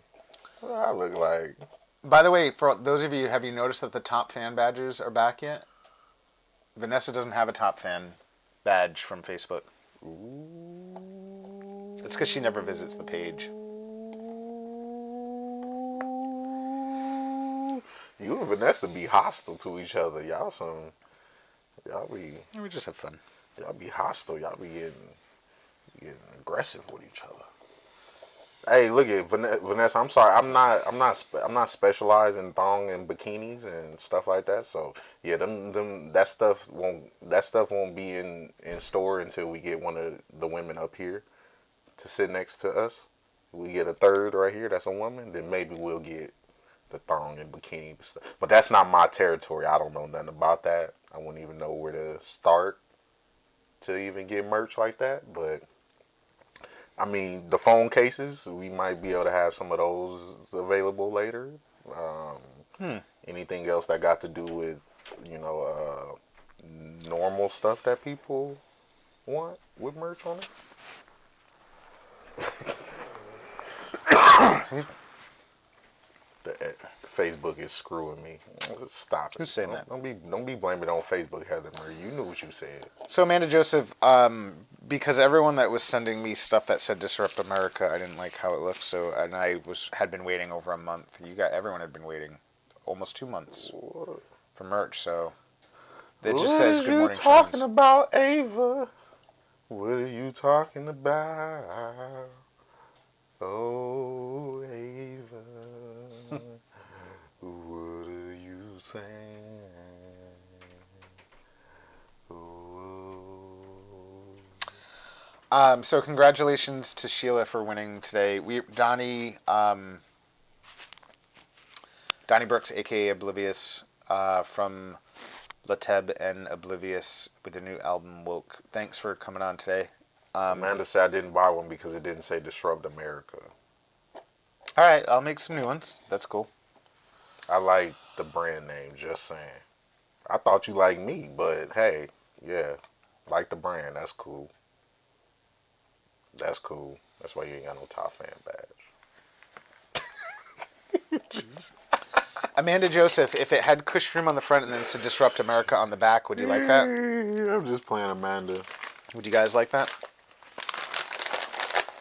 What do I look like? By the way, for those of you, have you noticed that the top fan badges are back yet? Vanessa doesn't have a top fan badge from Facebook. Ooh. It's because she never visits the page. You and Vanessa be hostile to each other. We just have fun. Y'all be hostile. Y'all be getting aggressive with each other. Hey, look at Vanessa. I'm sorry. I'm not specialized in thong and bikinis and stuff like that. So yeah, that stuff won't be in store until we get one of the women up here to sit next to us. We get a third right here. That's a woman. Then maybe we'll get the thong and bikini stuff. But that's not my territory. I don't know nothing about that. I wouldn't even know where to start to even get merch like that. But I mean, the phone cases, we might be able to have some of those available later. Anything else that got to do with, normal stuff that people want with merch on it? Facebook is screwing me. Stop it. Who's saying that? Don't be blaming it on Facebook, Heather Murray. You knew what you said. So Amanda Joseph, because everyone that was sending me stuff that said Disrupt America, I didn't like how it looked. So and I had been waiting over a month. Everyone had been waiting almost 2 months for merch. So it just says Good Morning Trends. What are you talking about, Ava? What are you talking about? Oh, Ava. What are you saying? Oh. So congratulations to Sheila for winning today. Donnie Brooks, aka Oblivious, from Lateb and Oblivious with the new album Woke. Thanks for coming on today. Amanda said I didn't buy one because it didn't say Disrupt America. All right, I'll make some new ones. That's cool. I like the brand name, just saying. I thought you liked me, but hey, yeah, like the brand. That's cool. That's cool. That's why you ain't got no top fan badge. Amanda Joseph, if it had Kush Room on the front and then said Disrupt America on the back, would you like that? I'm just playing Amanda. Would you guys like that?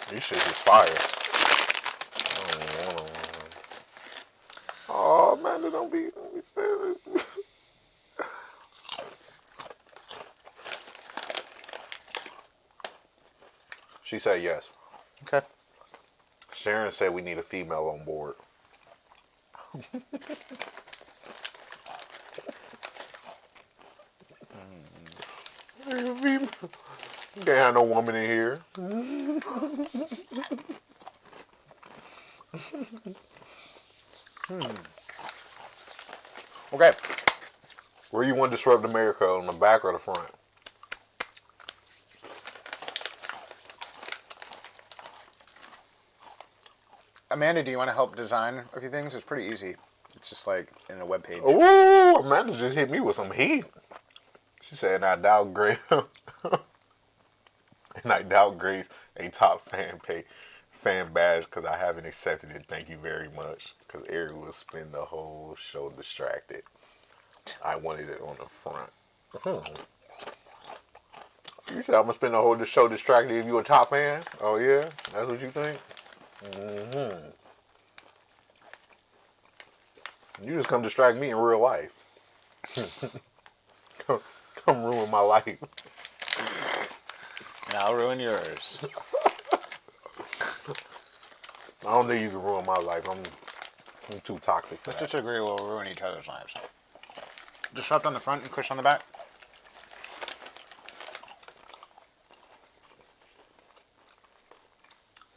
This shit is fire. Oh, Amanda, don't be saying it. She said yes. Okay. Sharon said we need a female on board. You can't have no woman in here. Okay. Where you want to Disrupt America, on the back or the front? Amanda, do you want to help design a few things? It's pretty easy. It's just like in a web page. Oh, Amanda just hit me with some heat. She said, and I doubt Grace a top fan badge because I haven't accepted it. Thank you very much. Because Eric will spend the whole show distracted. I wanted it on the front. You said I'm going to spend the whole show distracted if you a top fan? Oh, yeah? That's what you think? Mm-hmm. You just come distract me in real life. come ruin my life. And I'll ruin yours. I don't think you can ruin my life. I'm too toxic for Let's that. just agree we'll ruin each other's lives. Disrupt on the front and Kush on the back.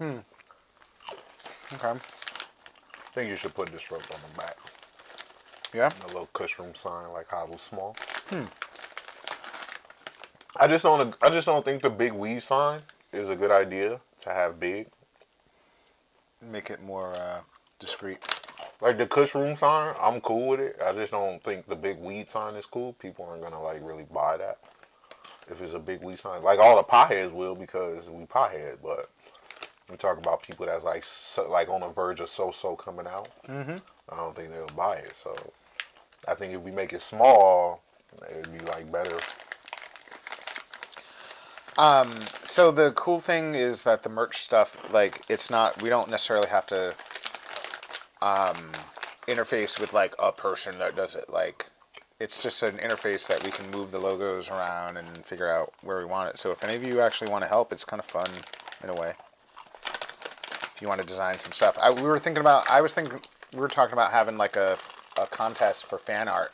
Okay. I think you should put Disrupt on the back. Yeah? A little Kush room sign like Hollow Small. I just don't think the big weed sign is a good idea to have big. Make it more discreet. Like the Kush room sign, I'm cool with it. I just don't think the big weed sign is cool. People aren't gonna like really buy that if it's a big weed sign. Like all the potheads will because we pothead, but we talk about people that's like like on the verge of so coming out. Mm-hmm. I don't think they'll buy it. So I think if we make it small, it'd be like better. So the cool thing is that the merch stuff, like, it's not, we don't necessarily have to interface with like a person that does it. Like, it's just an interface that we can move the logos around and figure out where we want it. So if any of you actually want to help, it's kind of fun in a way. If you want to design some stuff, we were talking about having like a contest for fan art,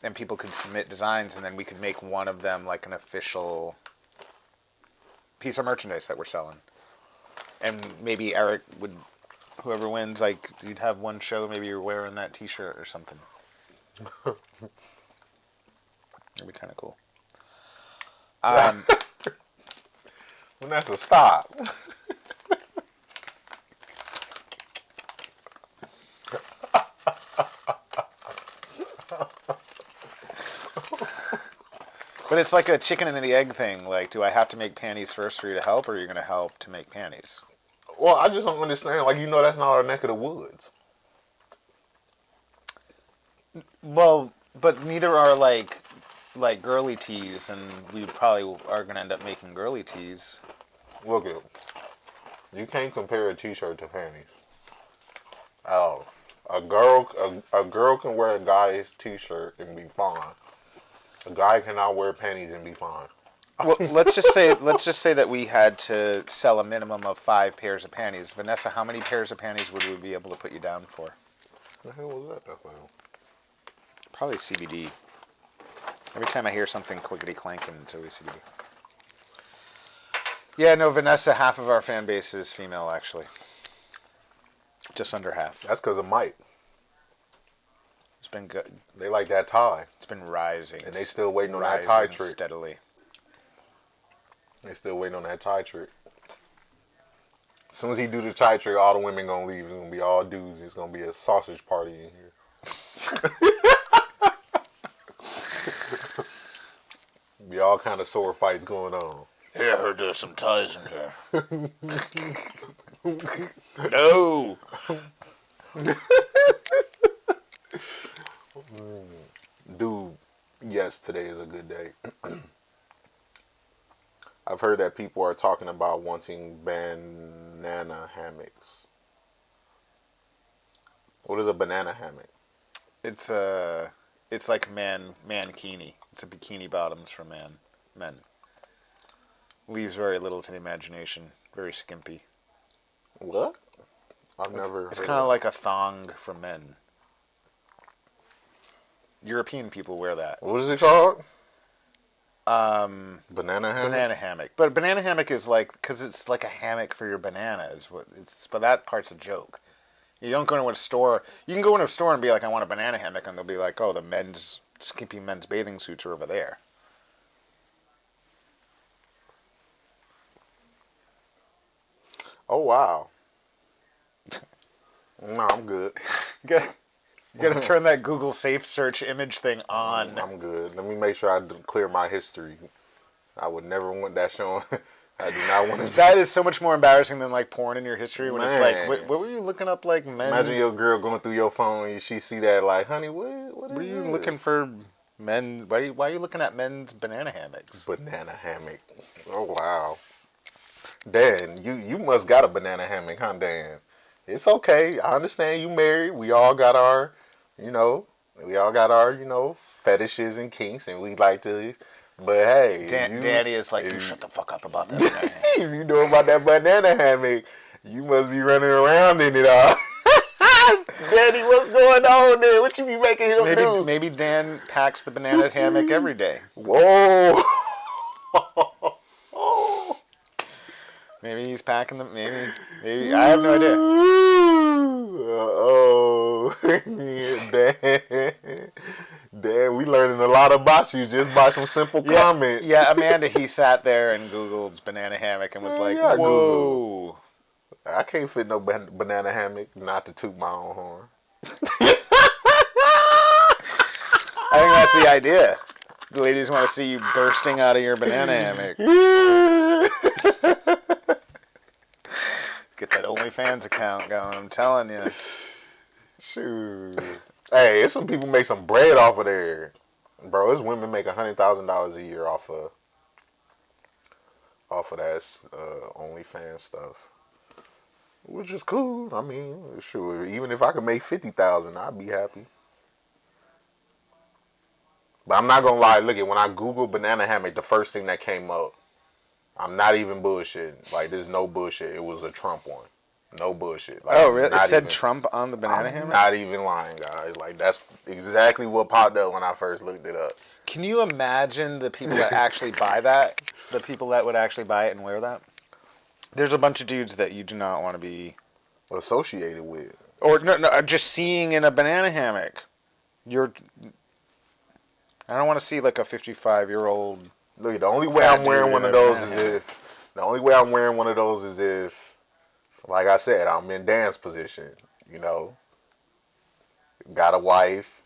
and people could submit designs, and then we could make one of them like an official piece of merchandise that we're selling. And maybe Eric would, whoever wins, like, you'd have one show, maybe you're wearing that t-shirt or something. That'd be kind of cool. Vanessa, stop. But it's like a chicken and the egg thing. Like, do I have to make panties first for you to help, or are you going to help to make panties? Well, I just don't understand. Like, that's not our neck of the woods. Well, but neither are like girly tees, and we probably are going to end up making girly tees. Look at, you can't compare a t-shirt to panties. At all. A girl can wear a guy's t-shirt and be fine. A guy cannot wear panties and be fine. Well, let's just say that we had to sell a minimum of 5 pairs of panties. Vanessa, how many pairs of panties would we be able to put you down for? What the hell was that? That's like, Probably CBD. Every time I hear something clickety clanking, it's always CBD. Yeah, no, Vanessa, half of our fan base is female, actually. Just under half. that's because of Mike. It's been good. They like that tie. It's been rising. And they still waiting on that tie trick. Steadily. They still waiting on that tie trick. As soon as he do the tie trick, all the women gonna leave. It's gonna be all dudes. It's gonna be a sausage party in here. Be all kind of sword fights going on. Yeah, I heard there's some ties in here. No. Dude, yes, today is a good day. I've heard that people are talking about wanting banana hammocks. What is a banana hammock? It's like mankini. It's a bikini bottoms for men. Leaves very little to the imagination. Very skimpy. What? I've never. It's kind of like a thong for men. European people wear that. What is it called? Banana hammock. Banana hammock. But a banana hammock is like, because it's like a hammock for your bananas. But that part's a joke. You don't go into a store. You can go into a store and be like, I want a banana hammock, and they'll be like, oh, the skimpy men's bathing suits are over there. Oh wow. No, I'm good. You gotta turn that Google Safe Search image thing on. I'm good. Let me make sure I clear my history. I would never want that shown. I do not want to. That is so much more embarrassing than like porn in your history when it's like, Man. what were you looking up like men's? Imagine your girl going through your phone and she see that like, honey, what Were is you this? looking for men? Why are you looking at men's banana hammocks? Banana hammock. Oh wow. Dan, you must got a banana hammock, huh, Dan? It's okay. I understand you married. We all got our, fetishes and kinks, and we like to. But hey, Daddy is like, you shut the fuck up about that. if you know about that banana hammock, you must be running around in it all. Daddy, what's going on there? What you be making him do? Maybe Dan packs the banana hammock every day. Whoa. Maybe he's packing them. Maybe I have no idea. Dan, we learning a lot about you just by some simple comments. Yeah, Amanda, he sat there and Googled banana hammock and was like, yeah, whoa. I can't fit no banana hammock, not to toot my own horn. I think that's the idea. The ladies want to see you bursting out of your banana hammock. Get that OnlyFans account going, I'm telling you. Shoot. Hey, it's some people make some bread off of there. Bro, there's women make $100,000 a year off of that OnlyFans stuff. Which is cool. I mean, sure. Even if I could make $50,000, I'd be happy. But I'm not gonna lie. Look at when I Googled banana hammock, the first thing that came up. I'm not even bullshitting. Like, there's no bullshit. It was a Trump one. No bullshit. Like, oh, really? It said Trump on the banana hammock? Not even lying, guys. Like, that's exactly what popped up when I first looked it up. Can you imagine the people that actually buy that? The people that would actually buy it and wear that? There's a bunch of dudes that you do not want to be associated with. Or no, just seeing in a banana hammock. I don't want to see like a 55-year-old. Look, the only way I'm wearing one of those is if, like I said, I'm in Dan's position. Got a wife.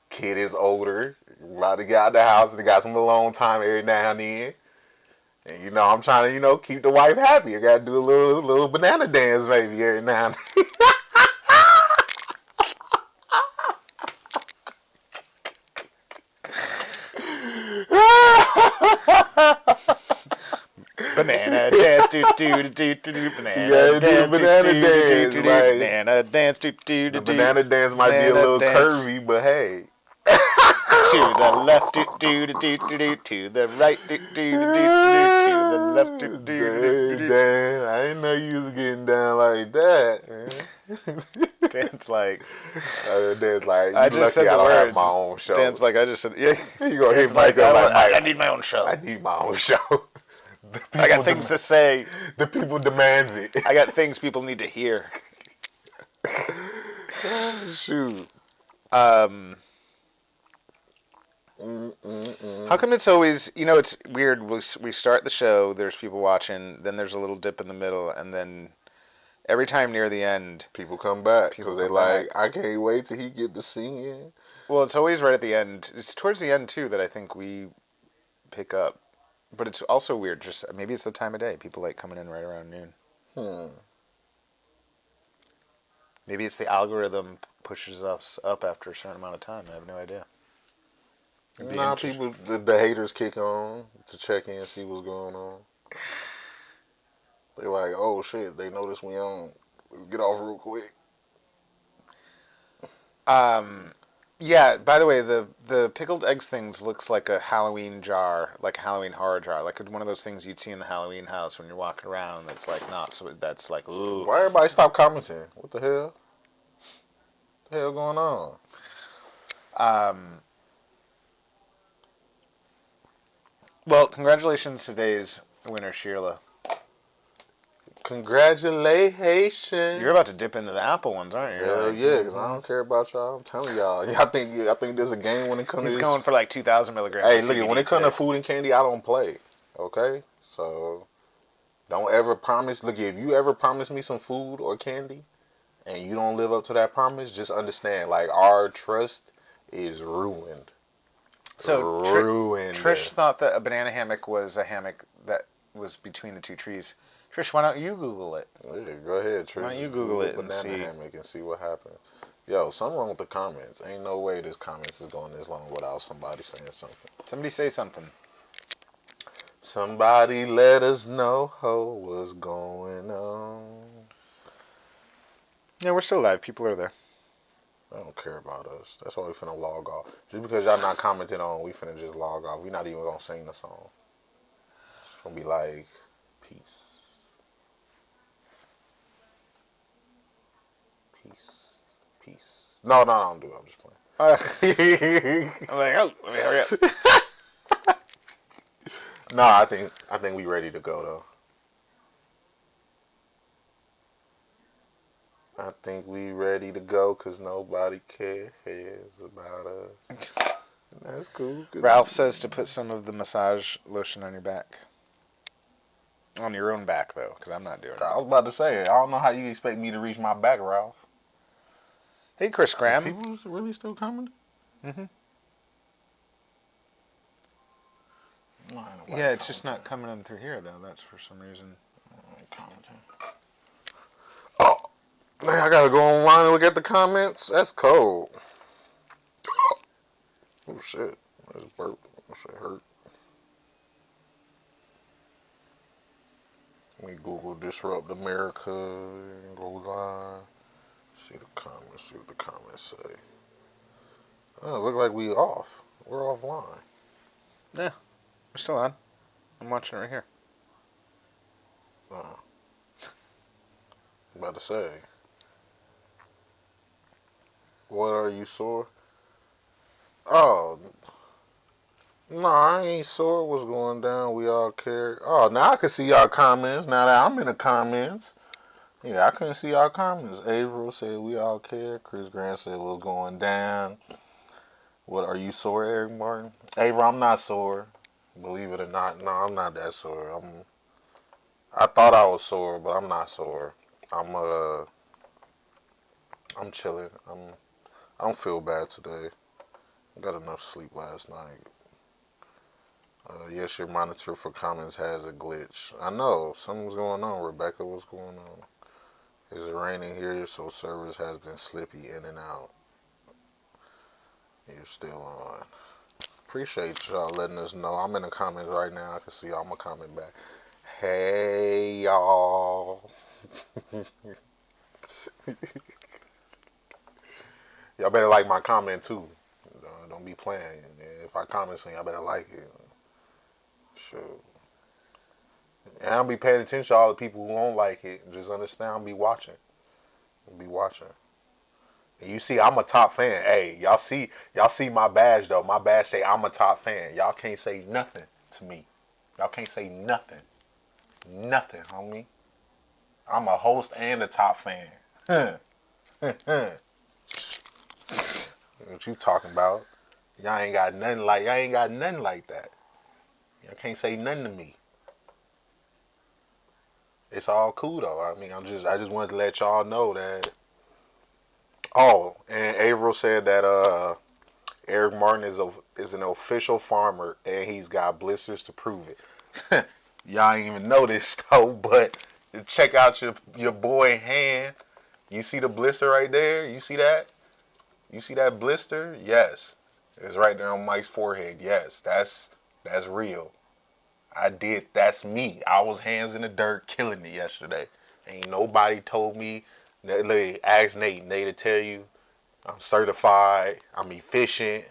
Kid is older. About to get out of the house and got some alone time every now and then. And I'm trying to keep the wife happy. I gotta do a little banana dance maybe every now and then. Banana dance, do banana dance, banana dance, The banana dance might be a little curvy, but hey. To the left, to the right, to the left, Damn, I didn't know you was getting down like that, man. Dan's like, I just said the words. Have my own show. Dan's like, I just said, yeah. You gonna hit Mike up like, I need my own show. I need my own show. I got things to say. The people demands it. I got things people need to hear. Shoot. How come it's always, it's weird, we start the show, there's people watching, then there's a little dip in the middle, and then every time near the end, people come back because they like, I can't wait till he get to singing. Well, it's always right at the end. It's towards the end, too, that I think we pick up. But it's also weird, just maybe it's the time of day. People like coming in right around noon. Maybe it's the algorithm pushes us up after a certain amount of time. I have no idea. Nah, people, the haters kick on to check in and see what's going on. They like, oh shit, they notice we on. Let's get off real quick. Yeah, by the way, the pickled eggs things looks like a Halloween jar, like a Halloween horror jar, like one of those things you'd see in the Halloween house when you're walking around that's like not, so that's like, ooh. Why everybody stop commenting? What the hell? What the hell going on? Well, congratulations to today's winner, Sheila. Congratulations. You're about to dip into the apple ones, aren't you? Hell yeah, because I don't care about y'all. I'm telling y'all. I think there's a game when it comes to this. He's going for like 2,000 milligrams. Hey, look, when it comes to food and candy, I don't play. Okay? So, don't ever promise. Look, if you ever promise me some food or candy and you don't live up to that promise, just understand, like, our trust is ruined. So, ruined. Trish thought that a banana hammock was a hammock that was between the two trees. Trish, why don't you Google it? Yeah, go ahead, Trish. Why don't you Google it and banana see? Hammock and see what happens. Yo, something wrong with the comments. Ain't no way this comments is going this long without somebody saying something. Somebody say something. Somebody let us know what's going on. Yeah, we're still live. People are there. They don't care about us. That's why we finna log off. Just because y'all not commenting on, we finna just log off. We not even gonna sing the song. It's gonna be like, peace. Peace. Peace. No, don't do it. I'm just playing. I'm like, oh, let me hurry up. No, I think we ready to go though. I think we ready to go because nobody cares about us. That's cool. Good. Ralph says to put some of the massage lotion on your back. On your own back, though, because I'm not doing it. I was about to say, I don't know how you expect me to reach my back, Ralph. Hey, Chris Graham. Is people really still coming? Mm-hmm. No, Yeah, it's just not coming in through here, though. That's for some reason. Oh, man, I gotta go online and look at the comments. That's cold. Oh, shit. I just burped. That shit hurt. Let me Google Disrupt America and go live. See the comments. See what the comments say. Oh, it look like we off. We're offline. Yeah, we're still on. I'm watching it right here. I'm about to say. What are you sore? Oh, no, I ain't sore. What's going down? We all care. Oh, now I can see y'all comments. Now that I'm in the comments. Yeah, I couldn't see y'all comments. Averill said we all care. Chris Grant said what's going down. What, are you sore, Eric Martin? Averill, I'm not sore. Believe it or not. No, I'm not that sore. I thought I was sore, but I'm not sore. I'm chilling. I don't feel bad today. I got enough sleep last night. Yes, your monitor for comments has a glitch. I know. Something's going on, Rebecca. What's going on? Is it raining here? So service has been slippy in and out. You're still on. Appreciate y'all letting us know. I'm in the comments right now. I can see y'all. I'm going to comment back. Hey, y'all. Y'all better like my comment, too. Don't be playing. If I comment something, y'all better like it. Sure. And I'll be paying attention to all the people who won't like it. Just understand, I'll be watching. And you see, I'm a top fan. Hey, y'all see my badge, though. My badge say I'm a top fan. Y'all can't say nothing to me. Y'all can't say nothing. Nothing, homie. I'm a host and a top fan. What you talking about? Y'all ain't got nothing like that. Y'all can't say nothing to me. It's all cool though. I mean, I just wanted to let y'all know that. Oh, and Averill said that Eric Martin is an official farmer and he's got blisters to prove it. Y'all ain't even noticed though, but check out your boy hand. You see the blister right there? You see that? You see that blister? Yes. It's right there on Mike's forehead. Yes, that's real. That's me. I was hands in the dirt killing it yesterday. Ain't nobody told me. Ask Nate. Nate will tell you I'm certified. I'm efficient.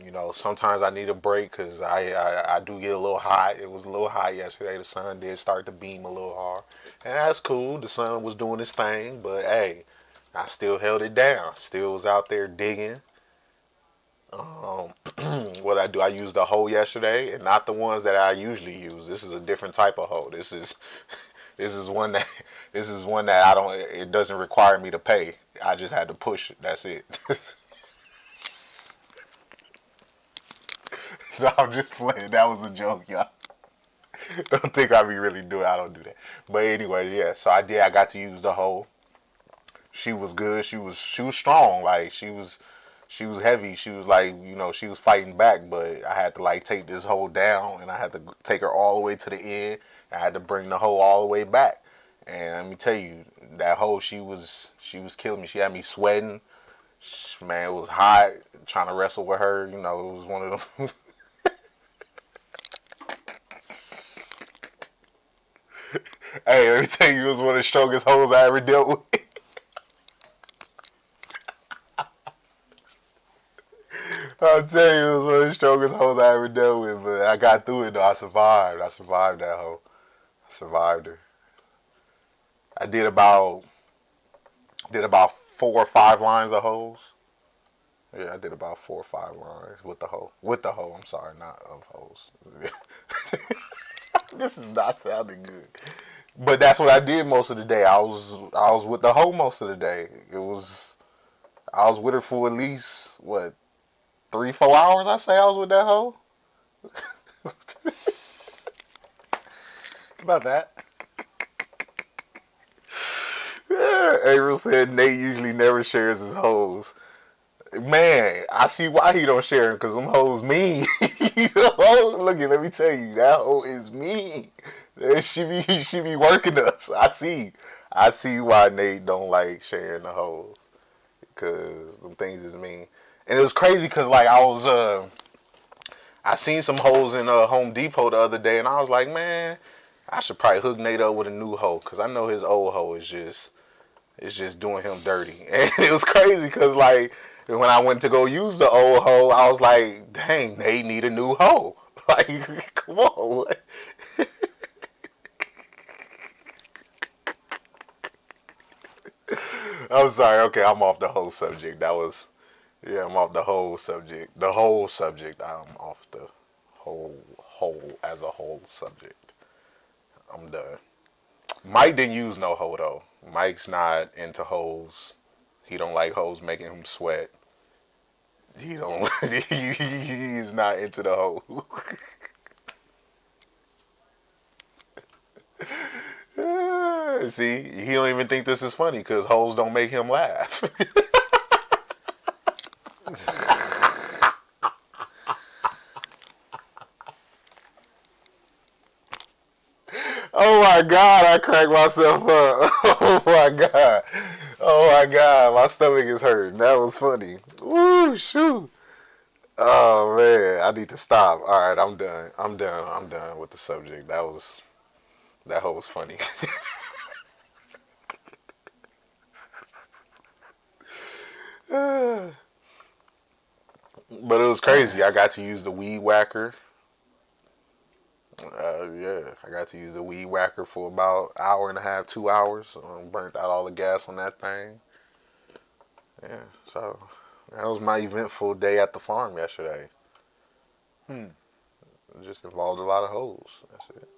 You know, sometimes I need a break because I do get a little hot. It was a little hot yesterday. The sun did start to beam a little hard. And that's cool. The sun was doing its thing. But, hey, I still held it down. Still was out there digging. What I do, I used a hoe yesterday, and not the ones that I usually use. This is a different type of hoe. This is one that I don't. It doesn't require me to pay. I just had to push it. That's it. No, I'm just playing. That was a joke, y'all. Don't think I be really doing. I don't do that. But anyway, yeah. So I did. I got to use the hoe. She was good. She was strong. Like she was heavy. She was like, you know, she was fighting back, but I had to like take this hoe down and I had to take her all the way to the end. I had to bring the hoe all the way back. And let me tell you, that hoe, she was killing me. She had me sweating. Man, it was hot trying to wrestle with her. You know, it was one of them. Hey, let me tell you, it was one of the strongest hoes I ever dealt with. I'll tell you, it was one of the strongest hoes I ever dealt with, but I got through it though. I survived. I survived that hoe. I survived her. I did about 4 or 5 lines of hoes. Yeah, I did about 4 or 5 lines with the hoe. With the hoe, I'm sorry, not of hoes. This is not sounding good. But that's what I did most of the day. I was with the hoe most of the day. I was with her for at least, what, 3-4 hours, I say I was with that hoe. About that. Yeah, April said Nate usually never shares his hoes. Man, I see why he don't share them, because them hoes mean. Look, let me tell you, that hoe is mean. She be working us. I see why Nate don't like sharing the hoes, because them things is mean. And it was crazy because like I seen some hoes in Home Depot the other day, and I was like, man, I should probably hook Nate up with a new hoe, because I know his old hoe is just doing him dirty. And it was crazy because like when I went to go use the old hoe, I was like, dang, Nate need a new hoe. Like, come on. I'm sorry. Okay, I'm off the whole subject. I'm off the whole subject. The whole subject. I'm off the whole as a whole subject. I'm done. Mike didn't use no hoe though. Mike's not into hoes. He don't like hoes making him sweat. He don't. He's not into the hoe. See, he don't even think this is funny because hoes don't make him laugh. Oh my God, I cracked myself up. Oh my God. Oh my God, my stomach is hurting. That was funny. Woo, shoot. Oh man, I need to stop. All right, I'm done. I'm done with the subject. That hoe was funny. But it was crazy. I got to use the weed whacker. Yeah, I got to use the weed whacker for about an hour and a half, 2 hours. Burnt out all the gas on that thing. Yeah, so that was my eventful day at the farm yesterday. It just involved a lot of hoes. That's it.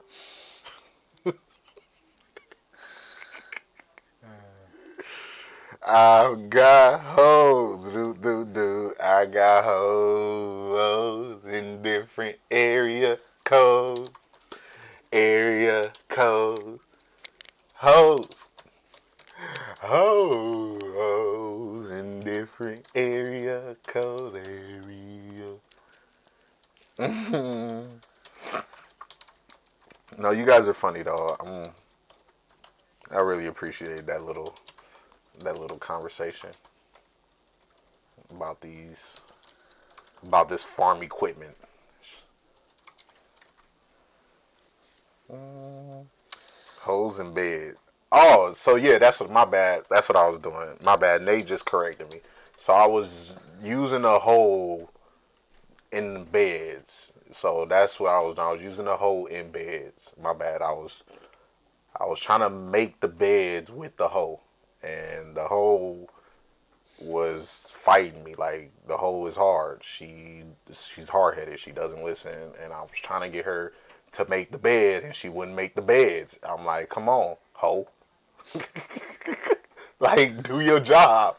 I got hoes, I got hoes in different area codes, hoes, hoes in different area codes, No, you guys are funny though. I really appreciate that little conversation about this farm equipment. Holes in bed. Oh, so yeah, my bad. That's what I was doing. My bad. Nate just corrected me. So I was using a hole in beds. So that's what I was doing. I was using a hole in beds. My bad. I was trying to make the beds with the hoe. And the hoe was fighting me. Like, the hoe is hard. She's hard-headed. She doesn't listen. And I was trying to get her to make the bed, and she wouldn't make the beds. I'm like, come on, hoe. Like, do your job.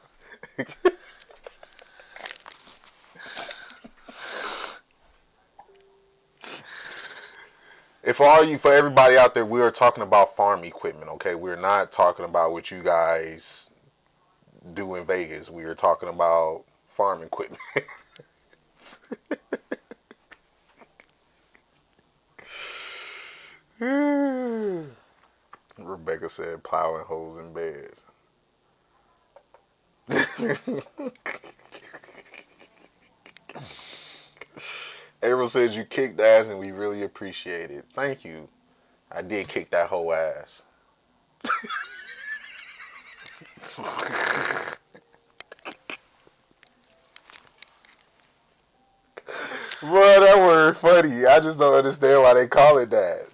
For everybody out there, we are talking about farm equipment, okay? We're not talking about what you guys do in Vegas. We are talking about farm equipment. Rebecca said plowing holes in beds. April says you kicked ass and we really appreciate it. Thank you. I did kick that whole ass. Bro, that word funny. I just don't understand why they call it that.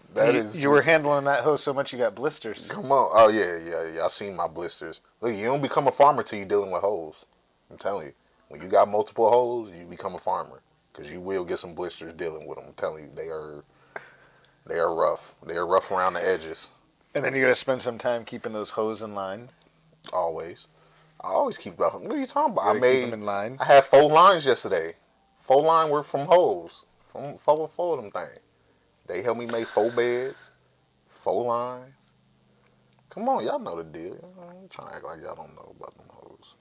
You were handling that hoe so much you got blisters. Come on. Oh, yeah. I seen my blisters. Look, you don't become a farmer till you dealing with hoes. I'm telling you. When you got multiple hoes, you become a farmer. Because you will get some blisters dealing with them. I'm telling you, they are rough. They are rough around the edges. And then you're going to spend some time keeping those hoes in line. Always. I always keep about. What are you talking about? Keep them in line. I had 4 lines yesterday. 4 line were from hoes. From 4 of them things. They helped me make 4 beds, 4 lines. Come on, y'all know the deal. I'm trying to act like y'all don't know about them hoes.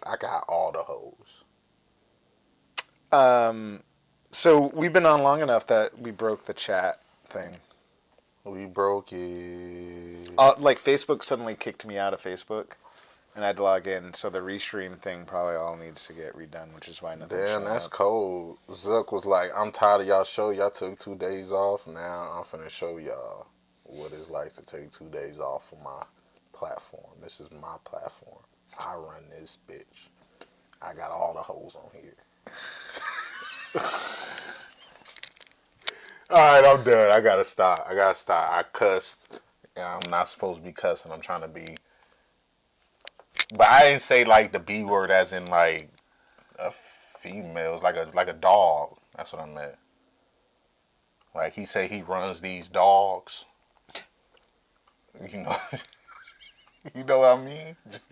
I got all the hoes. So we've been on long enough that we broke the chat thing. We broke it. Like Facebook suddenly kicked me out of Facebook, and I had to log in. So the restream thing probably all needs to get redone, which is why nothing. Damn, that's cold. Zuck was like, "I'm tired of y'all show. Y'all took 2 days off. Now I'm finna show y'all what it's like to take 2 days off of my platform. This is my platform. I run this bitch. I got all the hoes on here." All right, I'm done. I gotta stop. I cussed. And I'm not supposed to be cussing. I'm trying to be. But I didn't say like the B word as in like a female. It's like a dog. That's what I meant. Like he said he runs these dogs. You know. You know what I mean? Just,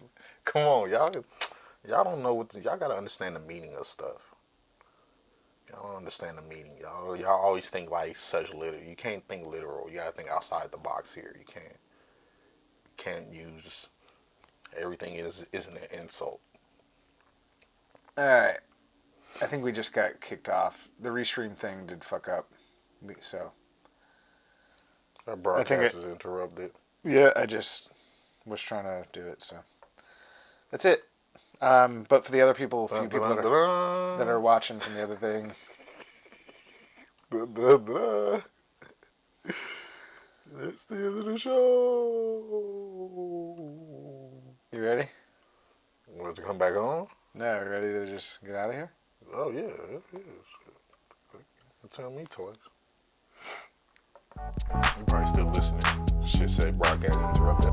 come on, y'all don't know y'all gotta understand the meaning of stuff. Y'all don't understand the meaning. Y'all always think like such literal. You can't think literal. You gotta think outside the box here. You can't use everything isn't an insult. All right. I think we just got kicked off. The restream thing did fuck up. So Our broadcast is interrupted. Yeah, I just was trying to do it, so that's it. But for the other people, few people that are watching from the other thing. That's the end of the show. You ready? Want to come back on? No, you ready to just get out of here? Oh, yeah. Tell me twice. You're probably still listening. Shit say broadcast interrupted.